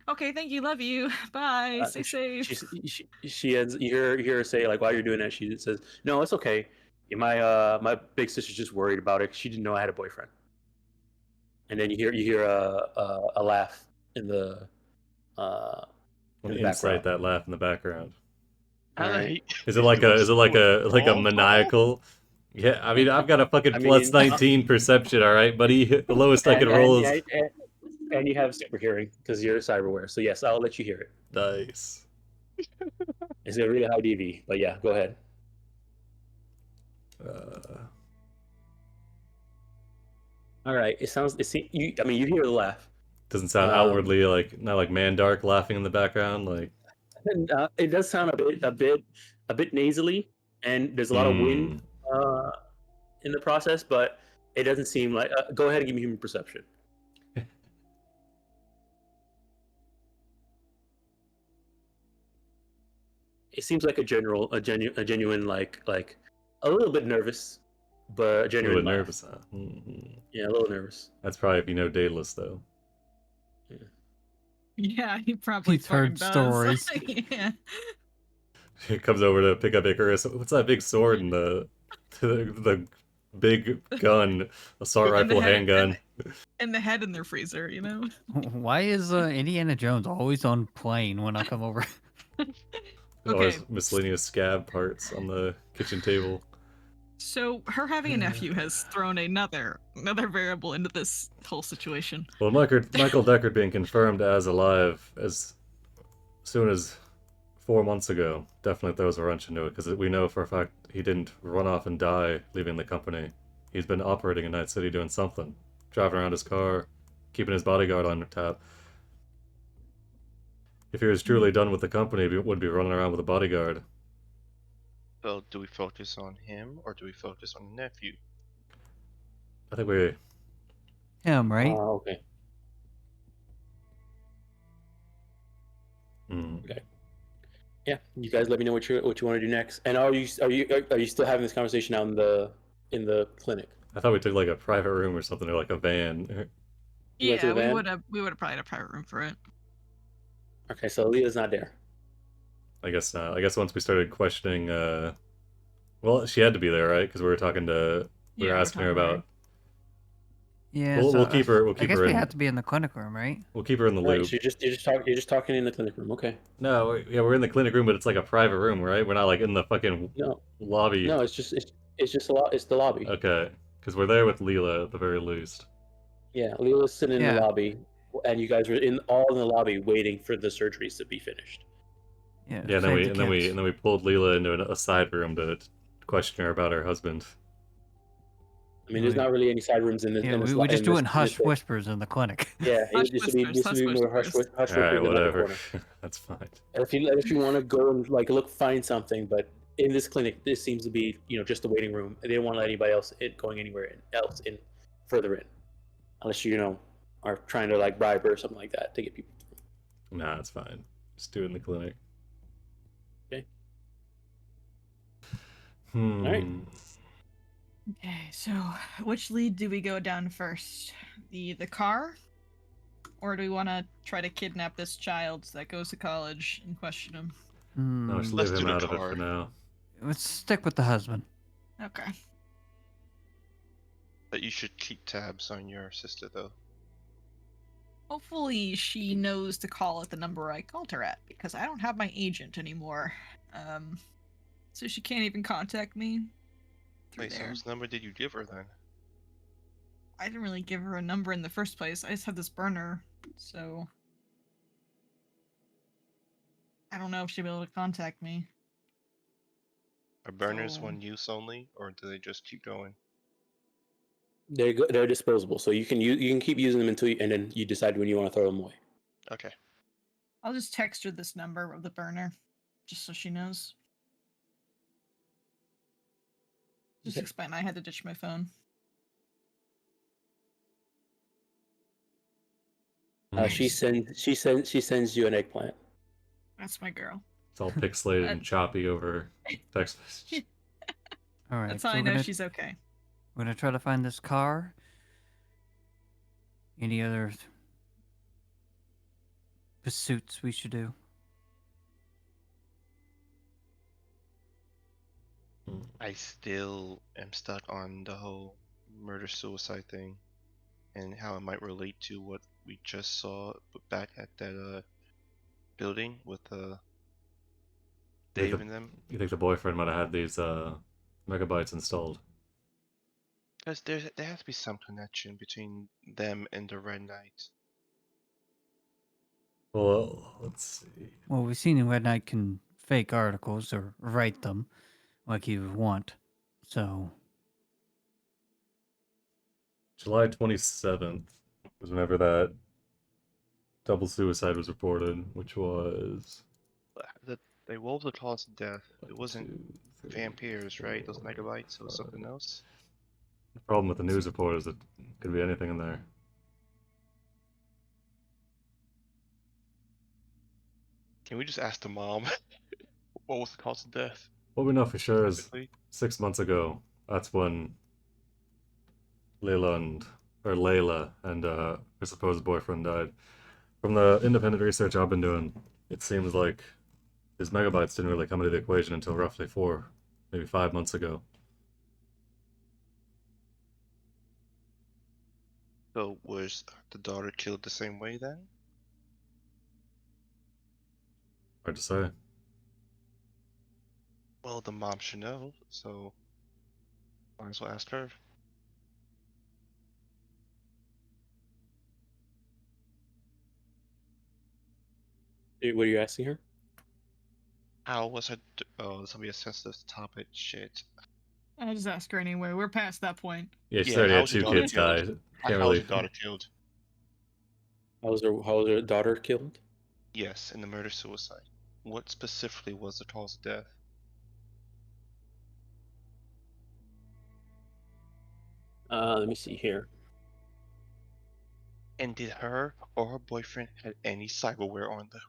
Okay, thank you. Love you. Bye. Stay safe. She ends. You hear her say like while you're doing that, she says, "No, it's okay. My big sister's just worried about it. She didn't know I had a boyfriend." And then you hear a laugh in the An in the insight background. that laugh in the background. All right. Is it like a maniacal? Yeah, I mean I've got a fucking I plus mean, 19 perception, all right, buddy. The lowest I can roll is and you have super hearing because you're cyberware. So yes, I'll let you hear it. nice. It's a really high DV, but yeah, go ahead. All right. I mean, you hear the laugh. Doesn't sound outwardly not like Mandark laughing in the background, like. And, it does sound a bit nasally, and there's a lot of wind in the process, but it doesn't seem like. Go ahead and give me human perception. It seems like a genuine like a little bit nervous, but a A genuine little laugh. nervous, huh? Mhm. Yeah, a little nervous. That's probably if you know Daedalus, though. Yeah, he probably He's heard fucking does. stories. Yeah. He comes over to pick up Icarus. What's that big sword and the big gun, assault And the rifle, head- handgun? And the head in their freezer, you know? Why is Indiana Jones always on plane when I come over? There's Okay. always miscellaneous scab parts on the kitchen table. So her having a nephew has thrown another variable into this whole situation. Well, Michael Deckard being confirmed as alive as soon as 4 months ago definitely throws a wrench into it, because we know for a fact he didn't run off and die leaving the company. He's been operating in Night City doing something, driving around his car, keeping his bodyguard on tap. If he was truly done with the company, he wouldn't be running around with a bodyguard. So do we focus on him or do we focus on the nephew? I think we. Him, right? Okay. Okay. Yeah, you guys let me know what you want to do next. And are you still having this conversation out in the clinic? I thought we took like a private room or something, or like a van. You went to Yeah, the van? we would have probably had a private room for it. Okay, so Leah's not there. I guess not. I guess once we started questioning, well, she had to be there, right? Because we were talking to, we were Yeah, we're asking her talking to her. about. Yeah, We'll so keep her. We'll I keep guess her we in. have to be in the clinic room, right? We'll keep her in the Right, loop. so you're just talking in the clinic room. Okay. No, yeah, we're in the clinic room, but it's like a private room, right? We're not like in the fucking No, lobby. no, it's just a lot. It's the lobby. Okay, because we're there with Leela at the very least. Yeah, Leela's sitting in Yeah. the lobby, and you guys were all in the lobby waiting for the surgeries to be finished. Yeah. Yeah, and save then the we kids. pulled Leela into a side room to question her about her husband. I mean, there's not really any side rooms in this. Yeah, in this, we just in this, doing in hush this whispers in the clinic. Yeah, Hush this whispers, would be more hush whispers. hush All right, whispering in the whatever. corner. That's fine. And if you want to go and like find something, but in this clinic, this seems to be just a waiting room. They don't want to let anybody else going anywhere else further in, unless you are trying to like bribe her or something like that to get people. Nah, it's fine. Just do it in the clinic. Okay. All right. Okay, so which lead do we go down first? The car? Or do we want to try to kidnap this child that goes to college and question him? No, just Let's leave him do the out of it car. for now. Let's stick with the husband. Okay. But you should keep tabs on your sister, though. Hopefully she knows to call at the number I called her at, because I don't have my agent anymore. So she can't even contact me through Wait, so there. whose number did you give her then? I didn't really give her a number in the first place. I just have this burner, so I don't know if she'll be able to contact me. Are burners So- one use only, or do they just keep going? They're disposable, so you can keep using them and then you decide when you want to throw them away. Okay. I'll just text her this number of the burner, just so she knows. Just Okay. explain I had to ditch my phone. She sends you an eggplant. That's my girl. It's all pixelated and choppy over text message. All right. That's so how I we're know gonna, she's okay. we're gonna try to find this car. Any other pursuits we should do? I still am stuck on the whole murder-suicide thing and how it might relate to what we just saw back at that building with Dave and them. You think the boyfriend might have had these megabytes installed? Because there has to be some connection between them and the Red Knight. Well, let's see. Well, we've seen Red Knight can fake articles or write them like he would want. So July 27th was whenever that double suicide was reported, which was... They wolved the cause of death. It wasn't vampires, right? Those megabytes, it was something else. The problem with the news report is that it could be anything in there. Can we just ask the mom what was the cause of death? What we know for sure is specifically? 6 months ago, that's when Layla and her supposed boyfriend died. From the independent research I've been doing, it seems like his megabytes didn't really come into the equation until roughly 4, maybe 5 months ago. So was the daughter killed the same way then? Hard to say. Well, the mom should know, so might as well ask her. What are you asking her? How was her? Oh, this will be a sensitive topic. Shit. I'll just ask her anyway. We're past that point. Yeah, she's Yeah, already how had was your 2 daughter kids die. killed? Can't How was really... your daughter killed? How was her daughter killed? Yes, and the murder-suicide. What specifically was the cause of death? Let me see here. And did her or her boyfriend have any cyberware on them?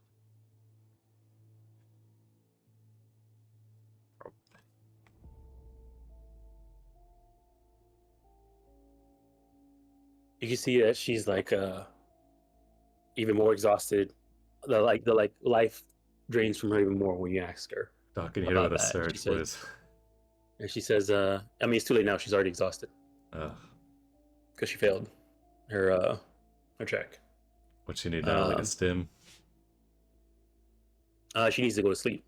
You can see that she's like even more exhausted. The life drains from her even more when you ask her Doc, can you hit her about with a that. surge, please? And she says, I mean, it's too late now. She's already exhausted Ugh. because she failed her check. What she need now? Like a stim? She needs to go to sleep.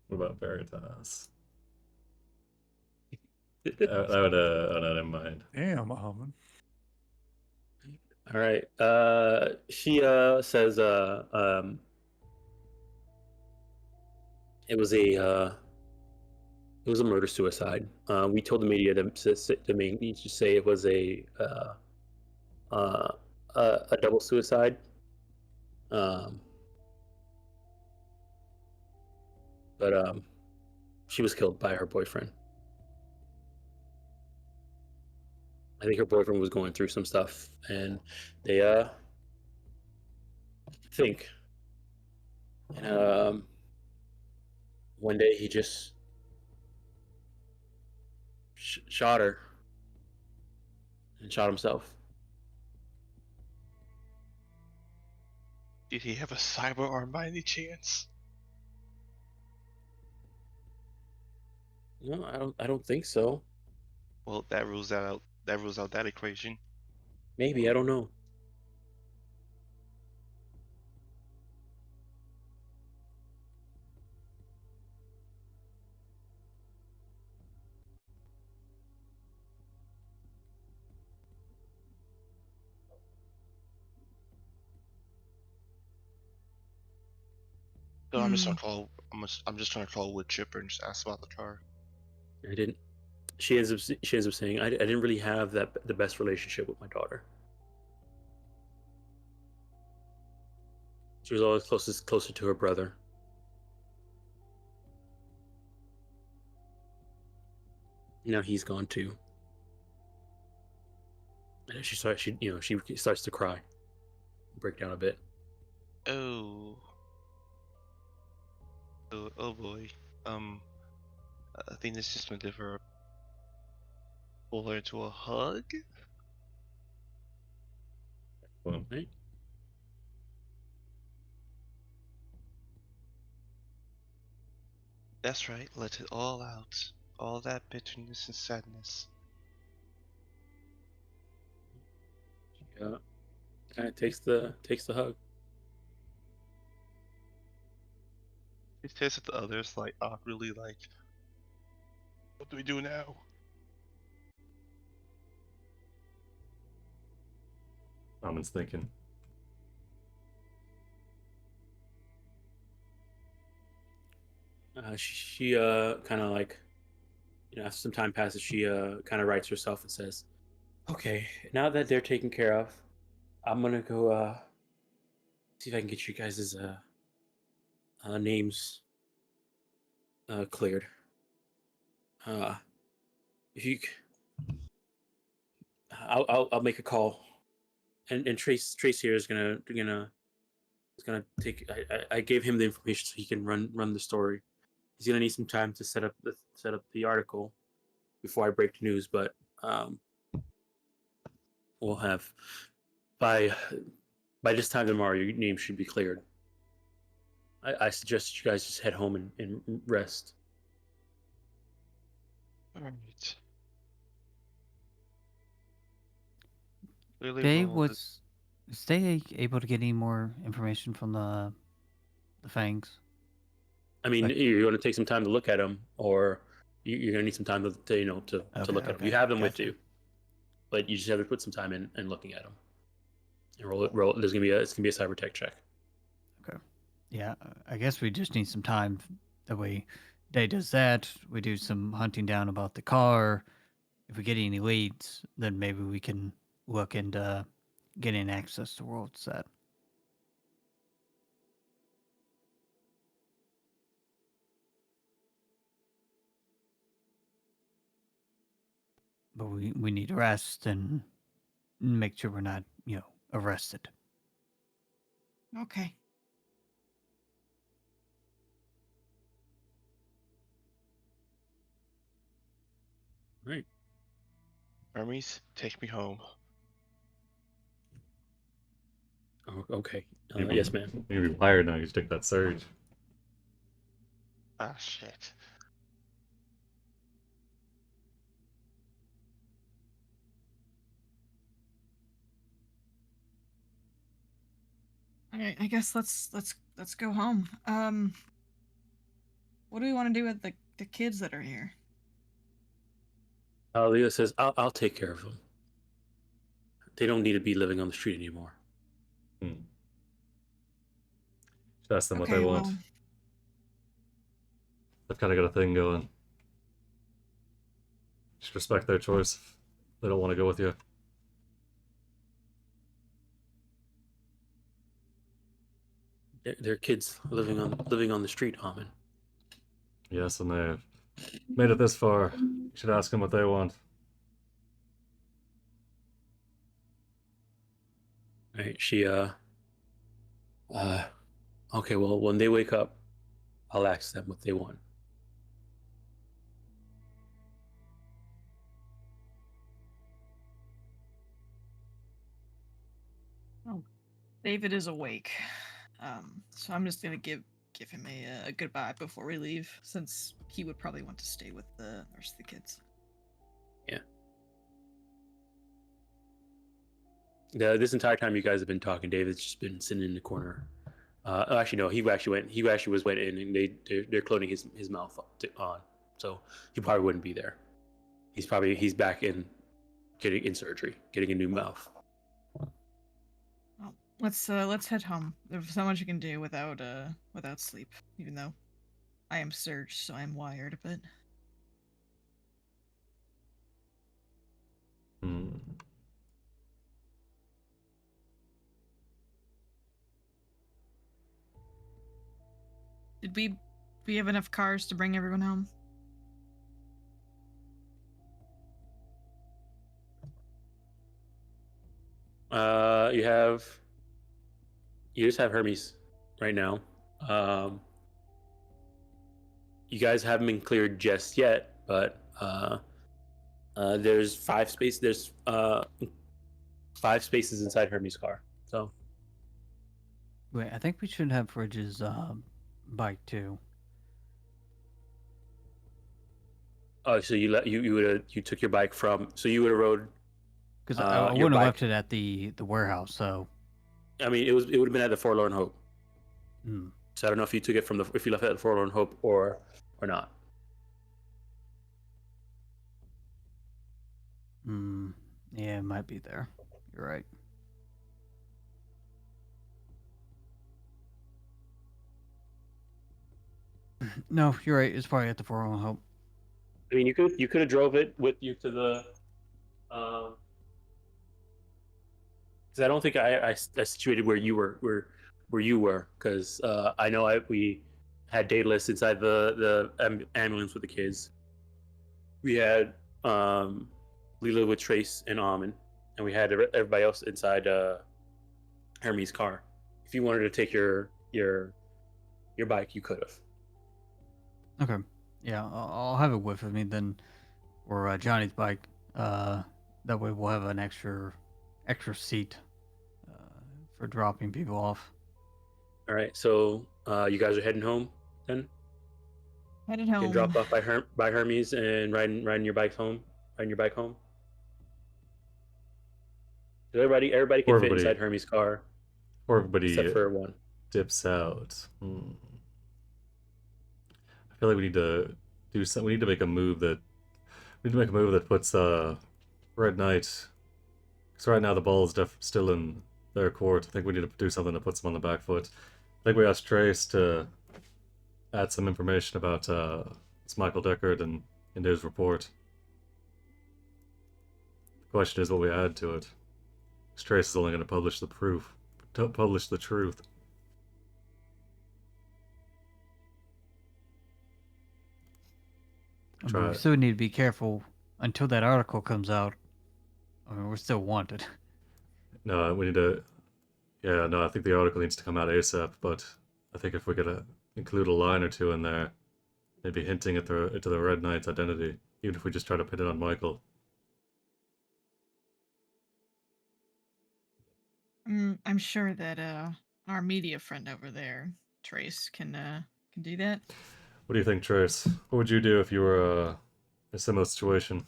What about Veritas? That would oh no, never mind. Damn, Almond. All right. She says it was a murder suicide. We told the media to mainly just say it was a double suicide. But she was killed by her boyfriend. I think her boyfriend was going through some stuff, and they think. And one day he just shot her and shot himself. Did he have a cyber arm by any chance? No, I don't think so. Well, that rules that out. That rules out that equation. Maybe, I don't know. So I'm just gonna call. I'm just gonna call Wood Chipper and just ask about the car. I didn't. She ends up saying, I didn't really have the best relationship with my daughter. She was always closer to her brother. Now he's gone too. And she starts to cry, break down a bit. Oh. Oh boy. I think this is just gonna give her. Pull her into a hug. Well, Right? That's right. Let it all out. All that bitterness and sadness. Yeah. Kind of takes the hug. She stares at the others like awkwardly, like, "What do we do now?" Almond's thinking. She kind of like, after some time passes, she kind of writes herself and says, "Okay, now that they're taken care of, I'm gonna go see if I can get you guys' names cleared. If you, I'll make a call, and Trace here is gonna take. I gave him the information so he can run the story. He's gonna need some time to set up the article before I break the news, but we'll have by this time tomorrow your name should be cleared. I suggest you guys just head home and rest." Alright. Was they able to get any more information from the fangs? I mean, you're going to take some time to look at them, or you're going to need some time to look at them. You have them with you, but you just have to put some time in looking at them. And roll. It's gonna be a cyber tech check. Okay. Yeah, I guess we just need some time. That way, Day does that. We do some hunting down about the car. If we get any leads, then maybe we can look into getting access to World Set. but we need to rest and make sure we're not, arrested. Okay. Right. Hermes, take me home. Oh, okay. Yes, ma'am. You're gonna be wired now. You just take that surge. Ah, shit. All right. I guess let's go home. What do we want to do with the kids that are here? Leo says, I'll take care of them. They don't need to be living on the street anymore. Just ask them what they Okay, want. well, They've kind of got a thing going. Just respect their choice. They don't want to go with you. They're kids living on the street, Amen. Yes, and they've made it this far. You should ask them what they want. Right? She okay, well, when they wake up, I'll ask them what they want. David is awake. So I'm just gonna give him a goodbye before we leave, since he would probably want to stay with the rest of the kids. Yeah. This entire time you guys have been talking, David's just been sitting in the corner. Actually, no. He actually went in, and they're cloning his mouth on, so he probably wouldn't be there. He's back in getting in surgery, getting a new mouth. Well, let's head home. There's so much you can do without sleep, even though I am surged, so I'm wired, but did we have enough cars to bring everyone home? You just have Hermes right now. You guys haven't been cleared just yet, but there's 5 spaces. There's 5 spaces inside Hermes' car. So Wait, I think we should have Fridge's bike too. oh, so you took your bike from, so you would have rode. Because I your wouldn't have bike- left it at the warehouse, so. I mean, it would have been at the Forlorn Hope. Hmm. So I don't know if you took it if you left it at the Forlorn Hope or not. Yeah, it might be there. You're right. No, you're right. It's probably at the 401 Hope. I mean, you could have drove it with you to the, because I don't think I situated where you were because I know we had Daedalus inside the ambulance with the kids. We had Leela with Trace and Almond, and we had everybody else inside Hermes' car. If you wanted to take your bike, you could have. Okay. Yeah, I'll have it with me then, or Johnny's bike. That way we'll have an extra seat for dropping people off. All right, so you guys are heading home then. Headed home. Getting dropped off by Hermes and riding your bike home. Riding your bike home. So everybody can fit inside Hermes' car. Or everybody except for one. Dips out. I feel like we need to do something. We need to make a move that puts Red Knight. Because right now the ball is still in their court. I think we need to do something that puts them on the back foot. I think we asked Trace to add some information about it's Michael Deckard and in his report. The question is what we add to it. Because Trace is only going to publish the proof, publish the truth. But we still need to be careful until that article comes out, I mean, we're still wanted. No, we need to. Yeah, no, I think the article needs to come out ASAP. But I think if we could include a line or two in there, maybe hinting at the Red Knight's identity, even if we just try to pin it on Michael. I'm sure that our media friend over there, Trace, can do that. What do you think, Trace? What would you do if you were in a similar situation?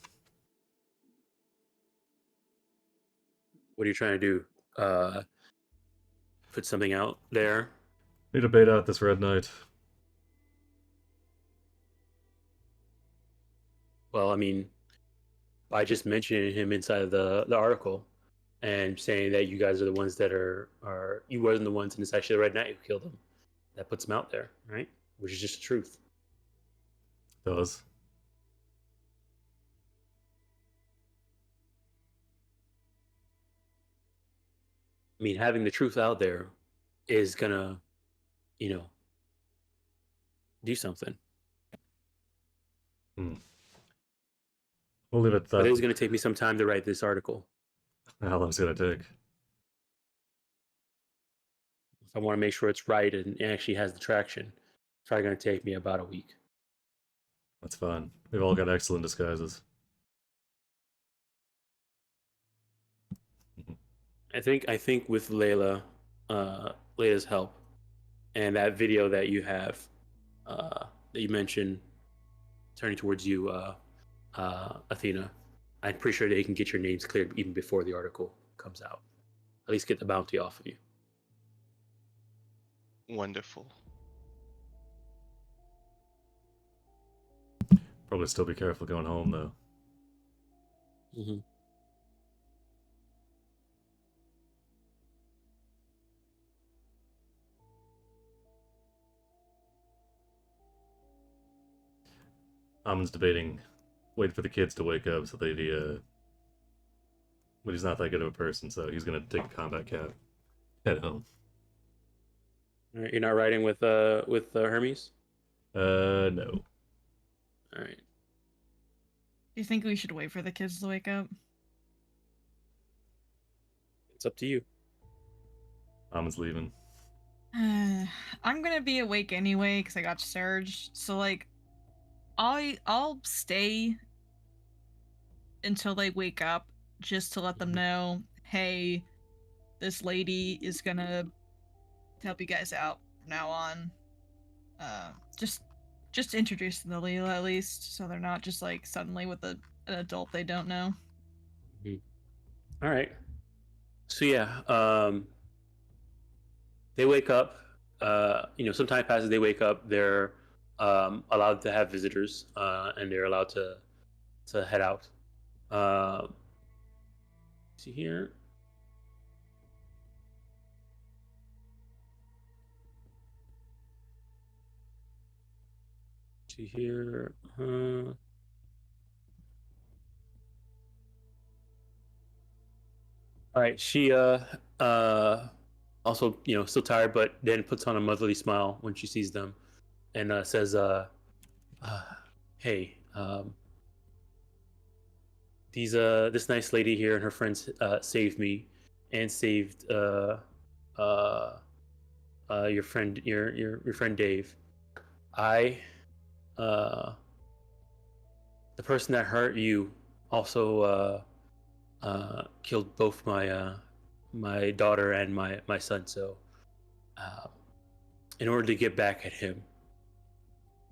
What are you trying to do? Put something out there? Need to bait out this Red Knight. Well, I mean, by just mentioning him inside of the article and saying that you guys are the ones that are you wasn't the ones and it's actually the Red Knight who killed him. That puts him out there, right? Which is just the truth. Does. I mean, having the truth out there is gonna, do something. We'll leave it at that. But it is gonna take me some time to write this article. How long is it gonna take? I want to make sure it's right and actually has the traction. It's probably gonna take me about a week. That's fine. We've all got excellent disguises. I think with Layla's help, and that video that you have, that you mentioned, turning towards you, Athena, I'm pretty sure they can get your names cleared even before the article comes out. At least get the bounty off of you. Wonderful. Probably still be careful going home though. Mm-hmm. Amon's debating wait for the kids to wake up so they but he's not that good of a person, so he's gonna take a combat cap. Head home. All right, you're not riding with Hermes? No. All right. Do you think we should wait for the kids to wake up? It's up to you. Amon's leaving. I'm gonna be awake anyway because I got surged. So like, I'll stay until they wake up just to let them know, hey, this lady is gonna help you guys out from now on. Just introduce them to Leela at least, so they're not just like suddenly with an adult they don't know. All right. So yeah, they wake up. Some time passes. They wake up. They're allowed to have visitors, and they're allowed to head out. See here. See here. All right. She also still tired, but then puts on a motherly smile when she sees them, and says, "Hey, this nice lady here and her friends saved me, and saved your friend Dave. The person that hurt you also killed both my daughter and my son. So, in order to get back at him,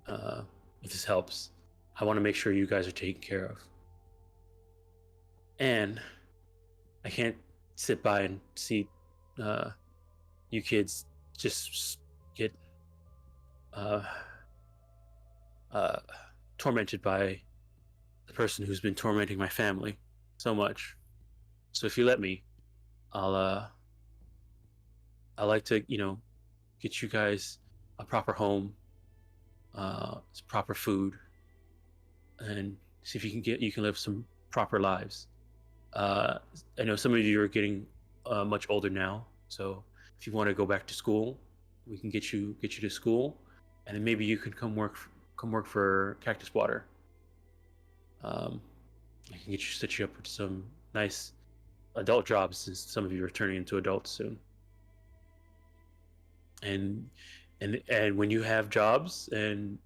if this helps, I want to make sure you guys are taken care of. And I can't sit by and see you kids just get tormented by the person who's been tormenting my family so much. So if you let me, I'd like to, get you guys a proper home, proper food, and see if you can live some proper lives. I know some of you are getting much older now, so if you want to go back to school, we can get you to school, and then maybe you could come work for Cactus Water. I can set you up with some nice adult jobs, since some of you are turning into adults soon. And when you have jobs and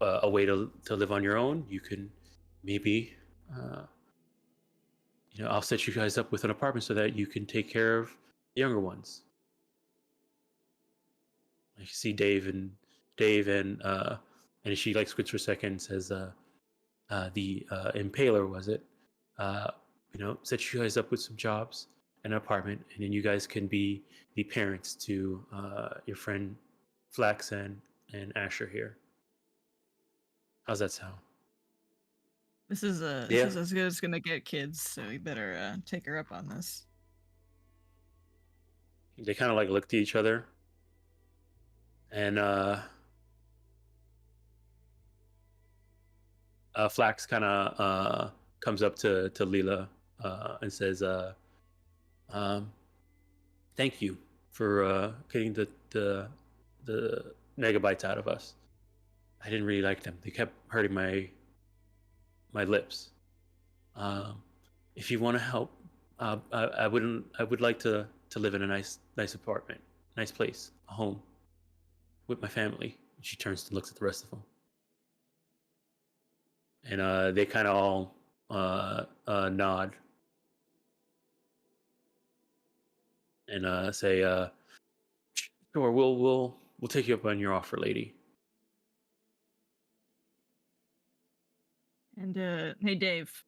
a way to live on your own, you can maybe I'll set you guys up with an apartment so that you can take care of the younger ones. I see Dave and she like squints for a second and says, the Impaler, was it? Set you guys up with some jobs, an apartment, and then you guys can be the parents to your friend Flax and Asher here. How's that sound? This is as good as it's gonna get, kids. So you better take her up on this. They kind of like look at each other, and Flax kind of comes up to Leela and says, "Thank you for getting the megabytes out of us. I didn't really like them. They kept hurting my lips. If you want to help, I would like to live in a nice apartment, nice place, a home with my family." And she turns and looks at the rest of them, and they kind of all nod and say, "Sure, we'll take you up on your offer, lady." And hey, Dave.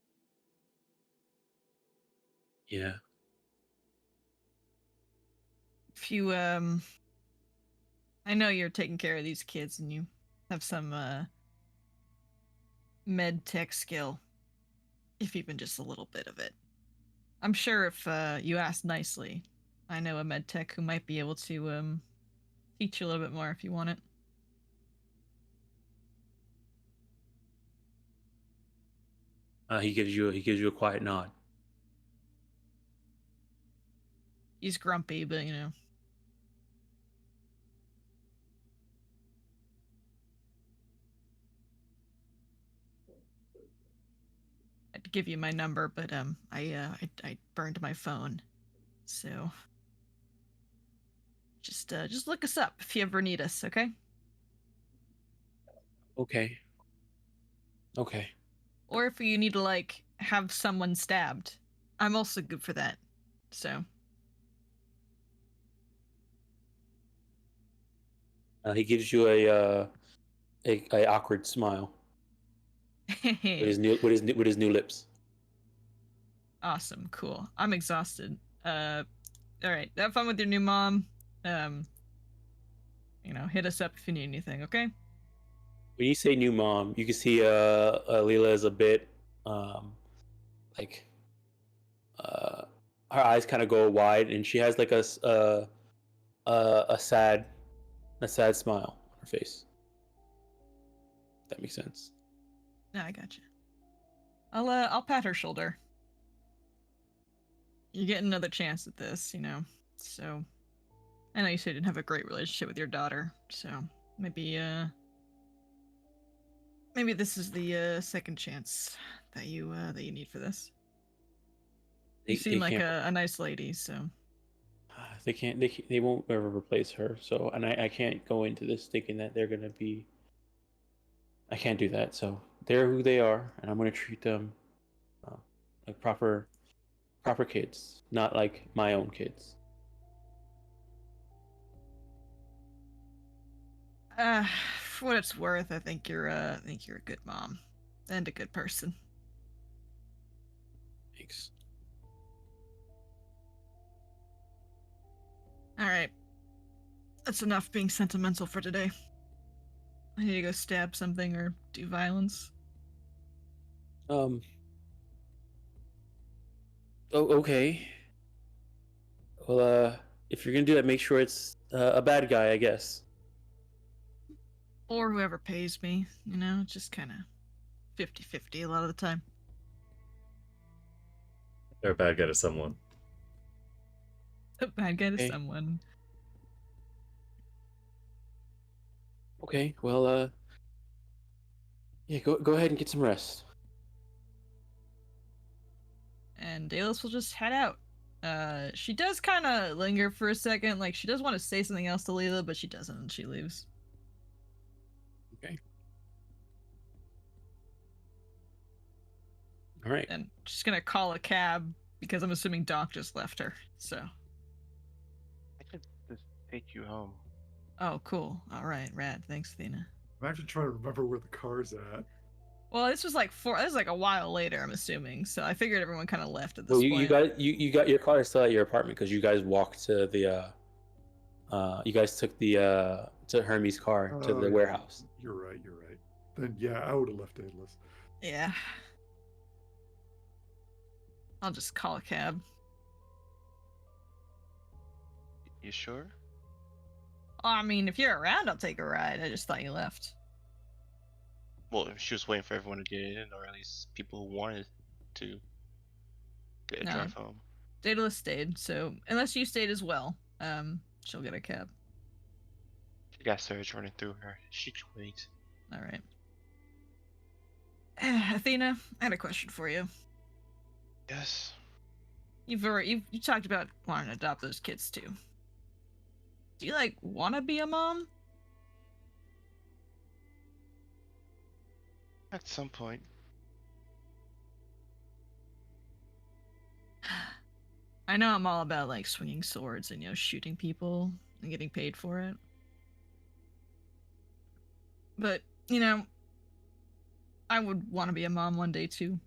Yeah. If you I know you're taking care of these kids and you have some med tech skill, if even just a little bit of it. I'm sure if you ask nicely, I know a med tech who might be able to teach you a little bit more if you want it. He gives you a quiet nod. He's grumpy, but I'd give you my number, but I burned my phone, so just look us up if you ever need us, okay? Okay. Or if you need to like have someone stabbed, I'm also good for that. So He gives you a awkward smile with his new lips. Awesome, cool. I'm exhausted. All right, have fun with your new mom. Hit us up if you need anything, okay? When you say new mom, you can see Leela is a bit like her eyes kind of go wide, and she has like a sad smile on her face. If that makes sense. Yeah, I gotcha. I'll pat her shoulder. You get another chance at this, So I know you said you didn't have a great relationship with your daughter, so maybe this is the second chance that you need for this. You seem like a nice lady, so they won't ever replace her. So, and I can't go into this thinking that they're gonna be. I can't do that. So they're who they are, and I'm gonna treat them like proper kids, not like my own kids. For what it's worth, I think you're a good mom and a good person. Thanks. All right, that's enough being sentimental for today. I need to go stab something or do violence. Oh, okay. Well, if you're gonna do that, make sure it's a bad guy, I guess. Or whoever pays me, just kind of 50-50 a lot of the time. They're a bad guy to someone. A bad guy to someone. Okay, well, yeah, go ahead and get some rest. and Daedalus will just head out. She does kind of linger for a second, like she does want to say something else to Leela, but she doesn't, and she leaves. Okay. All right. And she's gonna call a cab because I'm assuming Doc just left her. So. I could just take you home. Oh, cool. All right, rad. Thanks, Athena. I'm actually trying to remember where the car's at. Well, this was like a while later, I'm assuming. So I figured everyone kind of left at this Well, point. you got your car is still at your apartment because you guys walked to the you guys took the to Hermes' car to Oh, the yeah, warehouse. You're right. Then yeah, I would have left Daedalus. Yeah. I'll just call a cab. You sure? Oh, I mean, if you're around, I'll take a ride. I just thought you left. Well, she was waiting for everyone to get in, or at least people who wanted to get a No. drive home. Daedalus stayed, so unless you stayed as well, she'll get a cab. She got surge running through her. She can wait. All right. Athena, I had a question for you. Yes. You talked about wanting to adopt those kids too. Do you want to be a mom? At some point. I know I'm all about swinging swords and shooting people and getting paid for it. But, I would want to be a mom one day too.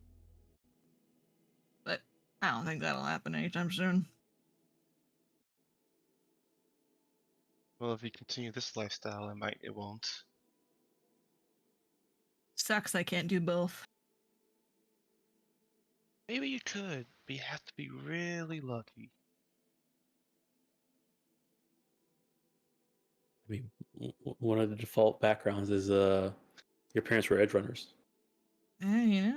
But I don't think that'll happen anytime soon. Well, if you continue this lifestyle, it won't. Sucks I can't do both. Maybe you could, but you have to be really lucky. I mean, one of the default backgrounds is your parents were Edgerunners. Yeah.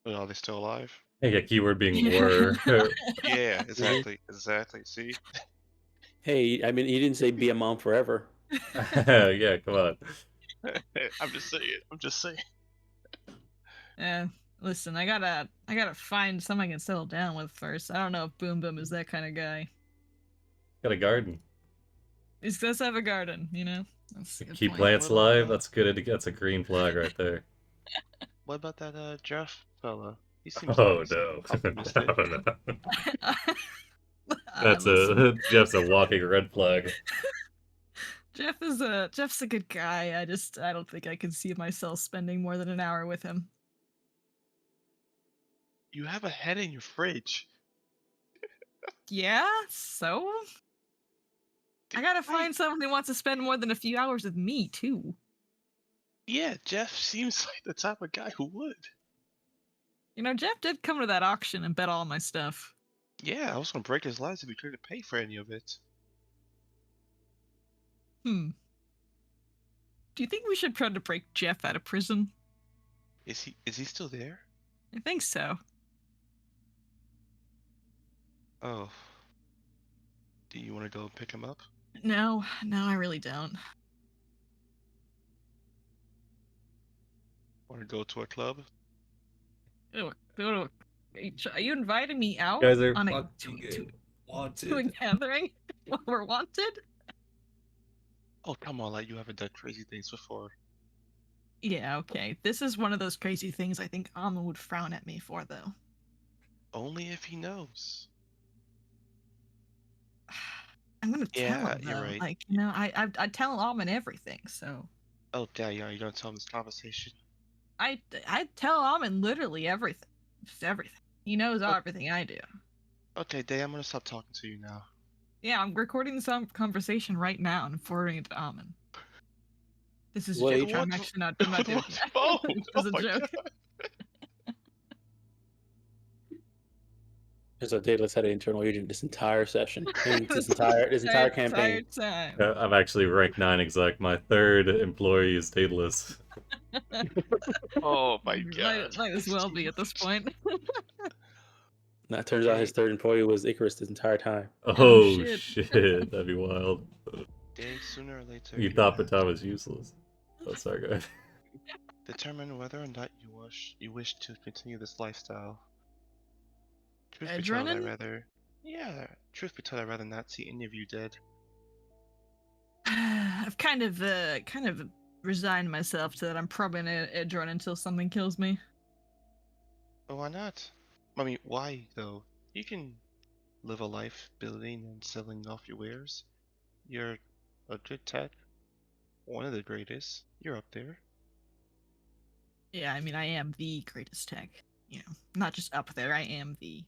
But are they still alive? Yeah, keyword being were. Yeah, exactly. See? Hey, I mean, he didn't say be a mom forever. Yeah, come on. I'm just saying. Yeah. Listen, I gotta find someone I can settle down with first. I don't know if Boom Boom is that kind of guy. Got a garden. He does have a garden, That's a good Keep point. plants alive. That's good. That's a green flag right there. What about that Jeff fella? He seems Oh nice. no. Optimistic. No. That's Jeff's a walking red flag. Jeff's a good guy. I don't think I can see myself spending more than an hour with him. You have a head in your fridge. Yeah, so I gotta find someone who wants to spend more than a few hours with me too. Yeah, Jeff seems like the type of guy who would. Jeff did come to that auction and bet all my stuff. Yeah, I was gonna break his legs if he couldn't pay for any of it. Do you think we should try to break Jeff out of prison? Is he still there? I think so. Oh. Do you want to go pick him up? No, I really don't. Want to go to a club? Are you inviting me out You guys are on fucking wanted. to a gathering while we're wanted? Oh, come on, you haven't done crazy things before. Yeah, okay. This is one of those crazy things I think Alma would frown at me for, though. Only if he knows. I'm gonna tell Yeah, him, you're though. right. I tell Alma everything, so. Oh, yeah, you're gonna tell him this conversation? I tell Almond literally everything. Just everything. He knows Okay. everything I do. Okay, Day, I'm gonna stop talking to you now. Yeah, I'm recording this conversation right now and forwarding it to Almond. This is a Wait, joke. I'm actually not. I'm not doing What's that. phone? This Oh is a my joke. God. There's a Daedalus had an internal agent this entire session. This entire campaign. Time. I'm actually rank 9 exec. My third employee is Daedalus. Oh my God. Might as well be at this point. Now it turns out his Okay. third employee was Icarus this entire time. Oh shit. shit, that'd be wild. Day, sooner or later. You thought Batam was useless. Oh, sorry, guys. Determine whether or not you wish to continue this lifestyle. Truth be told, Edgerunners? Truth be told, I'd rather not see any of you dead. I've kind of resigned myself to that. I'm probably gonna edge run until something kills me. But why not? I mean, why though? You can live a life building and selling off your wares. You're a good tech, one of the greatest. You're up there. Yeah, I mean, I am the greatest tech. You know, not just up there. I am the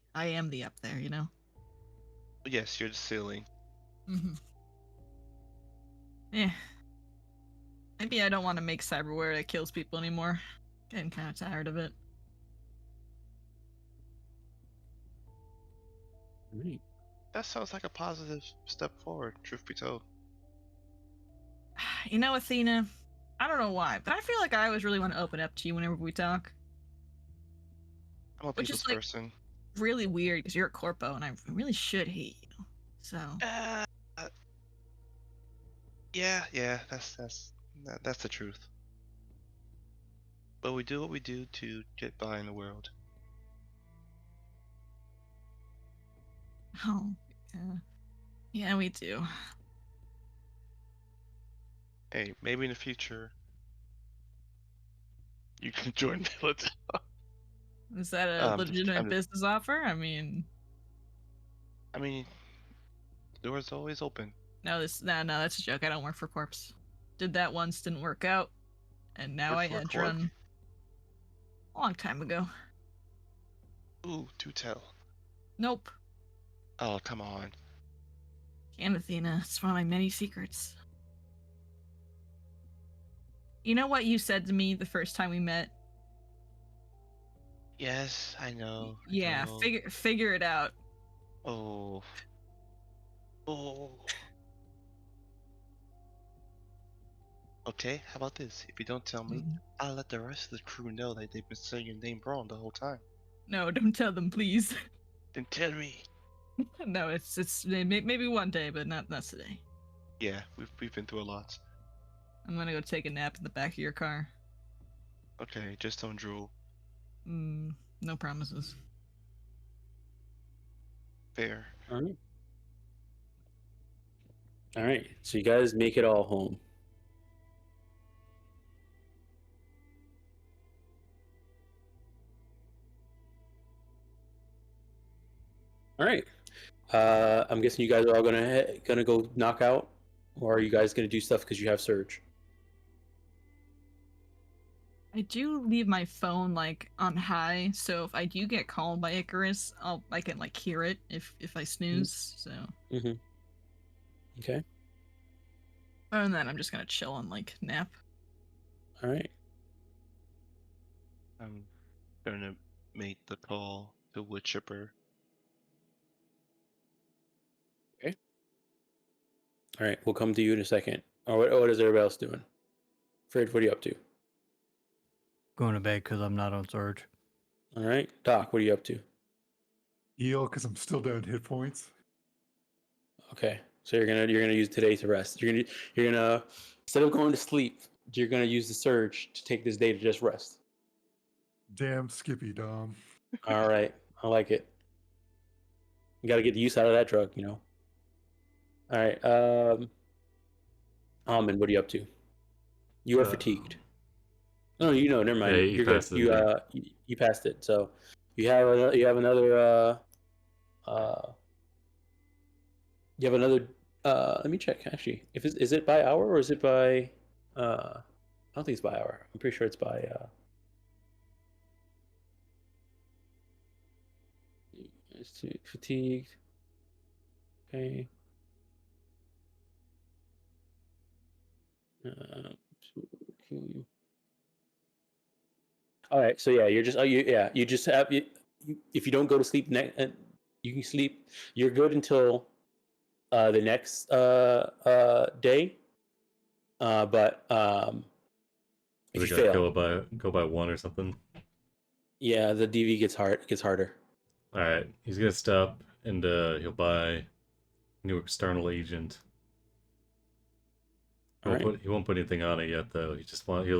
up there. You know. Yes, you're the ceiling. Mm-hmm. Yeah. Maybe I don't want to make cyberware that kills people anymore. Getting kind of tired of it. Right. That sounds like a positive step forward, truth be told. You know, Athena, I don't know why, but I feel like I always really want to open up to you whenever we talk. I'm a Which people's is, like, person. really weird because you're a corpo and I really should hate you. So. Yeah, that's the truth. But we do what we do to get by in the world. Oh, yeah. Yeah, we do. Hey, maybe in the future you can join military. Is that a legitimate business offer? I mean, the door's always open. no, that's a joke. I don't work for Corpse. Did that once, didn't work out, and now Work I for a edge corp? run. A long time ago. Ooh, do tell. Nope. Oh, come on. Can't, Athena. It's one of my many secrets. You know what you said to me the first time we met? Yes, I know. Yeah, figure it out. Oh. Okay, how about this? If you don't tell me, I'll let the rest of the crew know that they've been saying your name wrong the whole time. No, don't tell them, please. Then tell me. No, it's maybe one day, but not today. Yeah, we've been through a lot. I'm gonna go take a nap in the back of your car. Okay, just don't drool. No promises. Fair. All right. All right. So you guys make it all home. All right. I'm guessing you guys are all gonna go knock out, or are you guys gonna do stuff because you have surge? I do leave my phone like on high, so if I do get called by Icarus, I can like hear it if I snooze. So. Okay. Other than that, I'm just gonna chill and like nap. All right. I'm gonna make the call to wood chipper. Okay. All right. We'll come to you in a second. Or what is everybody else doing? Fred, what are you up to? Going to bed because I'm not on surge. All right. Doc, what are you up to? Heal because I'm still down hit points. Okay. So you're gonna use today to rest. You're gonna instead of going to sleep, you're gonna use the surge to take this day to just rest. Damn Skippy Dom. All right. I like it. You gotta get the use out of that drug, you know. All right. Almond, what are you up to? You are fatigued. No, never mind. Yeah, You're good. You passed it. So you have another let me check actually. Is it by hour or is it by I don't think it's by hour. I'm pretty sure it's by it's fatigued. Okay. Kill you. All right, so yeah, you just have if you don't go to sleep you can sleep. You're good until the next day. But if you fail, go by one or something. Yeah, the DV gets harder. All right, he's gonna stop and he'll buy new external agent. He won't put anything on it yet though. He'll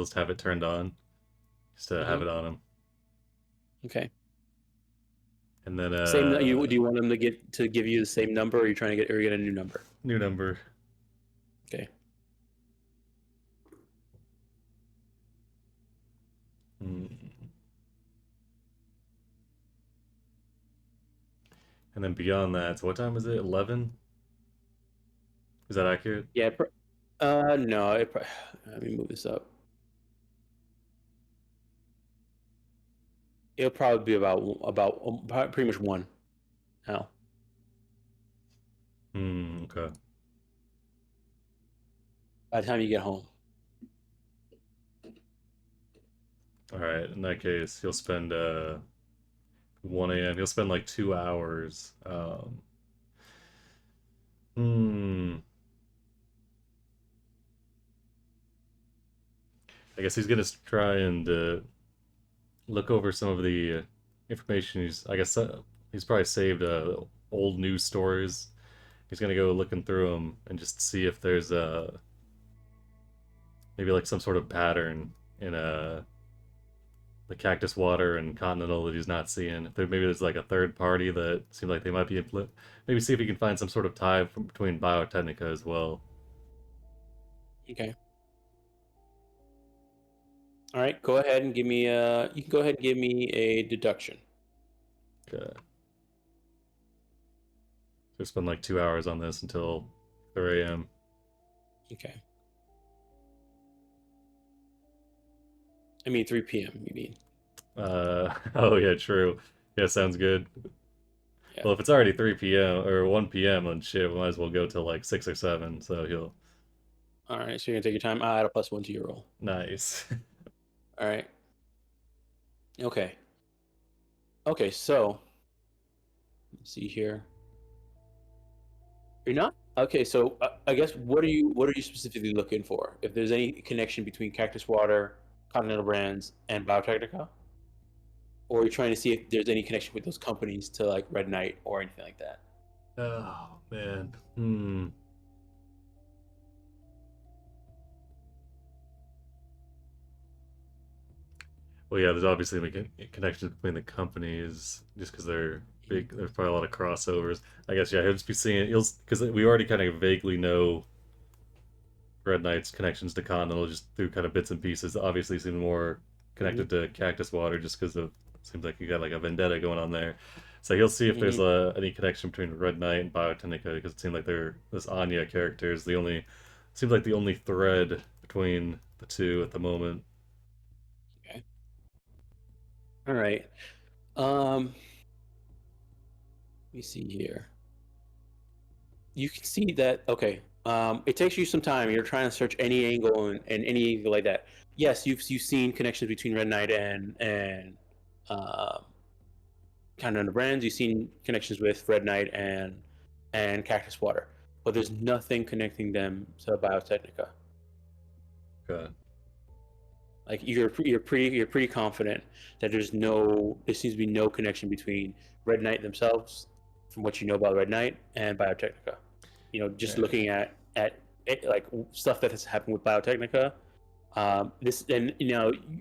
just have it turned on, just to have it on him. Okay. And then do you want them to give you the same number, or are you trying to get a new number? new number. Okay. And then beyond that, so what time is it? 11? Is that accurate? Yeah. No. Let me move this up. It'll probably be about pretty much 1 now. Okay. By the time you get home. All right. In that case, he'll spend 1 a.m. He'll spend like 2 hours. I guess he's gonna try and look over some of the information. He's probably saved old news stories. He's gonna go looking through them and just see if there's maybe like some sort of pattern in the cactus water and continental that he's not seeing. If maybe there's like a third party that seems like they might be maybe see if he can find some sort of tie between Biotechnica as well. Okay. All right. Go ahead and give me you can go ahead and give me a deduction. Okay. So spend like 2 hours on this until 3 a.m. Okay. I mean 3 p.m. You mean? Oh yeah, true. Yeah, sounds good. Yeah. Well, if it's already 3 p.m. or 1 p.m., then shit, we might as well go till like 6 or 7. So he'll. All right. So you're gonna take your time. Add a +1 to your roll. Nice. All right. Okay. Okay. So let's see here. You're not okay. So I guess what are you specifically looking for? If there's any connection between Cactus Water, Continental Brands, and Biotechnica, or are you trying to see if there's any connection with those companies to like Red Knight or anything like that? Oh man. Well, yeah, there's obviously connections between the companies just because they're big. There's probably a lot of crossovers. I guess, yeah, he'll just be seeing it. Because we already kind of vaguely know Red Knight's connections to Continental just through kind of bits and pieces. Obviously, seem more connected to Cactus Water just because of seems like you got like a vendetta going on there. So he'll see if there's any connection between Red Knight and Biotechnica because it seemed like this Anya character is the only thread between the two at the moment. Okay. All right. Let me see here. You can see that. Okay. It takes you some time. You're trying to search any angle and any angle like that. Yes, you've seen connections between Red Knight and Continental Brands. You've seen connections with Red Knight and Cactus Water, but there's nothing connecting them to Biotechnica. Okay. Like you're pretty confident that there seems to be no connection between Red Knight themselves, from what you know about Red Knight, and Biotechnica. You know, just looking at it, like stuff that has happened with Biotechnica.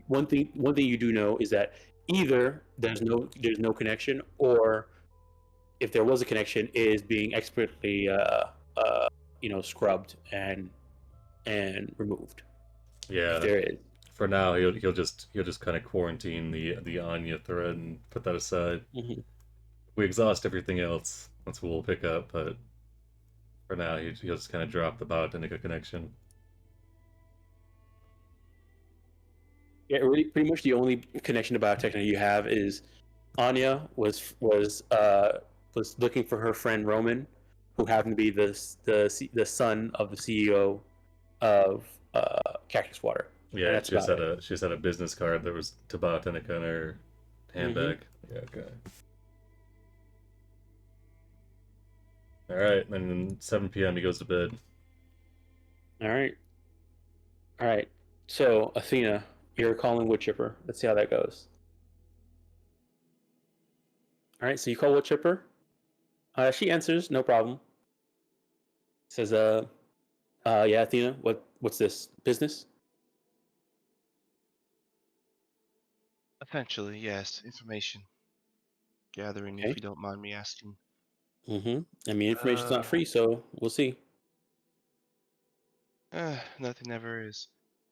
One thing you do know is that either there's no connection, or if there was a connection, it is being expertly scrubbed and removed. Yeah. If there is. For now, he'll just kind of quarantine the Anya thread and put that aside. Mm-hmm. We exhaust everything else. That's what we'll pick up, but for now, he'll just kind of drop the Biotechnica connection. Yeah, really, pretty much the only connection to Biotechnica you have is Anya was looking for her friend Roman, who happened to be the son of the CEO of Cactus Water. Yeah, she just had a business card that was to Biotechnica in her handbag. Yeah, okay. All right, and then 7 p.m. he goes to bed. All right. So Athena, you're calling wood chipper. Let's see how that goes. All right, so you call wood chipper. She answers, no problem. Says, yeah, Athena, what's this business? Essentially, yes, information. gathering, Okay. if you don't mind me asking. I mean, information's not free, so we'll see. Nothing ever is.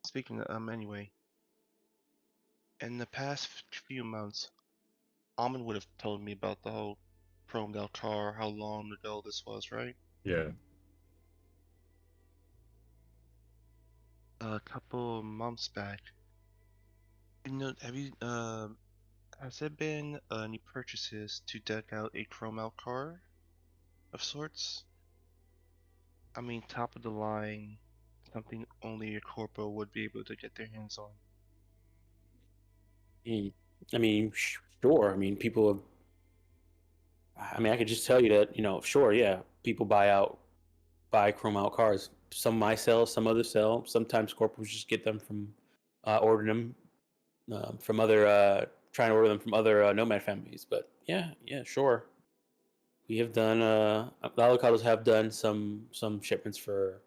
Speaking of, anyway, in the past few months, Almond would have told me about the whole chromed out car, how long ago this was, right? Yeah. A couple months back. Has there been any purchases to deck out a chrome out car of sorts? I mean, top of the line, something only a corpo would be able to get their hands on. I mean, sure. I mean, people. I mean, I could just tell you that, sure, yeah, people buy chrome out cars. Some might sell, some others sell. Sometimes corporate just get them from ordering them from other trying to order them from other nomad families. But yeah, sure. We have done the avocados have done some shipments for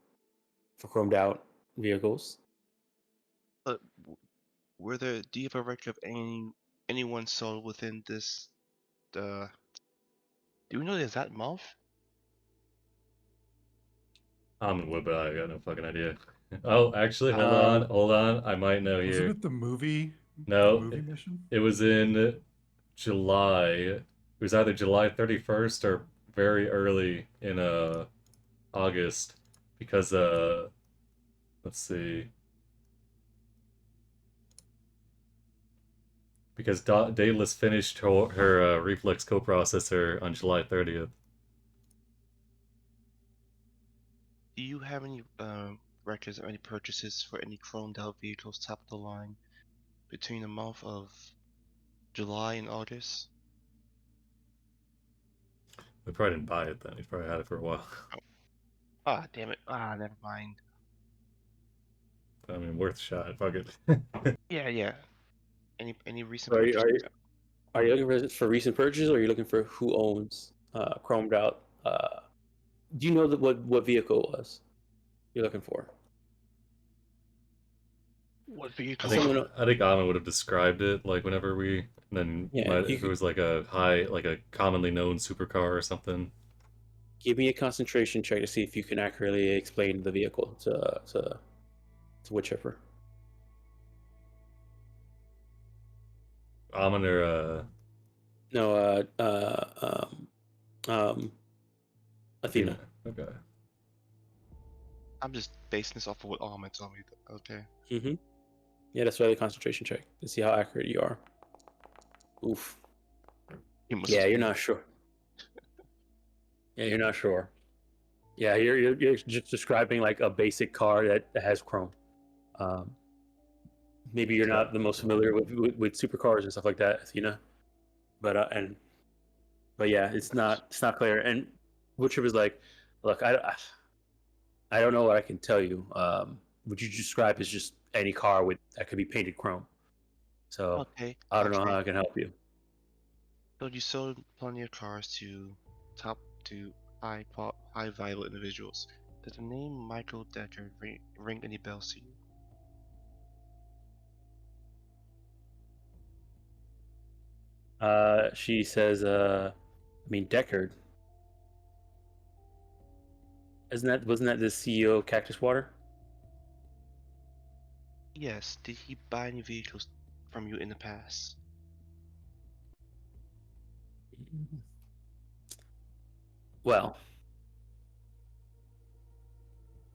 chromed out vehicles. But do you have a record of anyone sold within this, do we know the exact month? Almond would, but I got no fucking idea. Oh, actually, hold on. I might know Wasn't here. it the movie? No, The movie mission? it was in July. It was either July 31st or very early in August, because let's see. Because Daedalus finished her reflex coprocessor on July 30th. Do you have any records or any purchases for any chromed out vehicles top of the line between the month of July and August? We probably didn't buy it then. We probably had it for a while. Ah, damn it. Never mind. I mean, worth a shot. Fuck it. Yeah. Any recent Are purchases? you looking for recent purchases, or are you looking for who owns chromed out? Do you know what vehicle it was you're looking for? What I vehicle? think Almond would have described it like whenever we. And then if it was like a commonly known supercar or something. Give me a concentration check to see if you can accurately explain the vehicle to whichever. Almond or No, Athena. Okay. I'm just basing this off of what Almond told me. Okay. Yeah, that's why the concentration check to see how accurate you are. Oof. Yeah, you're not sure. Yeah, you're not sure. Yeah, you're just describing like a basic car that has chrome. Maybe you're not the most familiar with supercars and stuff like that, Athena. But yeah, it's not clear. And Butcher was like, "Look, I don't know what I can tell you. What you describe is just any car that could be painted chrome. So Okay. I don't know how I can help you." So you sold plenty of cars to high value individuals. Does the name Michael Decker ring any bells to you? She says, I mean, Deckard. Wasn't that the CEO of Cactus Water? Yes. Did he buy any vehicles from you in the past? Well,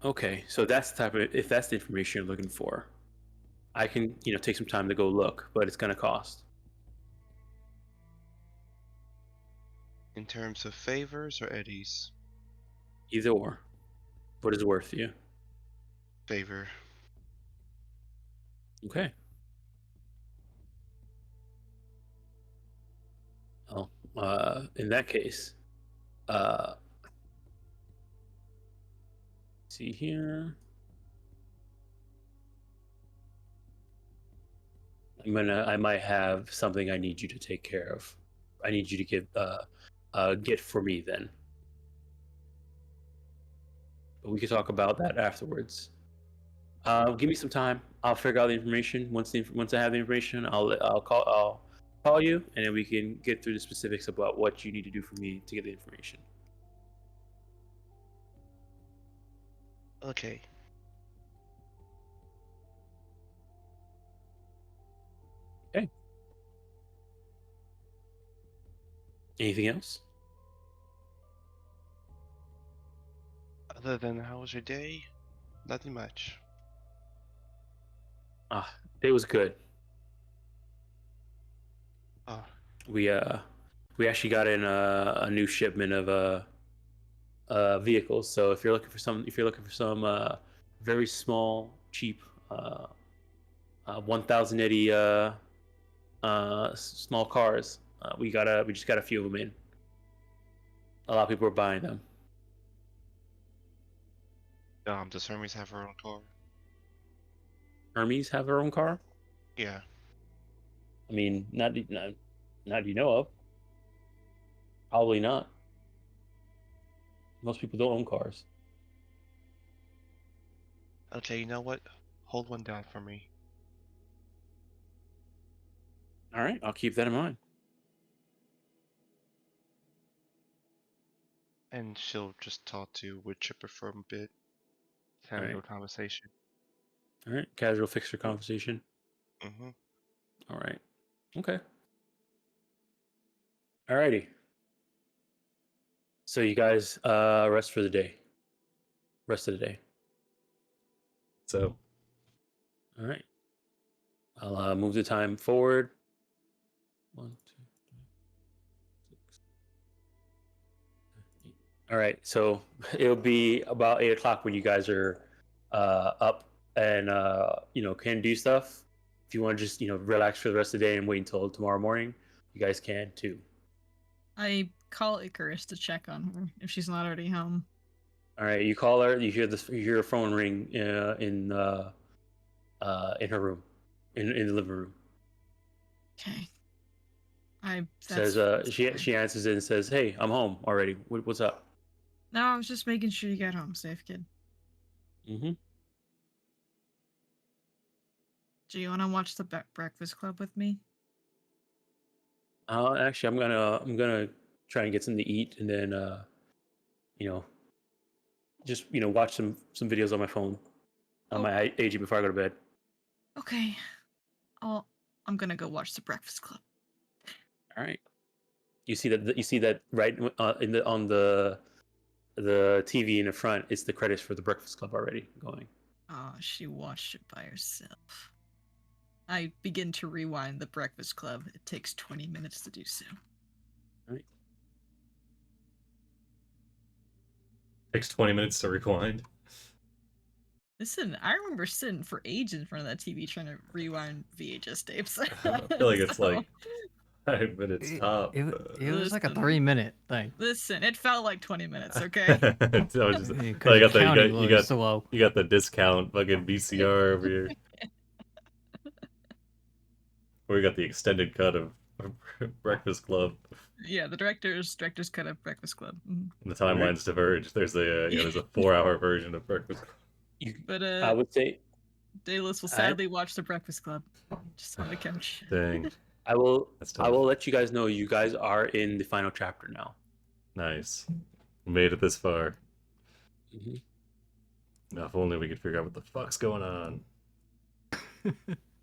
okay, so that's if that's the information you're looking for, I can, take some time to go look, but it's gonna cost. In terms of favors or eddies? Either or. What is it worth to you? Favor. Okay. Well, in that case, see here. I might have something I need you to take care of. I need you to get for me then. But we can talk about that afterwards. Give me some time. I'll figure out the information. Once I have the information, I'll call. call you, and then we can get through the specifics about what you need to do for me to get the information. Okay. Okay. Anything else? Other than how was your day? Nothing much. It was good. Oh, We actually got in a new shipment of vehicles. So if you're looking for some very small, cheap 1080 small cars, we just got a few of them in. A lot of people are buying them. does Hermes have her own car? Hermes have their own car? Yeah. I mean, not you know of. Probably not. Most people don't own cars. Okay, you know what? Hold one down for me. All right, I'll keep that in mind. And she'll just talk to Woodchipper for a bit. Have a Alright. little conversation. All right, casual fixer conversation. Mm-hmm. All right. Okay. Alrighty. So you guys rest for the day. Rest of the day. So, All right. I'll move the time forward. 1, 2, 3, 6, 7, 8. All right. So it'll be about 8 o'clock when you guys are up and can do stuff. If you want to just relax for the rest of the day and wait until tomorrow morning, you guys can too. I call Icarus to check on her if she's not already home. All right. You call her. You hear her phone ring in her room, in the living room. Okay. She answers it and says, "Hey, I'm home already. What's up?" No, I was just making sure you got home safe, kid. Mm-hmm. Do you want to watch the Breakfast Club with me? Actually, I'm gonna try and get something to eat, and then just watch some videos on my phone on my AG before I go to bed. Okay. I'm gonna go watch the Breakfast Club. All right. You see that right on the TV in the front. It's the credits for the Breakfast Club already going. Oh, she watched it by herself. I begin to rewind the Breakfast Club. It takes 20 minutes to do so. All right. takes 20 minutes to rewind. Listen, I remember sitting for ages in front of that TV trying to rewind VHS tapes. I feel like it's like 5 minutes top. It was like a 3-minute thing. Listen, it felt like 20 minutes, okay? I was just, You got the discount fucking VCR over here. Or we got the extended cut of Breakfast Club. Yeah, the director's cut of Breakfast Club. And the timelines diverge. There's a 4-hour version of Breakfast Club. But I would say Daedalus will sadly watch the Breakfast Club. Just on the couch. Dang. I will let you guys know you guys are in the final chapter now. Nice. We made it this far. Mm-hmm. Now, if only we could figure out what the fuck's going on.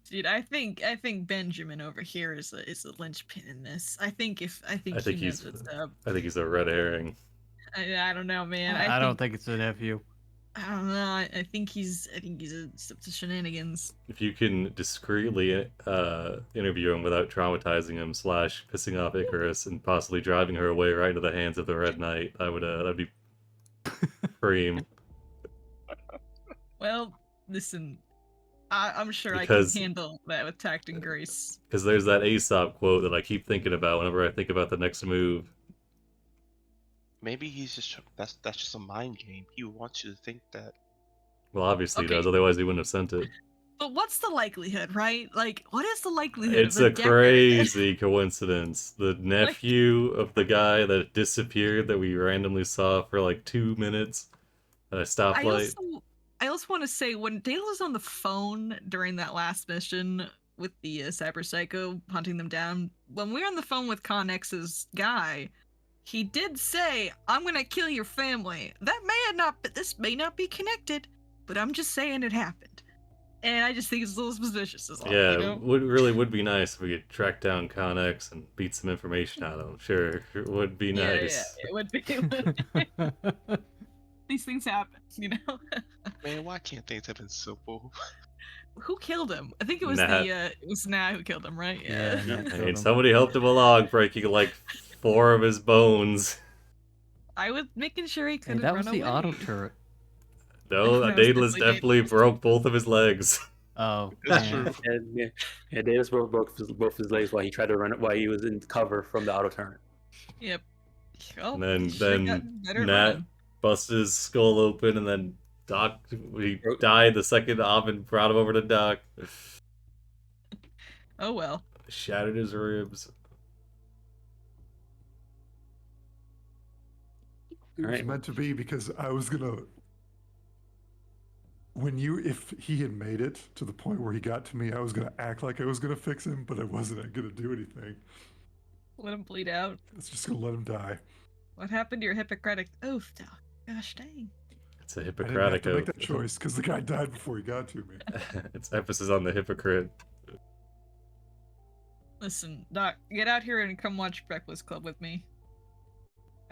Dude, I think Benjamin over here is a linchpin in this. I think he's what's up. I think he's a red herring. I don't know, man. I don't think it's a nephew. I don't know. I think he's up to shenanigans. If you can discreetly interview him without traumatizing him / pissing off Icarus and possibly driving her away right into the hands of the Red Knight, that'd be cream. Well, listen, I'm sure I can handle that with tact and grace. Because there's that Aesop quote that I keep thinking about whenever I think about the next move. Maybe he's just that's just a mind game. He wants you to think that. Well, obviously he does, otherwise he wouldn't have sent it. But what's the likelihood, right? Like, what is the likelihood? It's a crazy coincidence. The nephew of the guy that disappeared that we randomly saw for like 2 minutes at a stoplight. I also want to say, when Dale was on the phone during that last mission with the cyber psycho hunting them down. When we were on the phone with Connex's guy, he did say, "I'm gonna kill your family." That this may not be connected, but I'm just saying it happened. And I just think it's a little suspicious as well. Yeah, you know? would be nice if we could track down Connex and beat some information out of him. Sure, it would be nice. Yeah, it would be. These things happen, you know. Man, why can't things have been simple? Who killed him? I think it was Nat. it was Nat who killed him, right? Yeah, Nat I killed mean, him. somebody helped him along, breaking like 4 of his bones. I was making sure he Hey, couldn't that run was the away. auto turret. No, That was Daedalus definitely definitely broke both of his legs. Oh, That's man. true. Yeah, Davis broke both his legs while he tried to run it while he was in cover from the auto turret. Yep. Oh, And he should've then gotten better at Nat running. busted his skull open, and then Doc, he Broke- died the second Ovid brought him over to Doc. Oh well. Shattered his ribs. It was Alright. meant to be because I was gonna. If he had made it to the point where he got to me, I was gonna act like I was gonna fix him, but I wasn't gonna do anything. Let him bleed out. I was just gonna let him die. What happened to your Hippocratic oath, Doc? Gosh dang. It's a I didn't have Hippocratic to make oath. that choice because the guy died before he got to me. It's emphasis on the hypocrite. Listen, Doc, get out here and come watch Breakfast Club with me.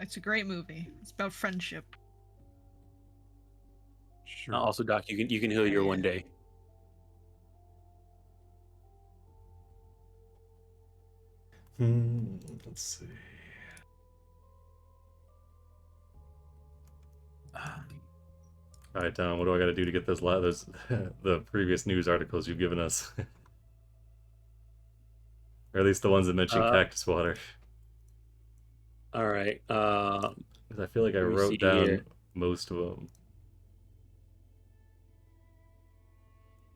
It's a great movie. It's about friendship. Sure. Also, Doc, you can heal your one day. Let's see. All right, Tom. What do I got to do to get those the previous news articles you've given us, or at least the ones that mention cactus water? All right. 'Cause I feel like I Let me wrote see down here. most of them.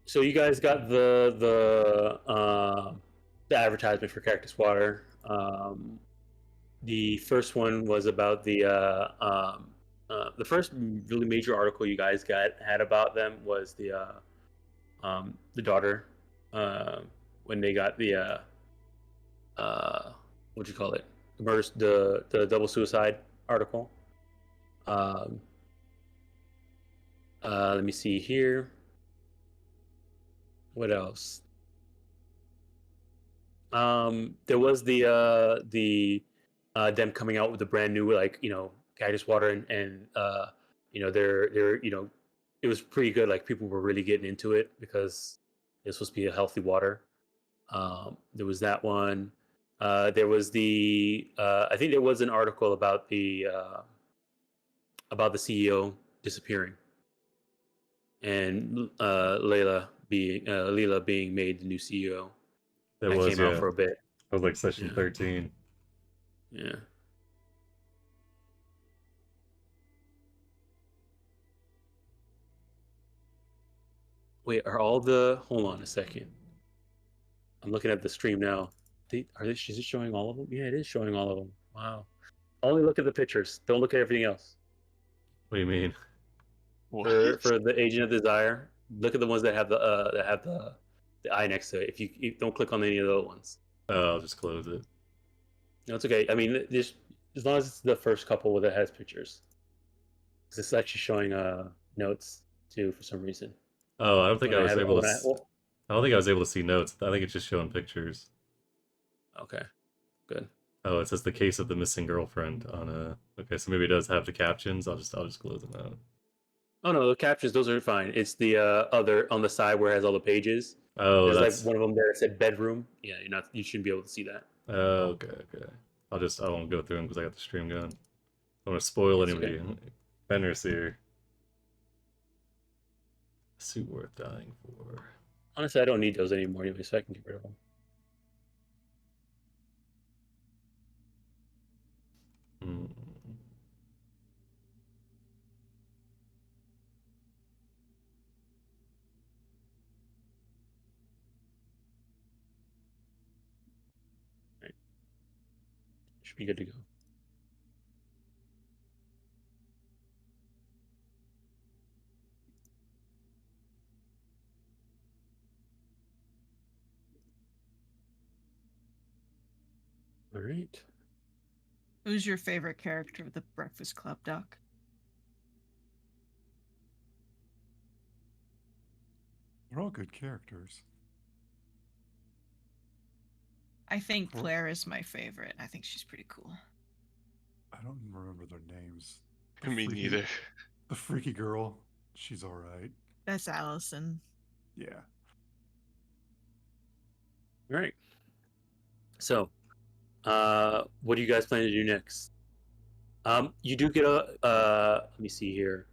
So you guys got the advertisement for cactus water. The first one was about the first really major article you guys had about them was the daughter when they got the what do you call it, the murder, the double suicide article. Let me see here. What else? There was the them coming out with a brand new, like, cactus water, and they're it was pretty good. Like, people were really getting into it because it's supposed to be a healthy water. There was that one. There was I think there was an article about the CEO disappearing, and Leela being made the new CEO. That That was came out for a bit. That was like session Yeah. 13. Yeah. Wait, hold on a second. I'm looking at the stream now. Is it showing all of them? Yeah, it is showing all of them. Wow. Only look at the pictures. Don't look at everything else. What do you mean? For the Agent of Desire, look at the ones that have the eye next to it. If you don't click on any of those ones. Oh, I'll just close it. No, it's okay. I mean, just as long as it's the first couple that has pictures. 'Cause it's actually showing notes too for some reason. Oh, I don't think I was able to. Well, I don't think I was able to see notes. I think it's just showing pictures. okay, good. Oh, it says the case of the missing girlfriend on a. Okay, so maybe it does have the captions. I'll just close them out. Oh no, the captions, those are fine. It's the other on the side where it has all the pages. Oh, There's that's. like one of them there that said bedroom. Yeah, you shouldn't be able to see that. Oh, okay. I won't go through them because I got the stream going. I don't want to spoil It's anybody. okay. Benner's here. Suit worth dying for. Honestly, I don't need those anymore anyway, so I can get rid of them. Hmm. Right. Should be good to go. All right. Who's your favorite character of the Breakfast Club, Doc? They're all good characters. I think Well- Claire is my favorite. I think she's pretty cool. I don't remember their names. Me neither. The freaky girl, she's all right. That's Allison. Yeah. All right. So, what do you guys plan to do next? You do get a. Let me see here.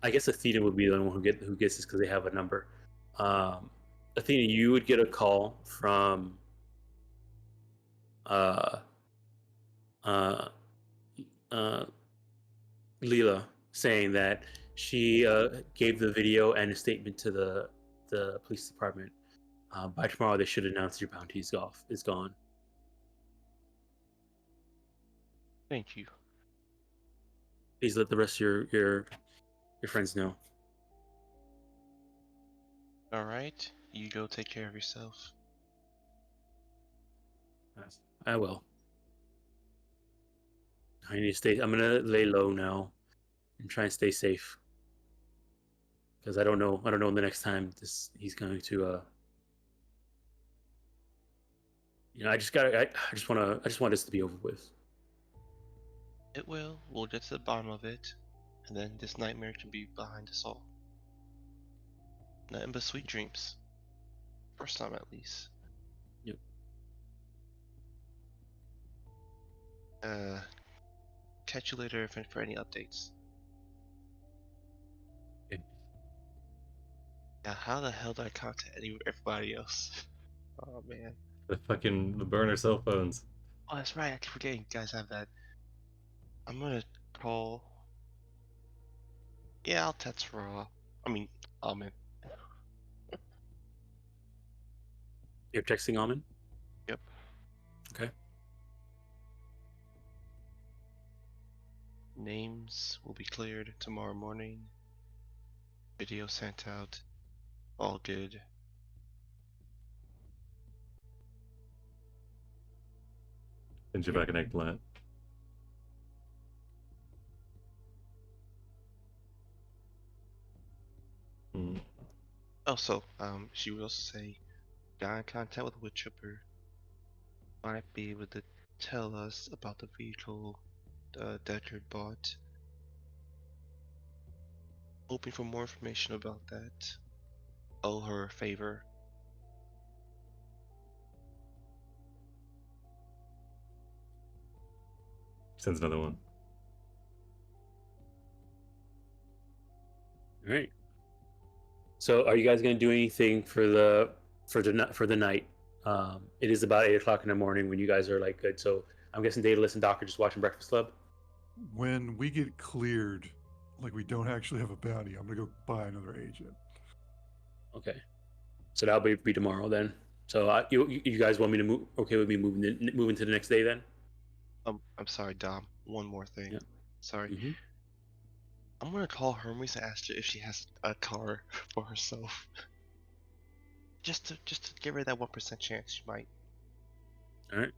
I guess Athena would be the one who gets this because they have a number. Athena, you would get a call from. Leela saying that she gave the video and a statement to the police department. By tomorrow, they should announce your bounty is gone. Thank you. Please let the rest of your friends know. All right, you go take care of yourself. I will. I need to stay. I'm gonna lay low now and try and stay safe because I don't know the next time he's going to. I just want this to be over with. It will. We'll get to the bottom of it, and then this nightmare can be behind us all. Nothing but sweet dreams. First time, at least. Yep. Catch you later for any updates. Okay. Now, how the hell do I contact everybody else? Oh man. The burner cell phones. Oh, that's right. I keep forgetting. You guys have that. I'm gonna call. Yeah, I'll text Raw. Almond. You're texting Almond? Yep. Okay. Names will be cleared tomorrow morning. Video sent out. All good. Send you back an eggplant. Also, she will say, got in contact with Wood Chipper. Might be able to tell us about the vehicle Deckard bought. Hoping for more information about that. Owe her a favor. Sends another one. All right. So, are you guys going to do anything for the night? It is about 8 o'clock in the morning when you guys are like good. So, I'm guessing Daedalus and Doc are just watching Breakfast Club. When we get cleared, like we don't actually have a bounty, I'm gonna go buy another agent. Okay. So that'll be tomorrow then. So you guys want me to move? Okay with me moving to the next day then? I'm sorry, Dom. One more thing. Yeah. Sorry. Mm-hmm. I'm gonna call Hermes and ask her if she has a car for herself. Just to give her that 1% chance she might. All right.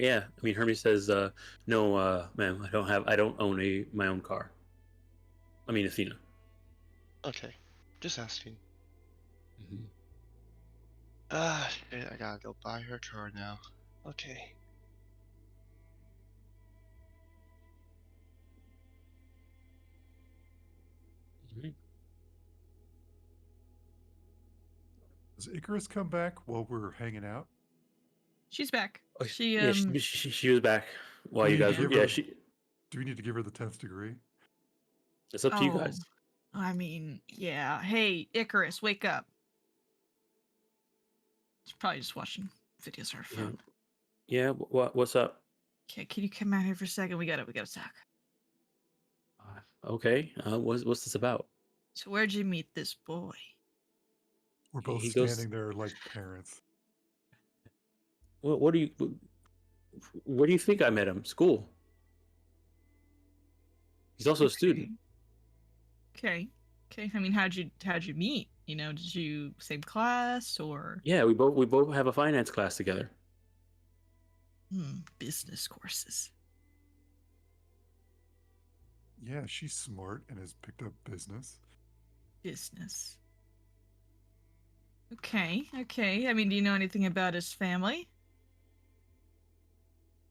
Yeah. I mean, Hermes says, "No, ma'am. I don't own my own car." I mean, Athena. Okay. Just asking. Mm-hmm. Shit, I gotta go buy her car now. Okay. Mm-hmm. Does Icarus come back while we're hanging out? She's back. Oh, She yeah, she was back while Do you we guys. need to Yeah, give her- Do we need to give her the 10th degree? It's up to you guys. I mean, yeah. Hey, Icarus, wake up. She's probably just watching videos on her phone. Yeah. What's up? Okay, can you come out here for a second? We gotta talk. Okay. What's this about? So where'd you meet this boy? We're both He goes- standing there like parents. What do you? Where do you think I met him? School. He's also a student. Okay. I mean, how'd you meet? You know, did you same class or? Yeah, we both have a finance class together. Business courses. Yeah, she's smart and has picked up business. Business. Okay. I mean, do you know anything about his family?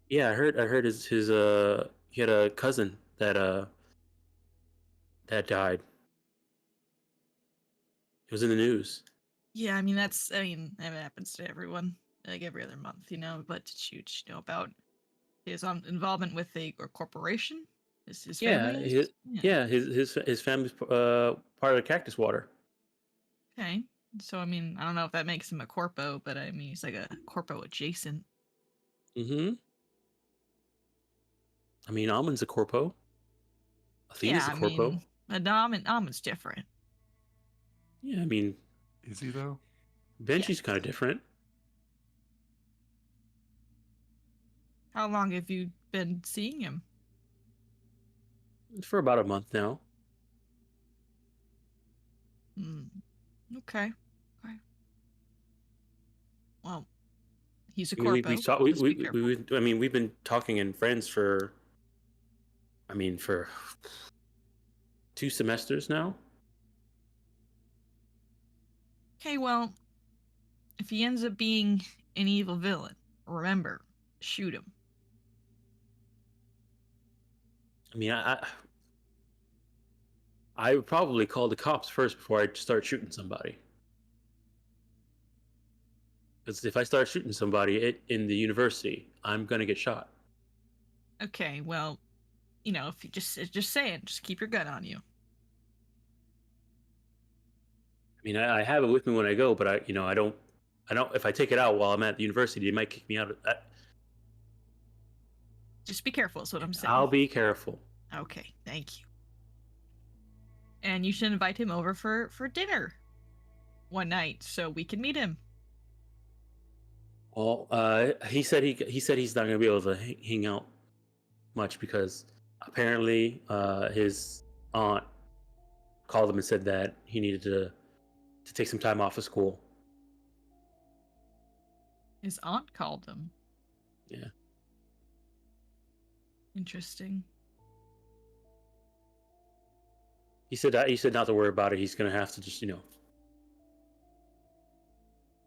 Yeah, I heard his he had a cousin that died. It was in the news. Yeah, I mean that happens to everyone, like every other month, But did you know about his involvement with a corporation? His Yeah, family is? his family's part of the cactus water. Okay. So I mean, I don't know if that makes him a corpo, but I mean he's like a corpo adjacent. Mm-hmm. I mean, Almond's a corpo. Athena's Yeah, a I corpo. mean, Almond's different. Yeah, I mean, Is he though? Benchy's kind of different. How long have you been seeing him? For about a month now. Okay. Well, he's a I mean, corpo. Just be careful. I mean, we've been talking and friends for 2 semesters now. Okay, well, if he ends up being an evil villain, remember, shoot him. I mean, I would probably call the cops first before I start shooting somebody. Because if I start shooting somebody in the university, I'm gonna get shot. Okay, well, if you just saying, just keep your gun on you. I mean, I have it with me when I go, but I don't. If I take it out while I'm at the university, they might kick me out of that. Just be careful, is what I'm saying. I'll be careful. Okay, thank you. And you should invite him over for dinner one night so we can meet him. Well, he said he's not gonna be able to hang out much because apparently his aunt called him and said that he needed to take some time off of school. His aunt called him. Yeah. Interesting. He said not to worry about it. He's gonna have to just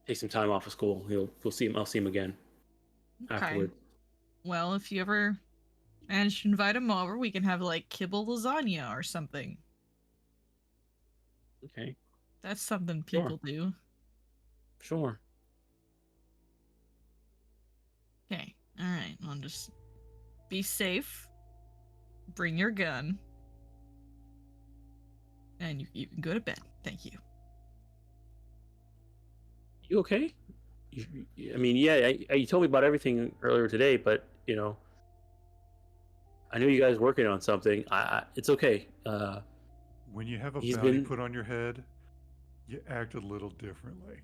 take some time off of school. We'll see him. I'll see him again afterward. Well, if you ever manage to invite him over, we can have like kibble lasagna or something. Okay. That's something people do. Sure. Okay. All right. Well, just be safe. Bring your gun. And you can go to bed. Thank you. You okay? I mean, yeah, you told me about everything earlier today, but I know you guys working on something. It's okay. When you have a bounty put on your head, you act a little differently.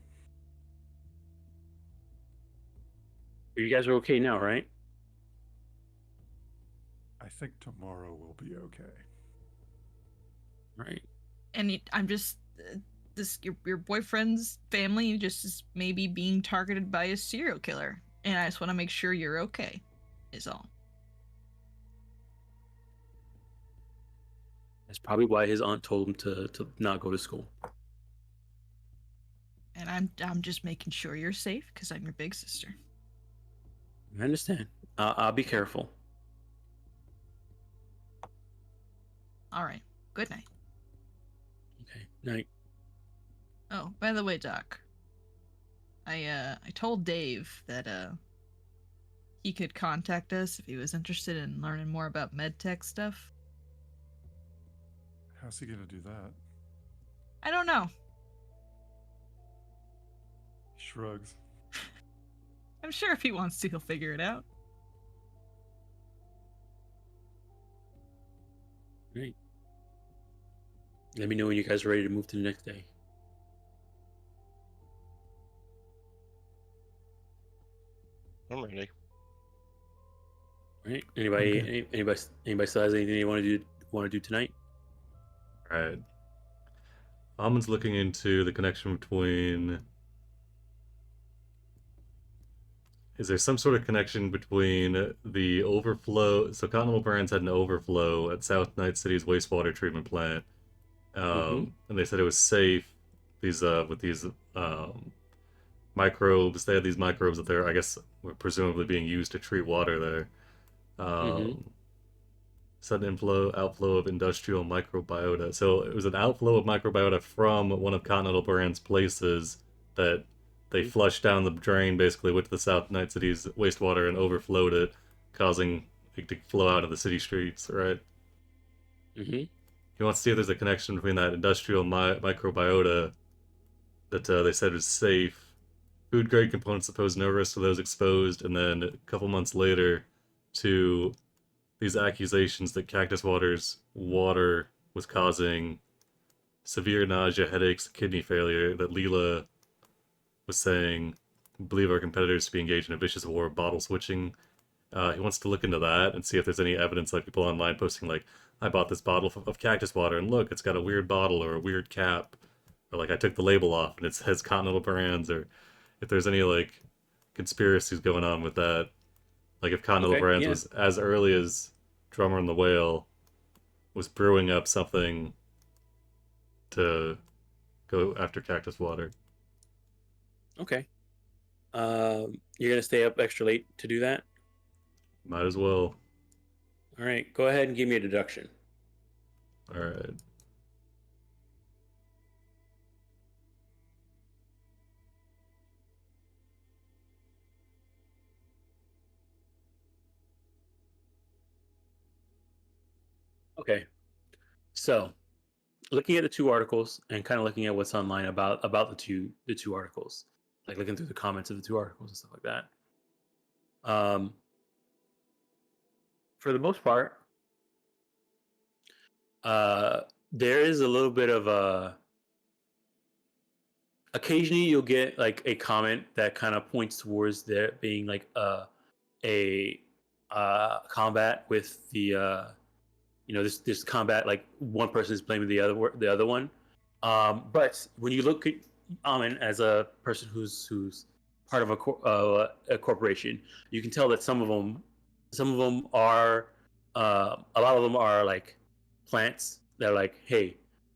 You guys are okay now, right? I think tomorrow will be okay. Right. And I'm just your boyfriend's family just is maybe being targeted by a serial killer, and I just want to make sure you're okay. Is all. That's probably why his aunt told him to not go to school. And I'm just making sure you're safe because I'm your big sister. I understand. I'll be careful. All right. Good night. Okay. Night. Oh, by the way, Doc. I told Dave that he could contact us if he was interested in learning more about medtech stuff. How's he gonna do that? I don't know. He shrugs. I'm sure if he wants to, he'll figure it out. Great. Let me know when you guys are ready to move to the next day. I'm ready. All right. Anybody still has anything they want to do tonight? All right. Almond's looking into the connection between is there some sort of connection between the overflow? So Continental Brands had an overflow at South Night City's wastewater treatment plant, and they said it was safe. These with these microbes, they had these microbes that they're, I guess, were presumably being used to treat water there. Sudden outflow of industrial microbiota. So it was an outflow of microbiota from one of Continental Brand's places that they flushed down the drain, basically went to the South Night City's wastewater and overflowed it, causing it to flow out of the city streets, right? He wants to see if there's a connection between that industrial microbiota that they said was safe, food grade components that pose no risk to those exposed, and then a couple months later to these accusations that Cactus Water's water was causing severe nausea, headaches, kidney failure, that Leela was saying, believe our competitors to be engaged in a vicious war of bottle switching. He wants to look into that and see if there's any evidence, like people online posting, like, I bought this bottle of Cactus Water, and look, it's got a weird bottle or a weird cap. Or, like, I took the label off and it says Continental Brands, or if there's any, like, conspiracies going on with that. Like, if Continental Brands was, as early as Drummer and the Whale, was brewing up something to go after Cactus Water. Okay. You're going to stay up extra late to do that? Might as well. All right. Go ahead and give me a deduction. All right. Okay. So, looking at the two articles and kind of looking at what's online about the two articles, like looking through the comments of the two articles and stuff like that. For the most part, there is a little bit of a. Occasionally, you'll get like a comment that kind of points towards there being like a combat with the this combat, like one person is blaming the other one. But when you look at Amin as a person who's part of a corporation, you can tell that some of them are a lot of them are like plants. They're like, hey,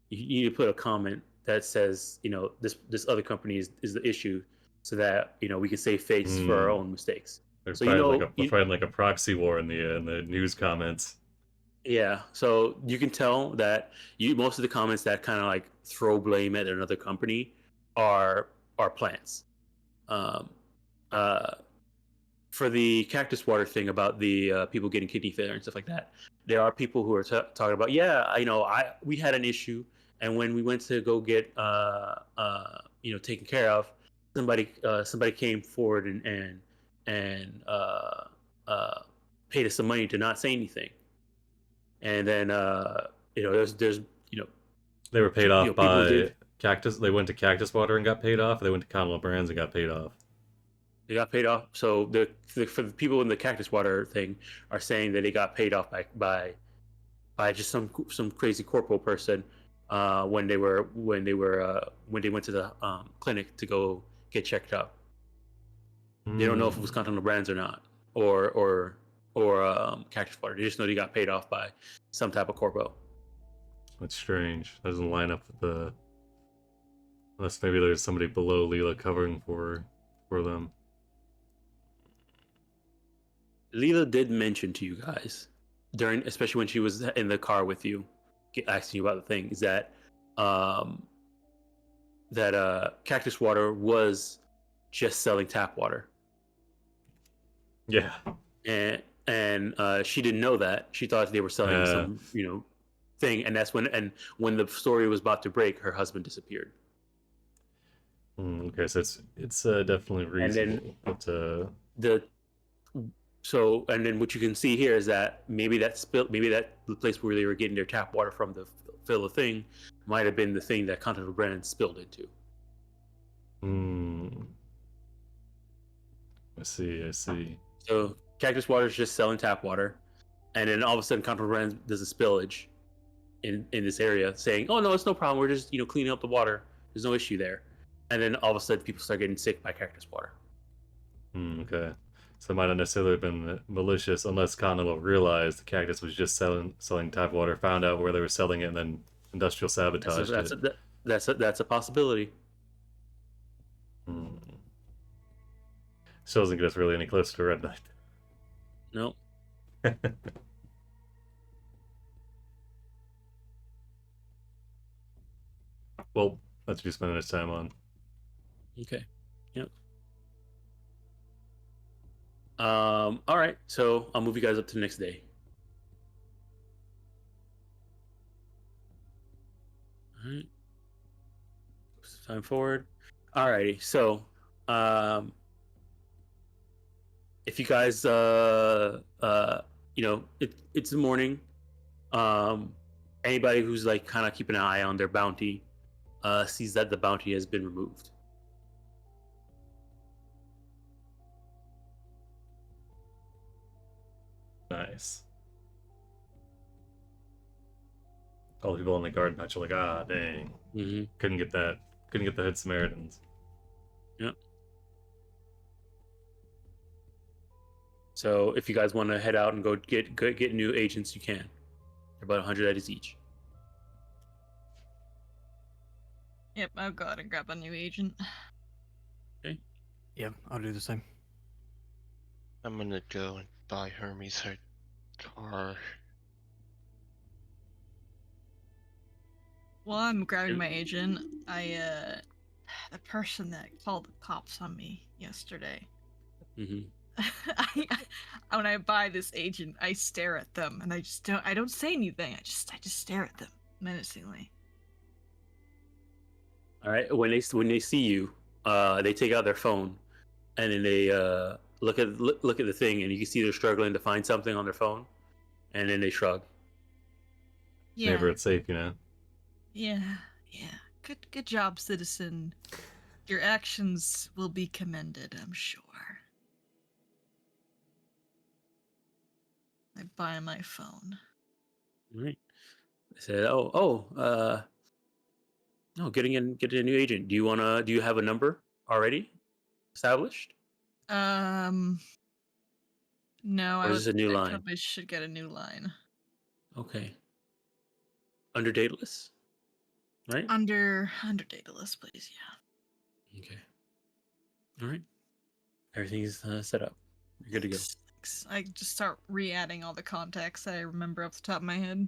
you need to put a comment that says, this other company is the issue, so that we can save face for our own mistakes. They're So fighting like a proxy war in the news comments. Yeah, so you can tell that most of the comments that kind of like throw blame at another company are plants. For the Cactus Water thing about the people getting kidney failure and stuff like that, there are people who are talking about, we had an issue, and when we went to go get taken care of, somebody came forward and paid us some money to not say anything. And then there's they were paid off by Cactus. They went to Cactus Water and got paid off. They went to Continental Brands and got paid off. They got paid off. So for the people in the Cactus Water thing are saying that they got paid off by just some crazy corporal person when they went to the clinic to go get checked up. They don't know if it was Continental Brands or not, or Cactus Water. They just know they got paid off by some type of corpo. That's strange. That doesn't line up with unless maybe there's somebody below Leela covering for them. Leela did mention to you guys especially when she was in the car with you, asking you about the thing, is that Cactus Water was just selling tap water. Yeah. And she didn't know that. She thought they were selling some thing, and that's when the story was about to break, her husband disappeared. Okay, so it's definitely reasonable. And then what you can see here is that maybe the place where they were getting their tap water from, the fill of thing, might have been the thing that Continental Brand spilled into. I see. So Cactus Water is just selling tap water, and then all of a sudden Continental Brand does a spillage in this area, saying, "Oh no, it's no problem. We're just cleaning up the water. There's no issue there." And then all of a sudden people start getting sick by Cactus Water. Okay. So it might not necessarily have been malicious unless Continental realized the Cactus was just selling tap water, found out where they were selling it, and then industrial sabotaged it. That's a possibility. Still doesn't get us really any closer to Red Knight. No. Well, that's what you spending his time on. Okay. Yep. All right. So I'll move you guys up to the next day. All right. Time forward. Alrighty. So, if you guys, it's the morning. Anybody who's like kind of keeping an eye on their bounty, sees that the bounty has been removed. Nice. All the people in the garden patch are like, ah, dang. Mm-hmm. Couldn't get the Hood Samaritans. Yep. So if you guys want to head out and go get new agents, you can. They're about 100 eddies each. Yep, I'll go ahead and grab a new agent. Okay. Yep, I'll do the same. I'm gonna go and buy Hermes her car. While I'm grabbing my agent, the person that called the cops on me yesterday. Mm-hmm. When I buy this agent, I stare at them and I don't say anything. I just stare at them menacingly. All right. When they see you, they take out their phone, and then they look at the thing, and you can see they're struggling to find something on their phone, and then they shrug. Yeah. Never it's safe, you know. Yeah. Good job, citizen. Your actions will be commended, I'm sure. I buy my phone. All right. I said, getting a new agent. Do you have a number already established? No, Or is this a new line? probably should get a new line. Okay. Under dateless, right? Under dateless, please. Yeah. Okay. All right. Everything's set up. You're good to go. Thanks. I just start re-adding all the contacts that I remember off the top of my head.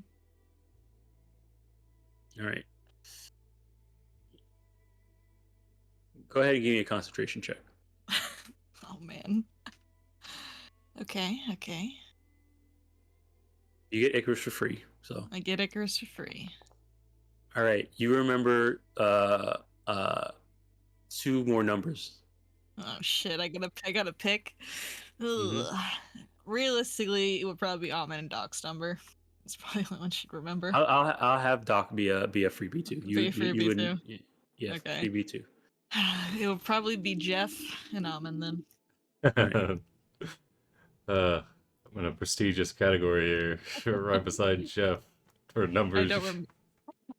All right. Go ahead and give me a concentration check. Oh man. Okay. You get Icarus for free, so. I get Icarus for free. All right. You remember 2 more numbers. Oh shit! I gotta pick. Mhm. Realistically, it would probably be Almond and Doc's number. It's probably the only one she'd remember. I'll have Doc be a freebie too. Be a freebie wouldn't. too? Yeah. Okay. Freebie too. It would probably be Jeff and Almond then. I'm in a prestigious category here, right beside Jeff for numbers.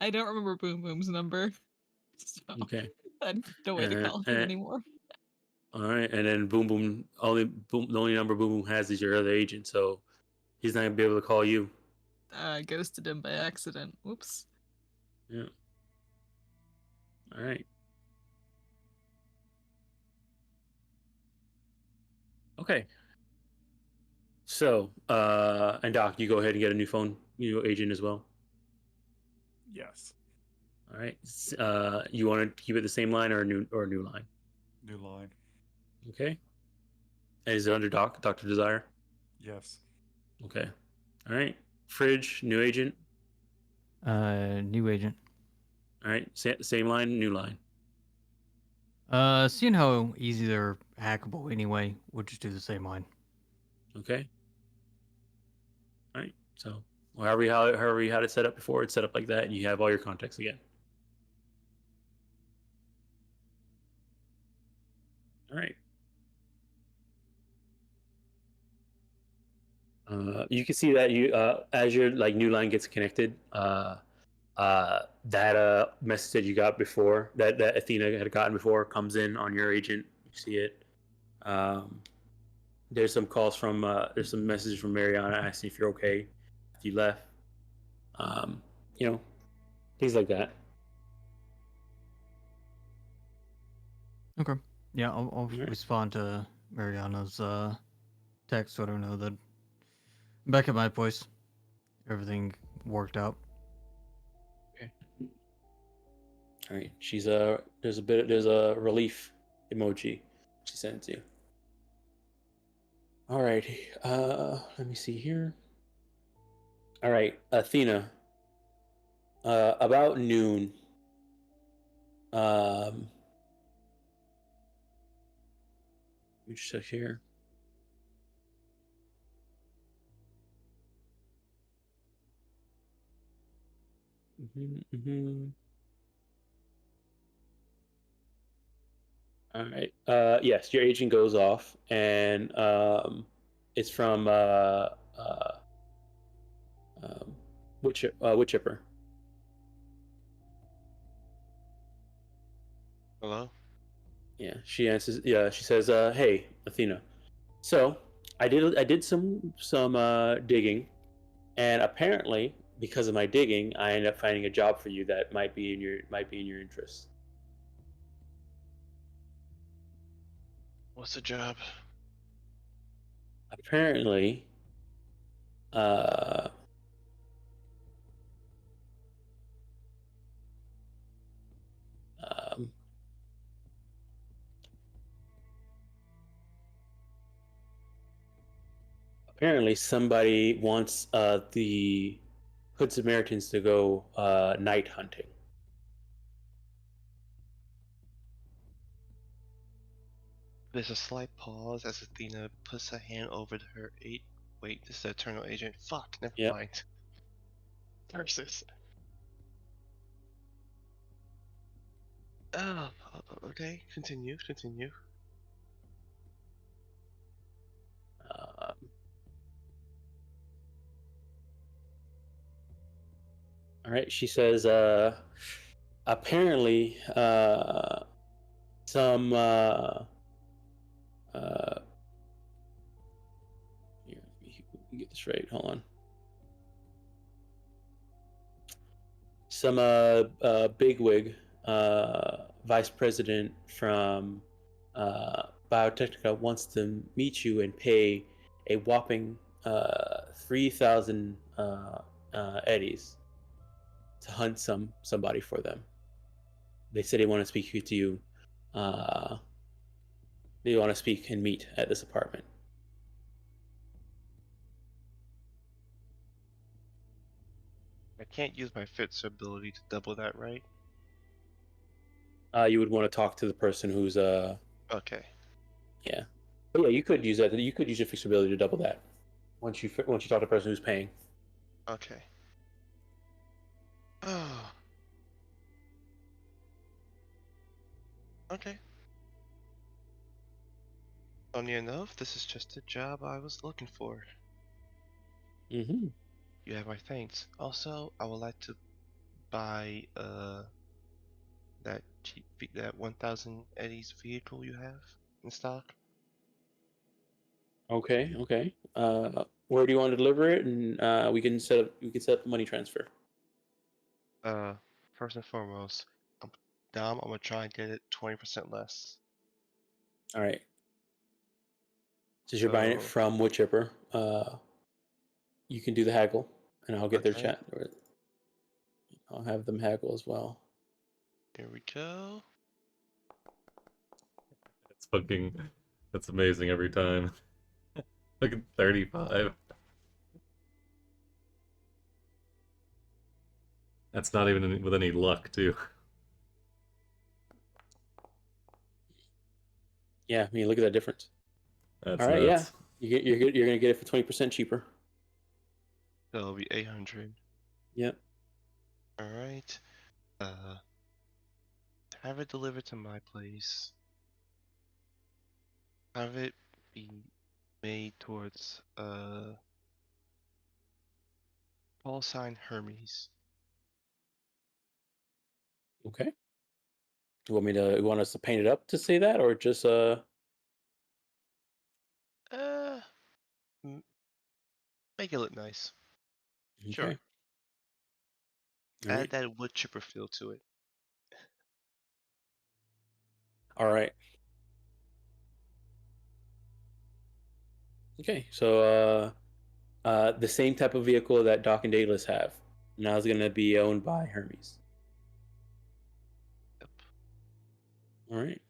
I don't remember Boom Boom's number. So Okay. I have no way to call him anymore. All right, and then the only number Boom Boom has is your other agent, so he's not gonna be able to call you. I ghosted him by accident. Whoops. Yeah. All right. Okay. So, and Doc, you go ahead and get a new phone, agent as well. Yes. All right. You want to keep it the same line or a new line? New line. Okay. And is it under Dr. Desire? Yes. Okay. All right. Fridge, new agent. New agent. All right. Same line, new line. Seeing how easy they're hackable anyway, we'll just do the same line. Okay. All right. So, however you had it set up before, it's set up like that, and you have all your contacts again. All right. You can see that as your new line gets connected, that message that you got before that Athena had gotten before comes in on your agent. You see it. There's some calls from there's some messages from Mariana asking if you're okay if you left. Um, you know, things like that. Okay. Yeah, I'll All right. respond to Mariana's text, let her know that back at my place, everything worked out. Okay. All right. She's there's a relief emoji she sent you. All right. Let me see here. All right, Athena. About noon. Let me just check here. Mm-hmm. All right. Yes, your agent goes off, and it's from wood chipper. Hello? Yeah, she answers. Yeah, she says, "Hey, Athena. So I did some digging, and apparently because of my digging, I ended up finding a job for you that might be in your interest. What's the job? Apparently, uh, um, apparently somebody wants the Hood Samaritans to go night hunting. There's a slight pause as Athena puts a hand over to her eight. Wait, this is the Eternal Agent. Fuck, never Yep. mind. Versus. Oh, okay. Continue. Um, all right, she says, apparently, some here, let me get this right. Hold on. Some bigwig vice president from Biotechnica wants to meet you and pay a whopping 3,000 eddies to hunt somebody for them. They said they want to speak to you. Uh, they want to speak and meet at this apartment. I can't use my Fitz ability to double that, right? You would want to talk to the person who's Okay. yeah. But yeah, you could use that. You could use your fixed ability to double that once you talk to the person who's paying. Okay. Oh. Okay. Funny enough, this is just the job I was looking for. Mm-hmm. You have my thanks. Also, I would like to buy that cheap that 1,000 Eddies vehicle you have in stock. Okay. Okay. Where do you want to deliver it? And we can set up the money transfer. Uh, First and foremost, I'm I'm gonna try and get it 20% less. All right. Since you're buying it So, from Woodchipper, you can do the haggle, and I'll get their okay, chat. Or I'll have them haggle as well. here we go. It's fucking, that's amazing every time. Fucking 35. That's not even with any luck, too. Yeah, I mean, look at that difference. That's All right, yeah, nuts. you're gonna get it for 20% cheaper. That'll be 800. Yep. All right. Uh, have it delivered to my place. Have it be made towards call sign Hermes. Okay. You want us to paint it up to say that, or just Uh, Make it look nice. Okay. Sure. All Add right. that wood chipper feel to it. All right. Okay. So the same type of vehicle that Doc and Daedalus have now is going to be owned by Hermes. Yep. All right.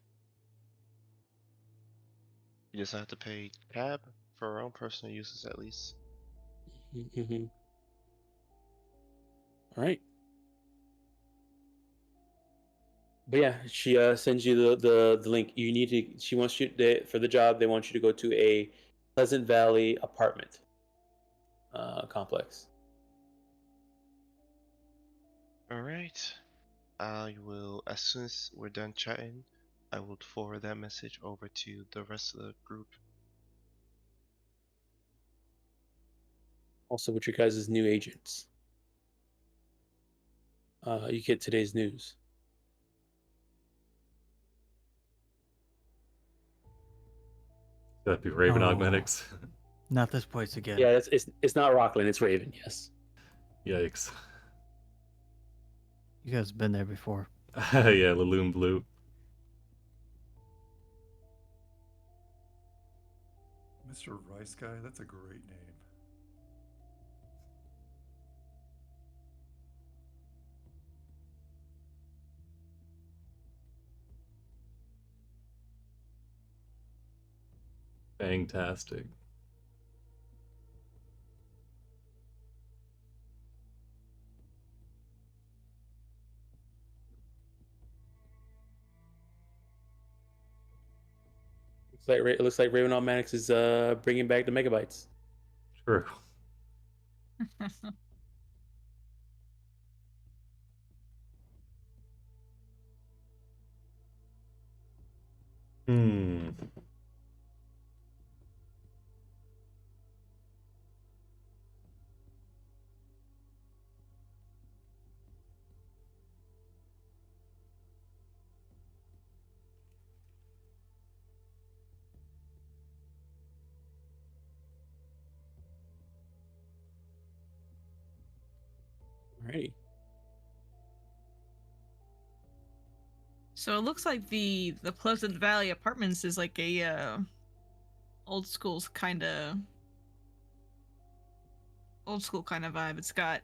You just have to pay cab for our own personal uses at least. Mm-hmm. All right. But yeah, she sends you the link. You need to. She wants you for the job. They want you to go to a Pleasant Valley apartment complex. All right. I will, as soon as we're done chatting, I will forward that message over to the rest of the group. Also, with your guys' new agents, you get today's news. That'd be Raven Oh. Augmentics. Not this place again. Yeah, it's not Rockland. It's Raven. Yes. Yikes. You guys have been there before. Yeah, Laloon Blue. Mr. Rice Guy, that's a great name. Fantastic. It looks like Raven Automatics is bringing back the megabytes. True. Hmm. Alrighty. So it looks like the Pleasant Valley Apartments is like a old school kind of vibe. It's got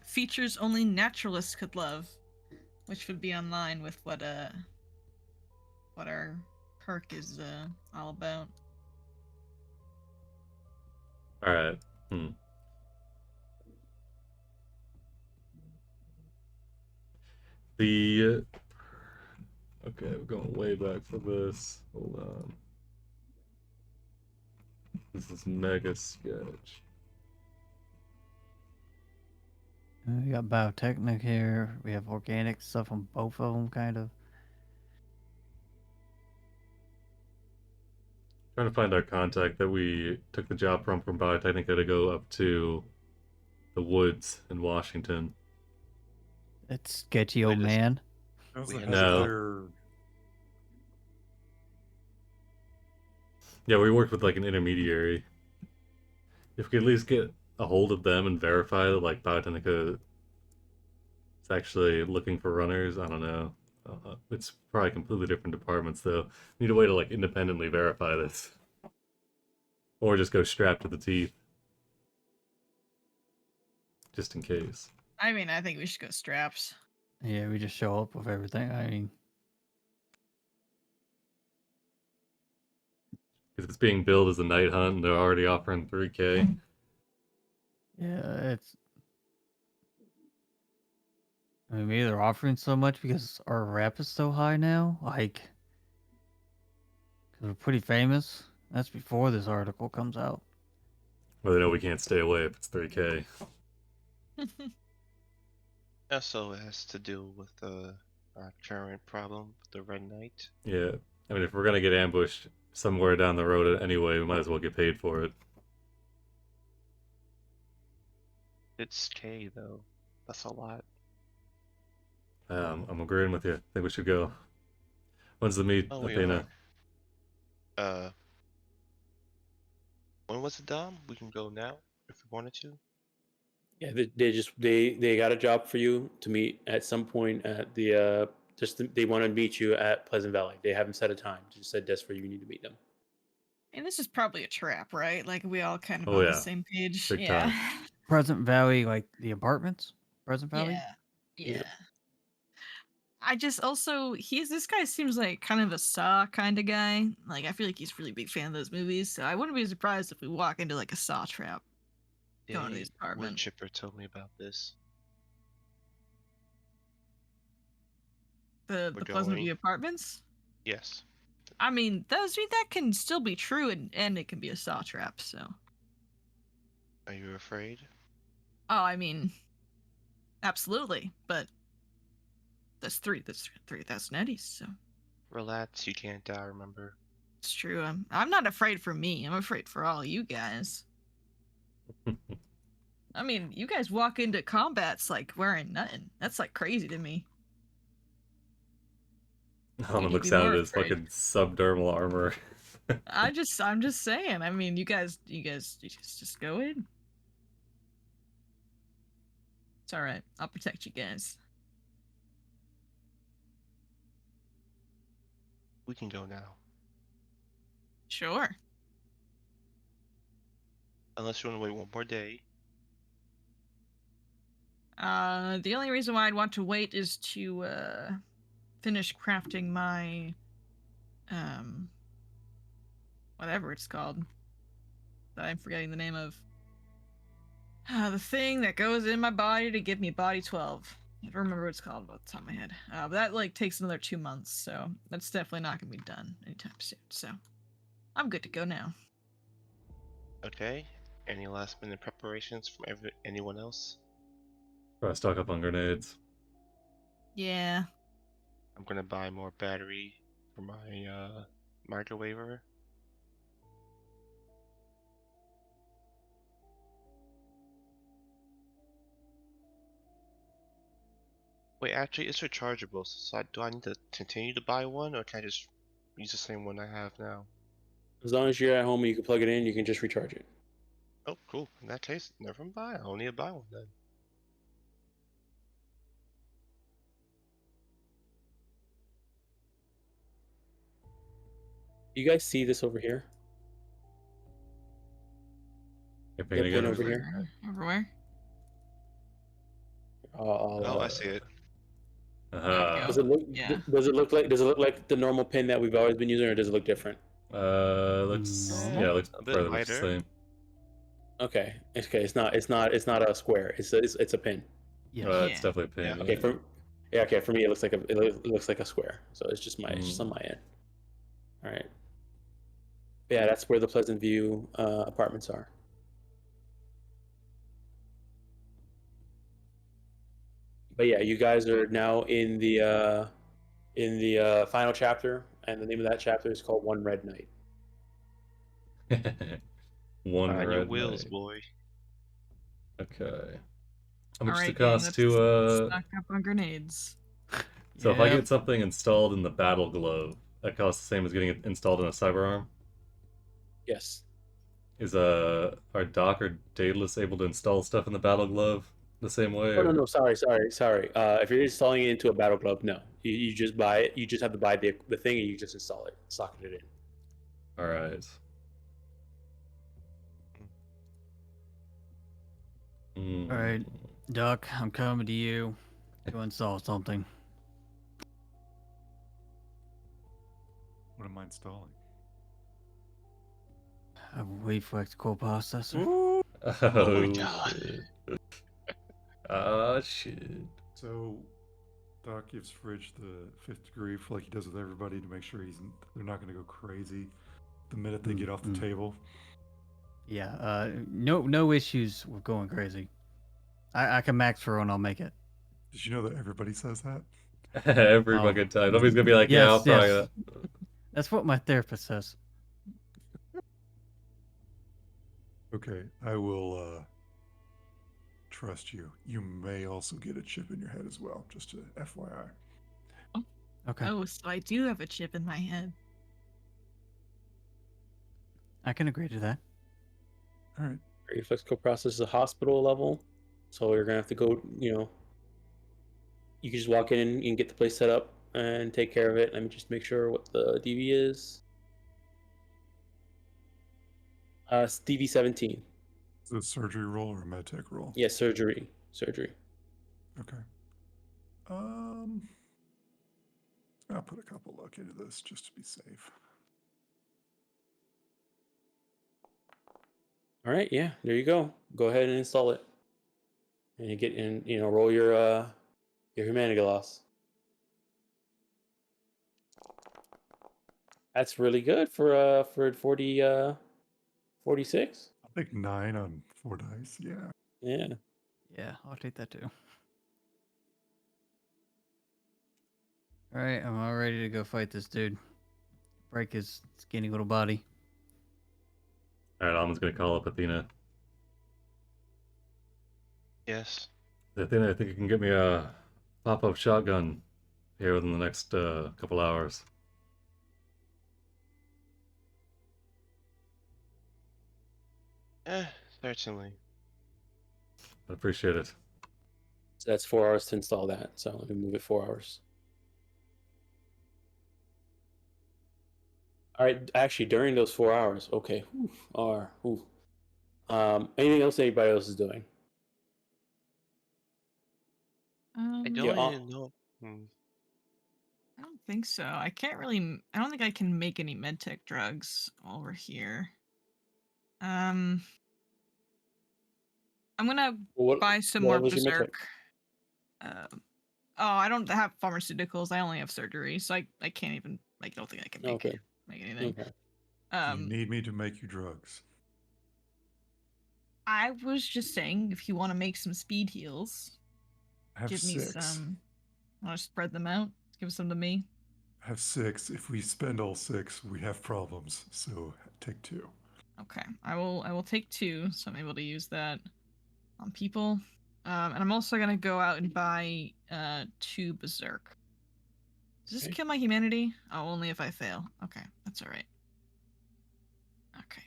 features only naturalists could love, which would be in line with what our perk is all about. All right. The okay, we're going way back for this. Hold on. This is mega sketch. We got biotechnic here. We have organic stuff on both of them, kind of. Trying to find our contact that we took the job from Biotechnica to go up to the woods in Washington. That sketchy old man. No. Yeah, we worked with like an intermediary. If we could at least get a hold of them and verify that like Biotechnica is actually looking for runners, I don't know. It's probably completely different departments though. Need a way to like independently verify this. Or just go strapped to the teeth. Just in case. I mean, I think we should go straps. Yeah, we just show up with everything. I mean, because it's being billed as a night hunt and they're already offering 3K. Yeah, it's. I mean, maybe they're offering so much because our rep is so high now. Like, because we're pretty famous. That's before this article comes out. Well, they know we can't stay away if it's 3K. Also, it has to do with our current problem with the Red Knight. Yeah. I mean, if we're going to get ambushed somewhere down the road anyway, we might as well get paid for it. It's K, though. That's a lot. I'm agreeing with you. I think we should go. When's the meet, Oh, we Athena? are. When was it done? We can go now if we wanted to. Yeah, they got a job for you to meet at some point at the they want to meet you at Pleasant Valley. They haven't set a time. They just said that's where you need to meet them. And this is probably a trap, right? Like we all kind of Oh, on yeah. the same page. Big Yeah. time. Pleasant Valley, like the apartments? Pleasant Valley? Yeah. Yeah. I just also this guy seems like kind of a Saw kind of guy. Like I feel like he's a really big fan of those movies, so I wouldn't be surprised if we walk into like a Saw trap going to his Wood apartment. chipper told me about this. The We're Pleasant going- View Apartments? Yes. I mean, that can still be true and it can be a Saw trap, so. Are you afraid? Oh, I mean, absolutely, but that's 3,000 eddies, so. Relax, you can't die, remember? It's true. I'm not afraid for me. I'm afraid for all you guys. I mean, you guys walk into combats like wearing nothing. That's like crazy to me. Almond need looks to be down at more his afraid. fucking subdermal armor. I'm just saying. I mean, you guys just go in. It's all right. I'll protect you guys. We can go now. Sure. Unless you want to wait one more day. The only reason why I'd want to wait is to finish crafting my whatever it's called that I'm forgetting the name of. The thing that goes in my body to give me body 12. I don't remember what it's called off the top of my head. But that like takes another 2 months, so that's definitely not gonna be done anytime soon. So I'm good to go now. Okay. Any last minute preparations from anyone else? Try to stock up on grenades. Yeah. I'm gonna buy more battery for my microwaver. Wait, actually, it's rechargeable. So do I need to continue to buy one, or can I just use the same one I have now? As long as you're at home and you can plug it in, you can just recharge it. Oh, cool. In that case, never mind. I don't need to buy one then. You guys see this over here? You're The picking pin again? over here? Everywhere. Oh, I see it. Uh-huh. Does it look? Yeah. Does it look like the normal pin that we've always been using, or does it look different? Looks Normal? yeah, looks A bit fairly much the lighter. same. Okay. Okay. It's not a square. It's a pin. Yes. It's definitely a pin. Yeah. Okay. For me, it looks like it looks like a square. So it's just on my end. All right. Yeah, that's where the Pleasant View apartments are. But yeah, you guys are now in the final chapter, and the name of that chapter is called One Red Night. One On your red wheels, knight. boy. Okay. How much does Alright, it cost let's to stock up on grenades. So if I Yep. get something installed in the battle glove, that costs the same as getting it installed in a cyberarm? Yes. Is our Doc or Daedalus able to install stuff in the battle glove the same way? Oh, or- no. Sorry. If you're installing it into a battle glove, no. You just buy it. You just have to buy the thing, and you just install it, socket it in. Alright. Alright, Doc, I'm coming to you. Go install something. What am I installing? A reflex core processor. Ooh. Oh, my God. shit. Ah, shit. So, Doc gives Fridge the 5th degree, like he does with everybody, to make sure they're not going to go crazy the minute they get off the table. Yeah, no issues with going crazy. I can max for one, I'll make it. Did you know that everybody says that? Every Oh. fucking time. Nobody's gonna be like, yeah, I'll Yes, probably. yes. That's what my therapist says. Okay, I will trust you. You may also get a chip in your head as well, just to FYI. Okay. Oh, so I do have a chip in my head. I can agree to that. All right. Reflexical process is a hospital level, so you're gonna have to go. You can just walk in and get the place set up and take care of it. Let me just make sure what the DV is. It's DV 17. Is it a surgery roll or a medtech roll? Yeah, surgery. Okay. I'll put a couple luck into this just to be safe. All right, yeah, there you go. Go ahead and install it, and you get in. Roll your humanity loss. That's really good for 40 46. I'll take 9 on 4 dice. Yeah. Yeah. Yeah, I'll take that too. All right, I'm all ready to go fight this dude. Break his skinny little body. All right, Almond's gonna call up Athena. Yes. Athena, I think you can get me a pop-up shotgun here within the next couple hours. Certainly. I appreciate it. So that's 4 hours to install that. So let me move it 4 hours. All right. Actually, during those 4 hours, okay. Anything else anybody else is doing? I don't Yeah, even know. I don't think so. I can't really. I don't think I can make any medtech drugs while we're here. I'm gonna buy some more was your medtech? berserk. I don't have pharmaceuticals. I only have surgery, so I can't even. I don't think I can make anything. Okay. You need me to make you drugs. I was just saying, if you want to make some speed heals, I have give 6. me some. Want to spread them out? Give some to me. I have 6. If we spend all 6, we have problems. So take 2. Okay, I will take 2, so I'm able to use that on people. And I'm also gonna go out and buy 2 berserk. Does this kill my humanity? Oh, only if I fail. Okay, that's all right. Okay,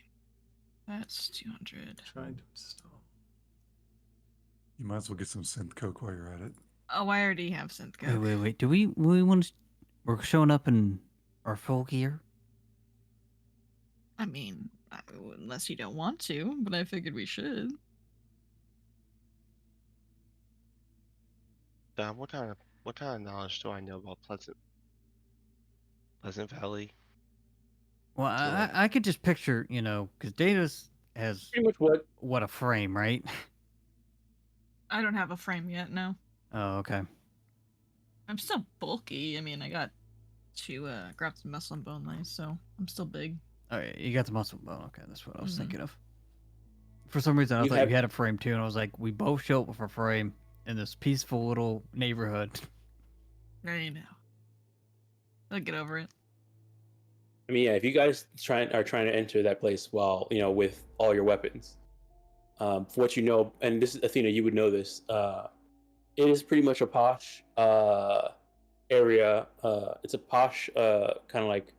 that's 200. Trying to install. You might as well get some synth coke while you're at it. Oh, I already have synth coke. Wait. Do we want to? We're showing up in our full gear. I mean, unless you don't want to, but I figured we should. Dom, what kind of knowledge do I know about Pleasant Valley? Well, I could just picture, because Datus has Pretty much what? a frame, right? I don't have a frame yet, no. Oh, okay. I'm still bulky. I mean, I got 2 grab some muscle and bone lines, so I'm still big. Oh, yeah, you got the muscle bone. Okay, that's what I was thinking of. For some reason, I thought you had a frame too, and I was like, we both show up with a frame in this peaceful little neighborhood. I know. I'll get over it. I mean, yeah, if you guys are trying to enter that place while, with all your weapons, for what you know, and this is Athena, you would know this, it is pretty much a posh area. It's a posh kind of like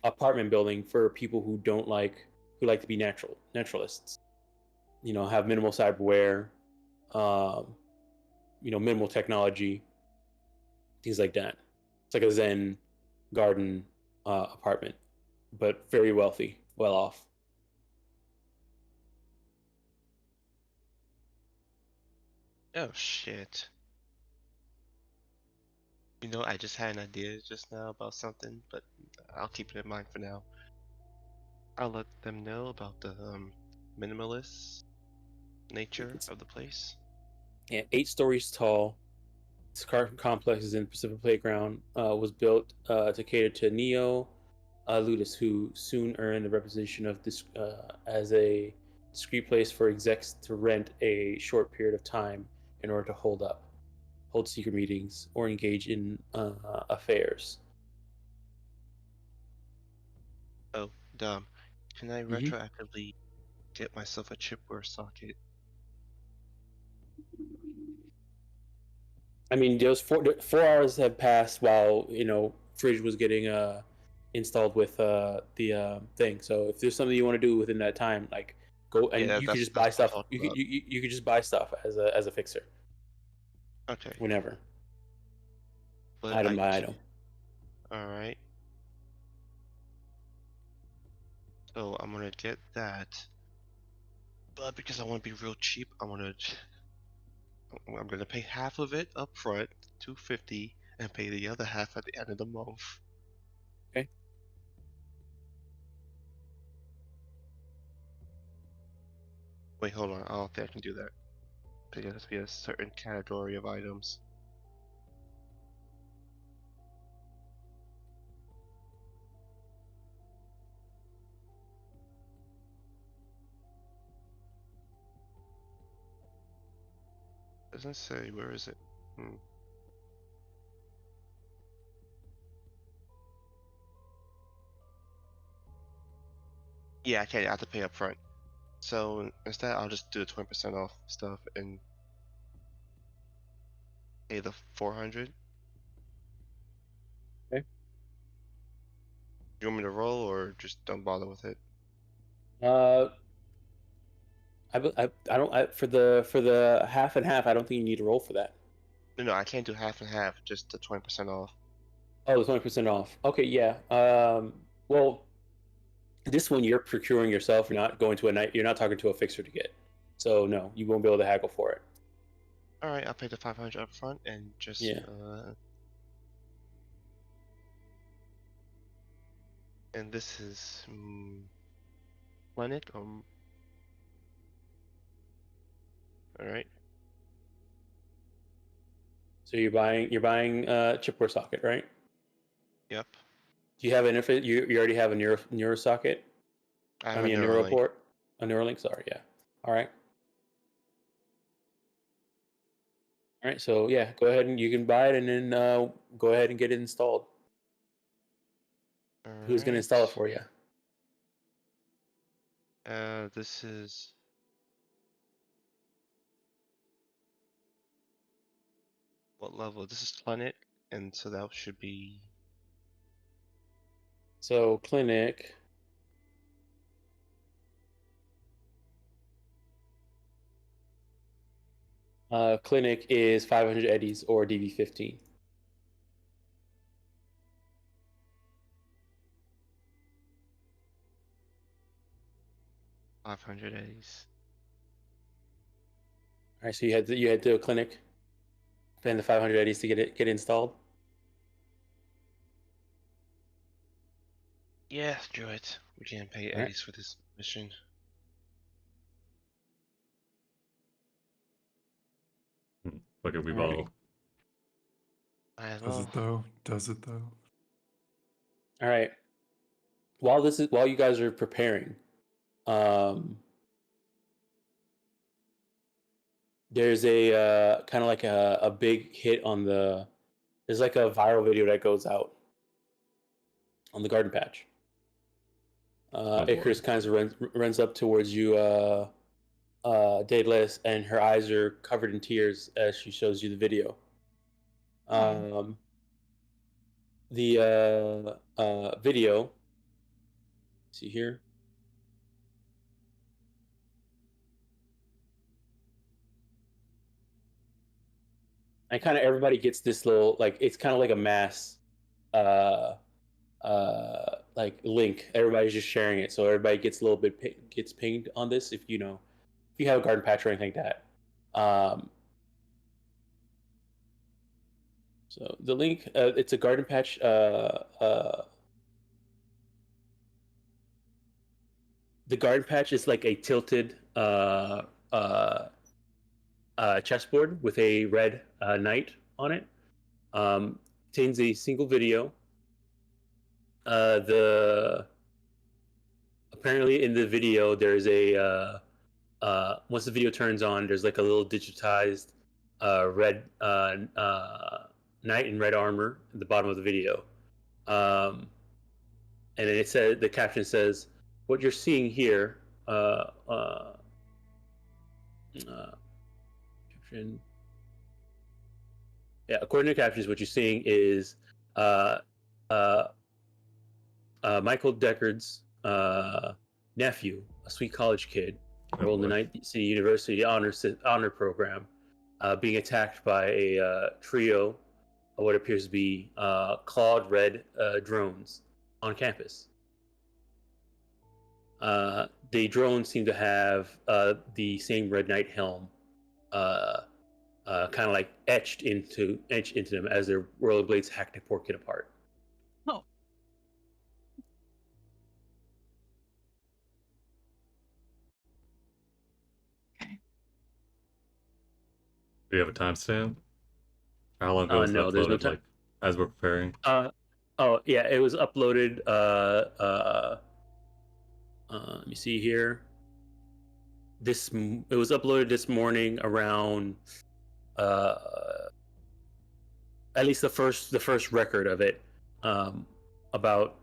apartment building for people who like to be naturalists. Have minimal cyberware, minimal technology, things like that. It's like a Zen garden apartment, but very wealthy, well off. Oh shit. I just had an idea just now about something, but I'll keep it in mind for now. I'll let them know about the minimalist nature of the place. Yeah, 8 stories tall. This car complex is in Pacific Playground. Was built to cater to Niiiiiight, who soon earned the reputation of this as a discreet place for execs to rent a short period of time in order to hold secret meetings, or engage in affairs. Oh, dumb. Can I retroactively get myself a chipware socket? I mean, those 4 hours have passed while Fridge was getting installed with the thing. So if there's something you want to do within that time, like Go and Yeah, you could that's just buy what I stuff. talked You could about. you could just buy stuff as a fixer Okay, whenever, but item by item. all right. So I'm gonna get that, but because I want to be real cheap, I'm gonna pay half of it up front, 250, and pay the other half at the end of the month. Okay. Wait, hold on. I don't think I can do that. Because it has to be a certain category of items. Doesn't say. Where is it? Yeah, I can't. I have to pay up front. So instead, I'll just do the 20% off stuff and pay the 400. Okay. You want me to roll or just don't bother with it? I don't for the half and half. I don't think you need to roll for that. No, I can't do half and half. Just the 20% off. Oh, the 20% off. Okay, yeah. Well, this one you're procuring yourself. You're not going to a night. You're not talking to a fixer to get. So no, you won't be able to haggle for it. All right, I'll pay the 500 up front and just Yeah. And this is Planet. All right. So you're buying chipware socket, right? Yep. Do you have an interface? You already have a neuro socket. I I have mean, a a Neuralink. Neuralink. A Neuralink. Sorry, yeah. All right. All right. So yeah, go ahead and you can buy it, and then go ahead and get it installed. All Who's gonna install it right. for you? This is. What level? This is Planet, and so that should be. So clinic. Clinic is 500 eddies or DV15. 500 A's. All right. So you had to do a clinic, spend the 500 eddies to get installed. Yeah, do it. We can't pay All right. A's for this mission. Look at we've All right. all. I Does know. it though? Does it though? All right. While you guys are preparing, there's a kind of like a big hit on the. There's like a viral video that goes out on the garden patch. boy. Icarus kind of runs up towards you, Daedalus, and her eyes are covered in tears as she shows you the video. The video. See here. And kind of everybody gets this little like it's kind of like a mass like link. Everybody's just sharing it, so everybody gets a little bit gets pinged on this. If you have a garden patch or anything like that. So the link, it's a garden patch. The garden patch is like a tilted chessboard with a red knight on it. Contains a single video. Apparently in the video there's a once the video turns on, there's like a little digitized red knight in red armor at the bottom of the video. And then the caption says, "What you're seeing here." Caption. Yeah, according to the captions, what you're seeing is Michael Deckard's nephew, a sweet college kid, enrolled in the Night City University honor program, being attacked by a trio of what appears to be clawed red drones on campus. The drones seem to have the same Red Knight helm, kind of like etched into them as their rollerblades hack the poor kid apart. Oh. Okay. Do you have a timestamp? How long ago was it No, there's no uploaded? time. Like as we're preparing. Oh yeah, it was uploaded. Let me see here. It was uploaded this morning around at least the first record of it, about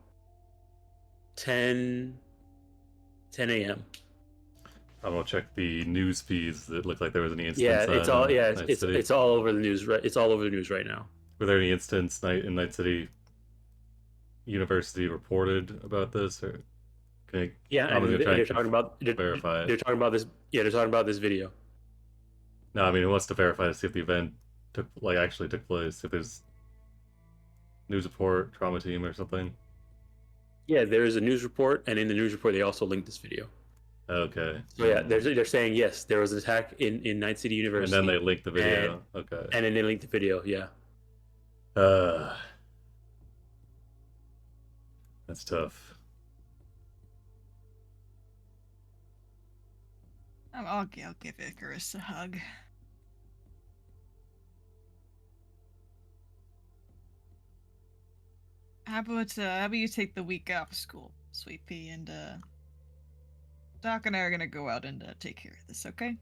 10 a.m. I'm gonna check the news feeds that look like there was any instance. Yeah, it's all City. it's all over the news. It's all over the news right now. Were there any instance in Night City University reported about this, or yeah, and they're talking about verify it. They're talking about this. Yeah, they're talking about this video. No, I mean, it wants to verify to see if the event actually took place. If there's news report, trauma team, or something. Yeah, there is a news report, and in the news report, they also linked this video. Okay. So yeah, they're saying yes, there was an attack in Night City University, and then they linked the video. Okay. And then they linked the video. Yeah. That's tough. I'll give Icarus a hug. How about you take the week off of school, Sweet Pea, and Doc and I are gonna go out and take care of this, okay?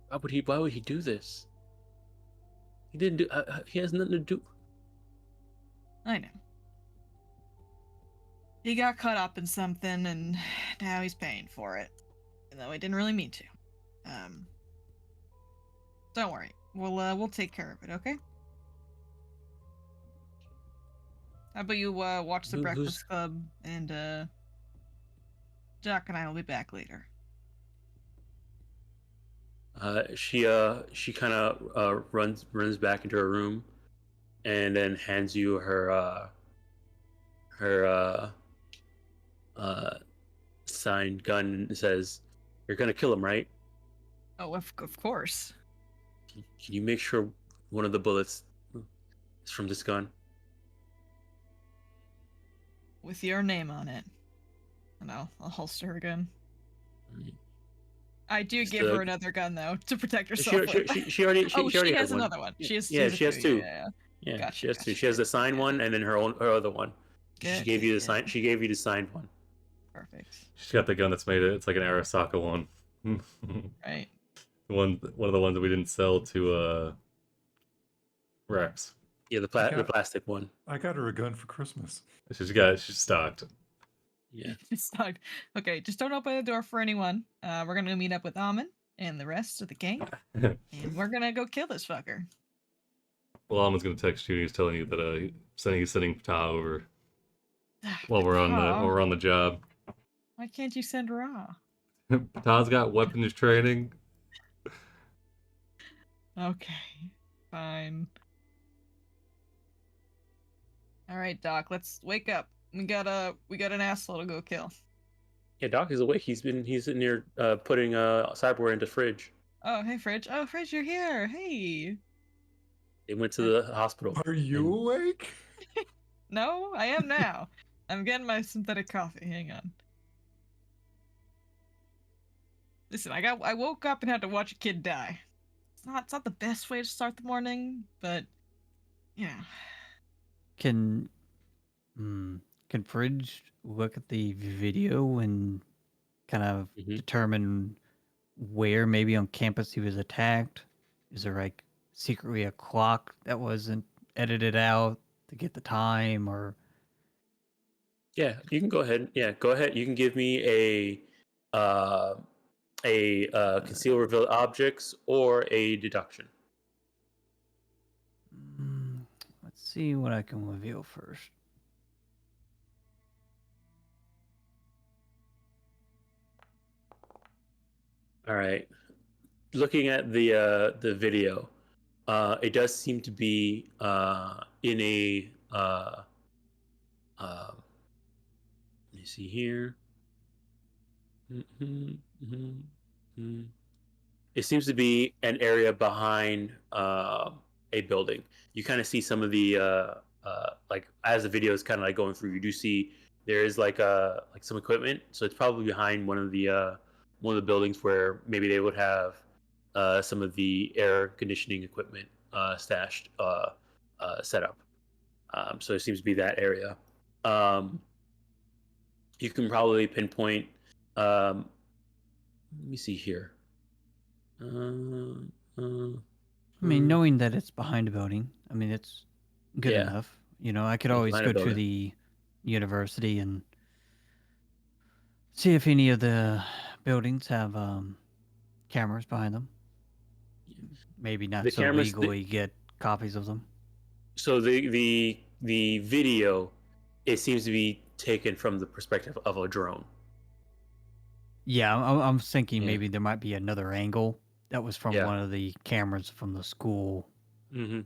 Why would he do this? He didn't do. He has nothing to do. I know. He got caught up in something, and now he's paying for it, even though he didn't really mean to. Don't worry. We'll take care of it, okay? How about you watch the Breakfast Club, and Jack and I will be back later. She kind of runs back into her room, and then hands you her signed gun and says, "You're gonna kill him, right?" Oh, of course. Can you make sure one of the bullets is from this gun? With your name on it. And I'll holster her gun. I do give her another gun though to protect herself. She already she has one. Another one. She has she has two. Yeah. Gotcha, she has two. She has the signed one and then her other one. Good, she gave you the sign. She gave you the signed one. Perfect. She's got the gun that's made it. It's like an Arasaka one. Right. One of the ones that we didn't sell to Rex. Yeah, the plastic one. I got her a gun for Christmas. She's stocked. Yeah. She's stocked. Okay, just don't open the door for anyone. We're gonna meet up with Amon and the rest of the gang, and we're gonna go kill this fucker. Well, Amon's gonna text you. He's telling you that he's sending Ptah over while we're on the job. Why can't you send Ra? Ptah's got weapons training. Okay, fine. All right, Doc, let's wake up. We got an asshole to go kill. Yeah, Doc is awake. He's in here putting cyberware into Fridge. Oh, hey, Fridge. Oh, Fridge, you're here. Hey. They went to the hospital. Are you awake? No, I am now. I'm getting my synthetic coffee. Hang on. Listen, I woke up and had to watch a kid die. It's not the best way to start the morning, but yeah. Can Fridge look at the video and kind of determine where maybe on campus he was attacked? Is there like secretly a clock that wasn't edited out to get the time, or? Yeah, you can go ahead. Yeah, go ahead. You can give me a conceal reveal objects or a deduction. Let's see what I can reveal first. All right. Looking at the video, it does seem to be in a let me see here. Mhm, mhm, mhm. It seems to be an area behind a building. You kind of see some of the like as the video is kind of like going through. You do see there is like some equipment, so it's probably behind one of the buildings where maybe they would have some of the air conditioning equipment stashed set up. So it seems to be that area. Um, you can probably pinpoint. Let me see here. Uh, I mean, knowing that it's behind a building, I mean, it's good yeah, enough. You know, I could it's always behind a go to building. the university and see if any of the buildings have cameras behind them. Maybe not The so cameras. legally get copies of them. So the video, it seems to be taken from the perspective of a drone. Yeah, I'm thinking Yeah. maybe there might be another angle that was from Yeah. one of the cameras from the school, Mm-hmm.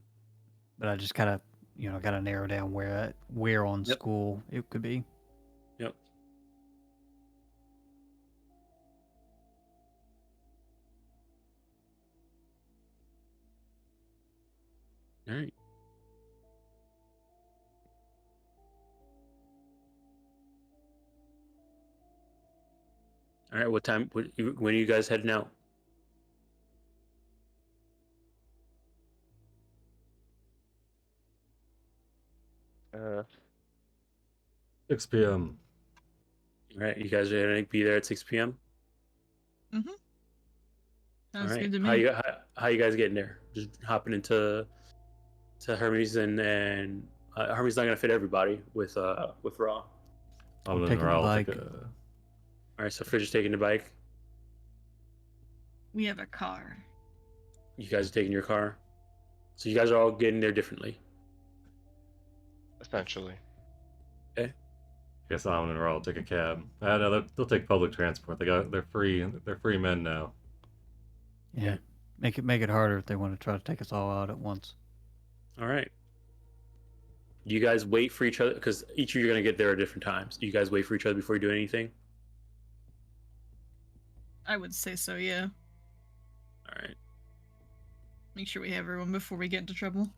but I just kind of, you know, got to narrow down where on Yep. school it could be. Yep. All right. All right. What time? When are you guys heading out? Uh, 6 p.m. All right. You guys are gonna be there at 6 p.m. All Sounds right. good to How me. how you guys getting there? Just hopping into Hermes and Hermes not gonna fit everybody with Raw. I'm in taking the I'll take bike. a. All right. So Fridge is taking the bike. We have a car. You guys are taking your car. So you guys are all getting there differently. essentially. Guess I'm and I'll take a cab. No, they'll take public transport. They're free. They're free men now. Yeah, make it harder if they want to try to take us all out at once. All right. You guys wait for each other because each of you are gonna get there at different times. You guys wait for each other before you do anything. I would say so, yeah. All right. Make sure we have everyone before we get into trouble.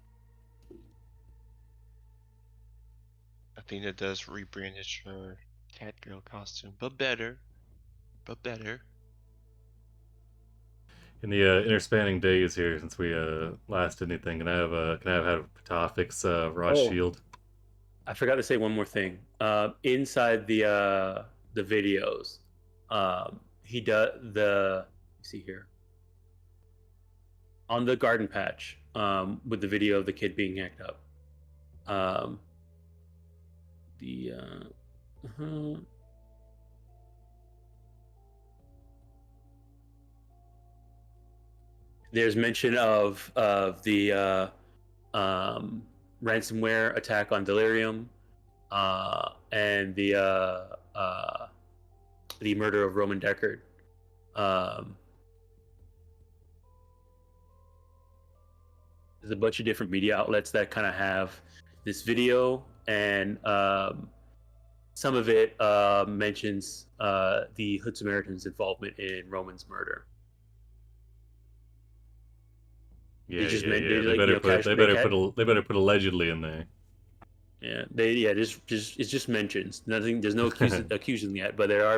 Athena does rebrandish her cat girl costume, but better. But better. In the interspanning days here since we last did anything, can I have Patafix raw Oh. shield? I forgot to say one more thing. Inside the videos, he does the. Let's see here. On the garden patch, with the video of the kid being hacked up. The there's mention of the ransomware attack on Delirium, and the murder of Roman Deckard. There's a bunch of different media outlets that kind of have this video, and some of it mentions the Hood Samaritans' involvement in Roman's murder. Yeah, just yeah, meant- yeah. they, They like, better you know, put casually- they better put allegedly in there. Yeah, just it's just mentions. Nothing. There's no accusing yet, but they are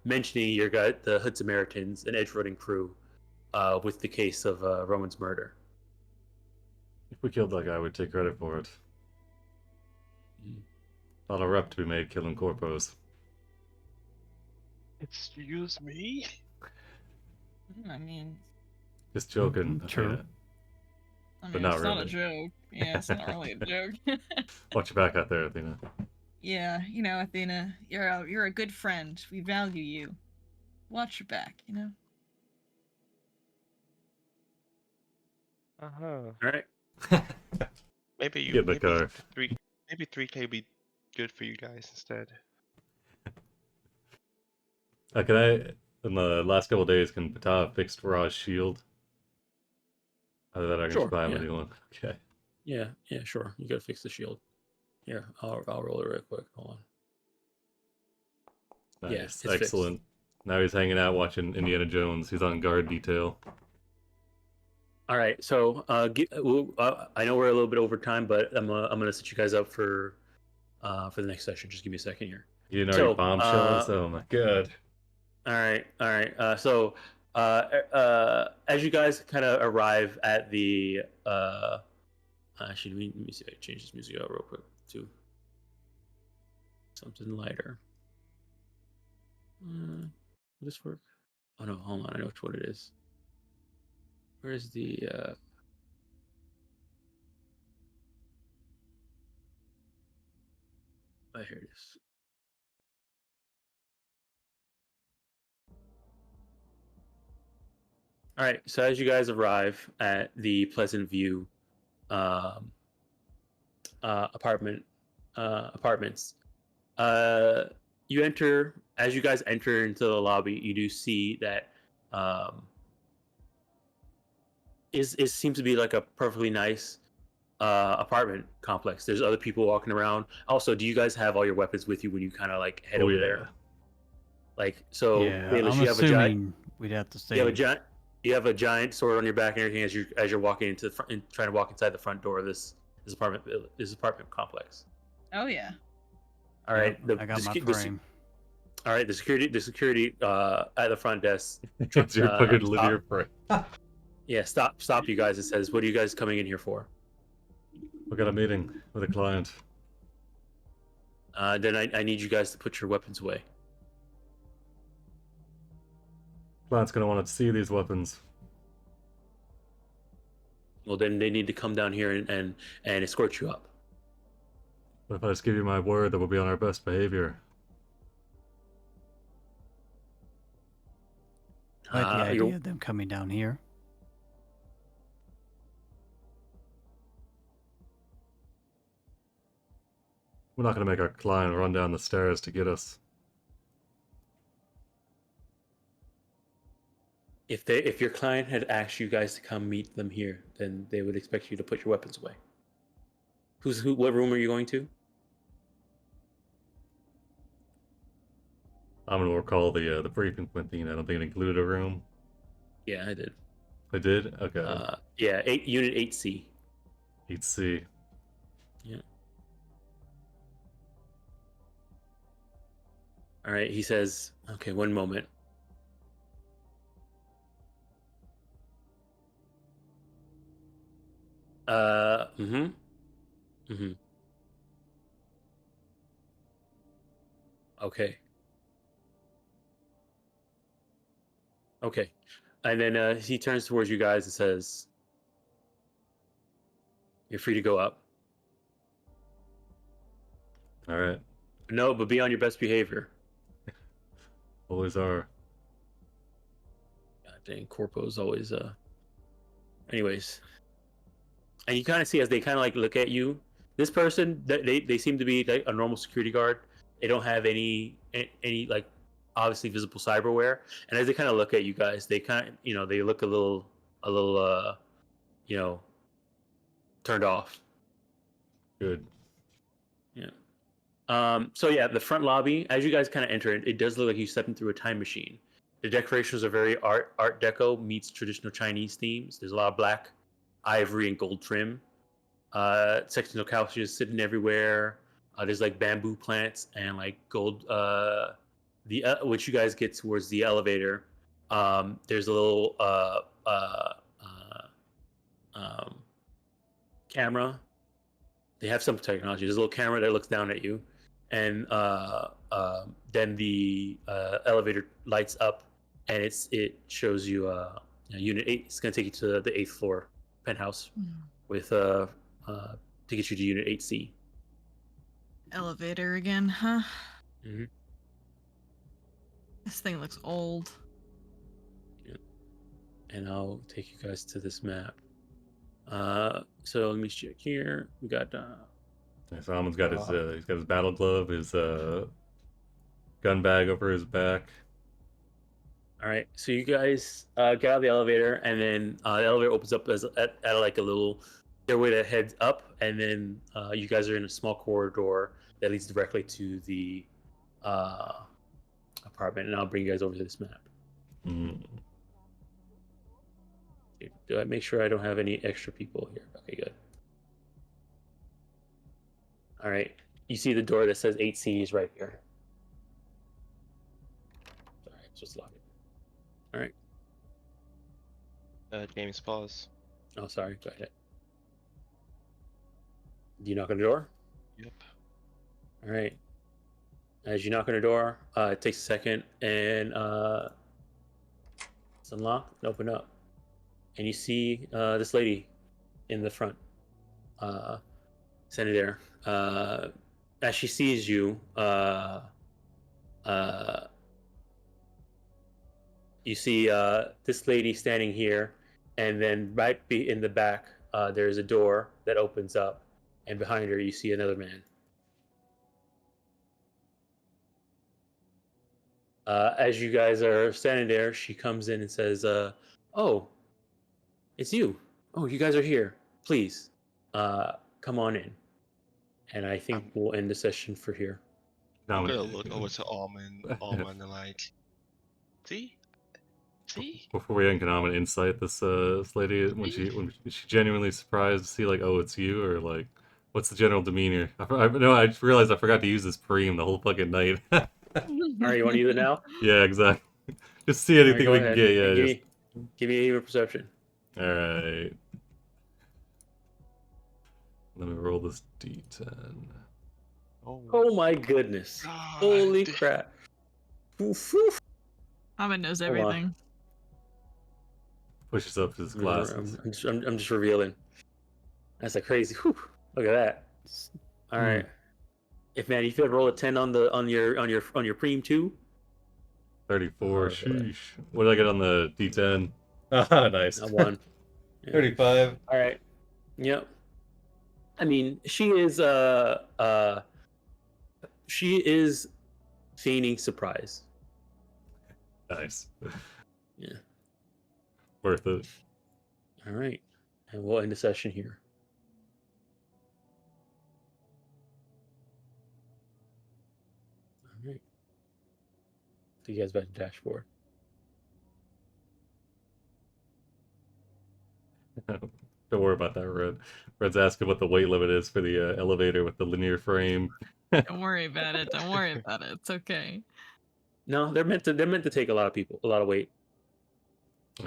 mentioning your guy, the Hood Samaritans, and Edgerunners crew, with the case of Roman's murder. If we killed that guy, we'd take credit for it. A lot of rep to be made killing corpos. Excuse me? I mean, Just joking. True. Athena. But not it's not a really. joke. Yeah, it's not really a joke. Watch your back out there, Athena. Yeah, you know, Athena, you're a good friend. We value you. Watch your back, you know. Uh-huh. All right. Maybe Get in the car. maybe 3K be good for you guys instead. Can in the last couple of days, can Ptah have fixed Ra's shield? Either that, I can Sure, just buy him yeah. a new one. Okay. Yeah, sure. You gotta fix the shield. Here, I'll roll it real quick. Hold on. Yeah, Nice. it's fixed. Excellent. Now he's hanging out watching Indiana Jones. He's on guard detail. All right, so I know we're a little bit over time, but I'm gonna set you guys up for the next session. Just give me a second here. You know So, your bombshells? Oh my god. All right. So, as you guys kind of arrive at the, actually, let me see. I can change this music out real quick to something lighter. Will this work? Oh no, hold on. I know what it is. Where's the? Oh, here it is. All right. So as you guys arrive at the Pleasant View apartments, you enter. As you guys enter into the lobby, you do see that it seems to be like a perfectly nice apartment complex. There's other people walking around. Also, do you guys have all your weapons with you when you kind of like head over there? Like, so Yeah, Baelish, I'm you have a giant. assuming we'd have to stay. You have a giant sword on your back and everything as you're walking into the front and trying to walk inside the front door of this apartment complex. Oh yeah. All right, I got my frame. All right, the security at the front desk. You're fucking living your frame. Yeah, stop you guys. It says, "What are you guys coming in here for?" We got a meeting with a client. Then I need you guys to put your weapons away. Client's gonna want to see these weapons. Well, then they need to come down here and escort you up. But if I just give you my word that we'll be on our best behavior. I like the idea of them coming down here. We're not gonna make our client run down the stairs to get us. If your client had asked you guys to come meet them here, then they would expect you to put your weapons away. What room are you going to? I'm gonna recall the briefing thing. I don't think it included a room. Yeah, I did. I did? Okay. Yeah, Unit 8C. 8C. Yeah. All right, he says, okay, one moment. Okay. Okay. And then he turns towards you guys and says, "You're free to go up." All right. No, but be on your best behavior. Always are. God dang, Corpo's always anyways. And you kind of see as they kind of like look at you. This person, they seem to be like a normal security guard. They don't have any like obviously visible cyberware. And as they kind of look at you guys, they kind of they look a little turned off. Good. Yeah. So yeah, the front lobby, as you guys kind of enter it does look like you stepping through a time machine. The decorations are very art deco meets traditional Chinese themes. There's a lot of black, ivory, and gold trim. Sections of couches sitting everywhere. There's like bamboo plants and like gold. Which you guys get towards the elevator. There's a little camera. They have some technology. There's a little camera that looks down at you, and then the elevator lights up, and it shows you Unit 8. It's gonna take you to the 8th floor penthouse with to get you to Unit 8C. Elevator again, huh? Mm-hmm. This thing looks old. Yeah. And I'll take you guys to this map. So let me check here. We got Salmon's got he's got his battle glove, his gun bag over his back. All right, so you guys get out of the elevator, and then the elevator opens up at like a little stairway that heads up, and then you guys are in a small corridor that leads directly to the apartment. And I'll bring you guys over to this map. Mm. Do I make sure I don't have any extra people here? Okay, good. All right, you see the door that says 8C is right here. Sorry, just lock it. All right. James, pause. Oh, sorry. Go ahead. Do you knock on the door? Yep. All right. As you knock on the door, it takes a second, and it's unlocked and open up, and you see this lady in the front, standing there. As she sees you, you see this lady standing here, and then right in the back, there's a door that opens up, and behind her, you see another man. As you guys are standing there, she comes in and says, "Oh, it's you. Oh, you guys are here. Please, come on in." And I think we'll end the session for here. I'm gonna look over to Almond, and like, see. Before we end, can I insight this lady when she genuinely surprised to see like, oh, it's you, or like, what's the general demeanor? I just realized I forgot to use this preem the whole fucking night. All right, you want to use it now? Yeah, exactly. Just see anything we can get. Yeah, give me a perception. All right. Let me roll this d10. Oh my goodness! God. Holy crap! Oof, oof. Almond knows everything. Pushes up his glasses. I'm just revealing. That's like crazy. Whew. Look at that. All right. If man, you feel roll a 10 on your preem too. 34. Sheesh. What did I get on the d10? Ah, nice. A 1. Yeah. 35. All right. Yep. I mean, she is feigning surprise. Nice. Yeah. Worth it. All right. And we'll end the session here. All right. See you guys back to dashboard. Don't worry about that, Red. Red's asking what the weight limit is for the elevator with the linear frame. Don't worry about it. Don't worry about it. It's okay. No, they're meant to take a lot of weight.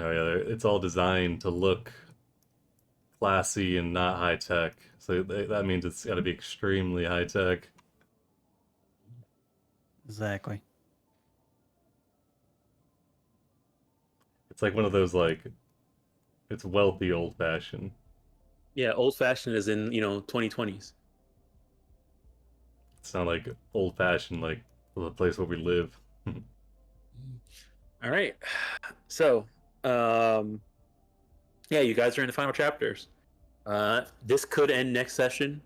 Oh yeah, it's all designed to look classy and not high tech. So that means it's got to be extremely high tech. Exactly. It's like one of those like, it's wealthy old fashioned. Yeah, old fashioned is in 2020s. It's not like old fashioned like the place where we live. All right, so yeah, you guys are in the final chapters. This could end next session.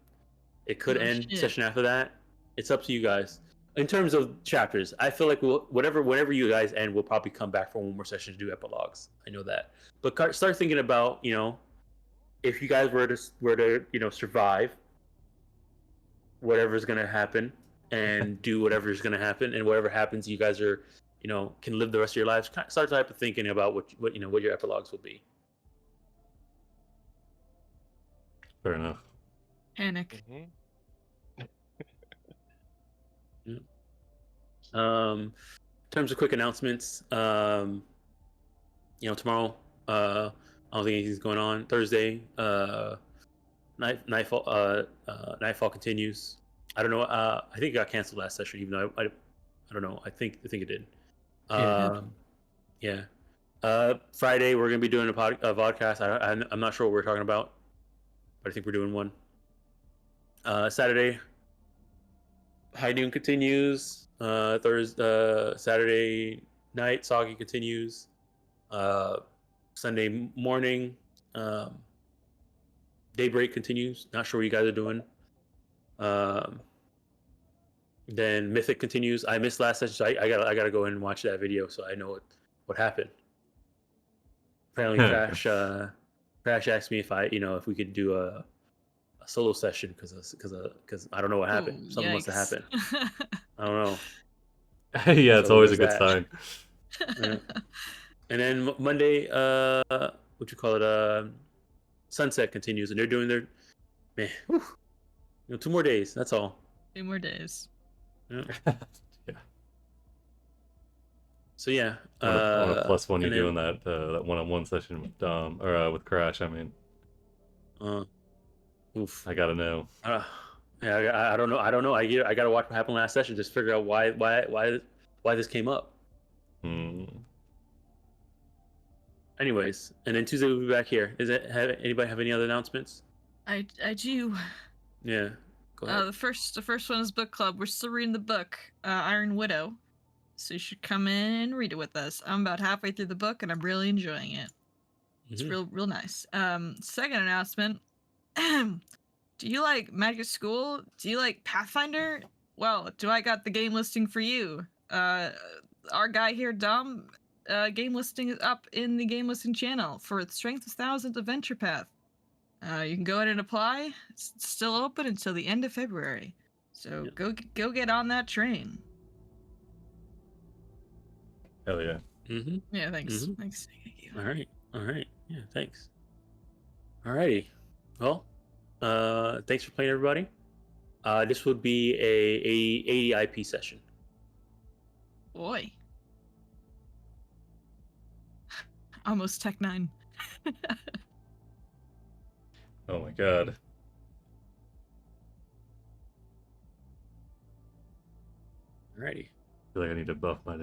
It could end session after that. It's up to you guys. In terms of chapters, I feel like whenever you guys end, we'll probably come back for one more session to do epilogues. I know that, but start thinking about if you guys were to survive whatever's gonna happen and do whatever's gonna happen, and whatever happens, you guys are can live the rest of your lives. Start type of thinking about what your epilogues will be. Fair enough. Panic. In terms of quick announcements, tomorrow, I don't think anything's going on. Thursday, Nightfall continues. I don't know. I think it got canceled last session, even though I don't know. I think it did. Yeah. Friday we're gonna be doing a vodcast. I'm not sure what we're talking about, but I think we're doing one. Saturday, High Noon continues. Thursday, Saturday night, Soggy continues. Sunday morning, Daybreak continues. Not sure what you guys are doing. Then Mythic continues. I missed last session, so I gotta go in and watch that video, so I know what happened. Apparently, Crash asked me if we could do a solo session because I don't know what happened. Ooh, Something must have yikes. happened. I don't know. Yeah, it's So always a there's good that. sign. Yeah. And then Monday, what you call it? Sunset continues, and they're doing their man. Whew, 2 more days. That's all. 2 more days. Yeah. Yeah. So yeah. I want to plus one you and then, doing that one-on-one session with Dom or with Crash. I mean, oof. I gotta know. Yeah, I don't know. I don't know. I gotta watch what happened last session. Just figure out why this came up. Hmm. Anyways, and then Tuesday we'll be back here. Anybody have any other announcements? I do. Yeah. Go ahead. The first one is book club. We're still reading the book, Iron Widow. So you should come in and read it with us. I'm about halfway through the book and I'm really enjoying it. It's real nice. Second announcement. Do you like Magic School? Do you like Pathfinder? Well, do I got the game listing for you? Our guy here, Dom, game listing is up in the game listing channel for Strength of Thousands Adventure Path. You can go ahead and apply. It's still open until the end of February. So go get on that train. Hell yeah. Yeah, thanks. Thank you. All right. Yeah, thanks. Alrighty. Well, thanks for playing, everybody. This would be a 80 IP session. Boy. Almost Tech 9. Oh my god. Alrighty. I feel like I need to buff my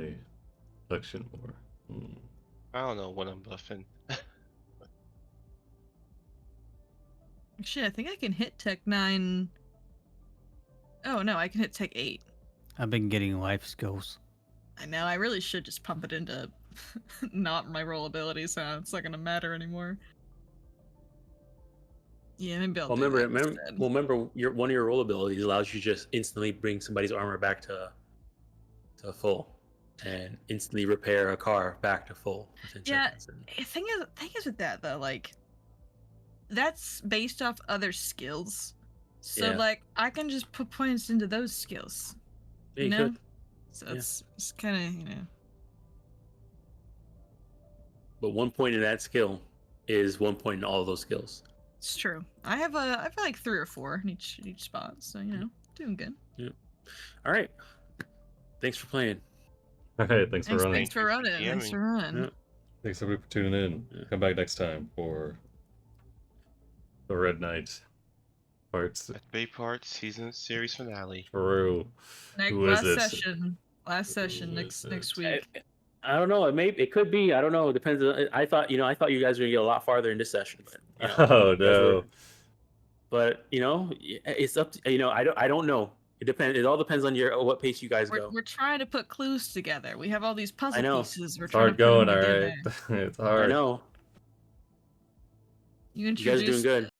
collection more. I don't know what I'm buffing. Actually, I think I can hit Tech 9. Oh, no, I can hit Tech 8. I've been getting life skills. I know, I really should just pump it into not my roll ability, so it's not gonna matter anymore. Yeah, maybe I'll do that instead. Remember, one of your roll abilities allows you to just instantly bring somebody's armor back to full, and instantly repair a car back to full. Yeah, the thing is with that though, like that's based off other skills. So like I can just put points into those skills. Yeah, you know? could. So it's kind of, But 1 point in that skill is 1 point in all of those skills. It's true. I have like 3 or 4 in each spot, so doing good. Yeah. All right. Thanks for playing. All right, thanks for running. Thanks for running. Thanks for running. Yeah. Thanks everybody for tuning in. Come back next time for the Red Knight parts. A 3-part season series finale. True. Last session next week. I don't know. It could be. I don't know. It depends. I thought you guys were gonna get a lot farther in this session, but oh no. But it's up to I don't know. It depends. It all depends on what pace you guys go. We're trying to put clues together. We have all these puzzle pieces. We're it's trying hard to put going, them all together. right. It's hard. I know. You guys are doing good.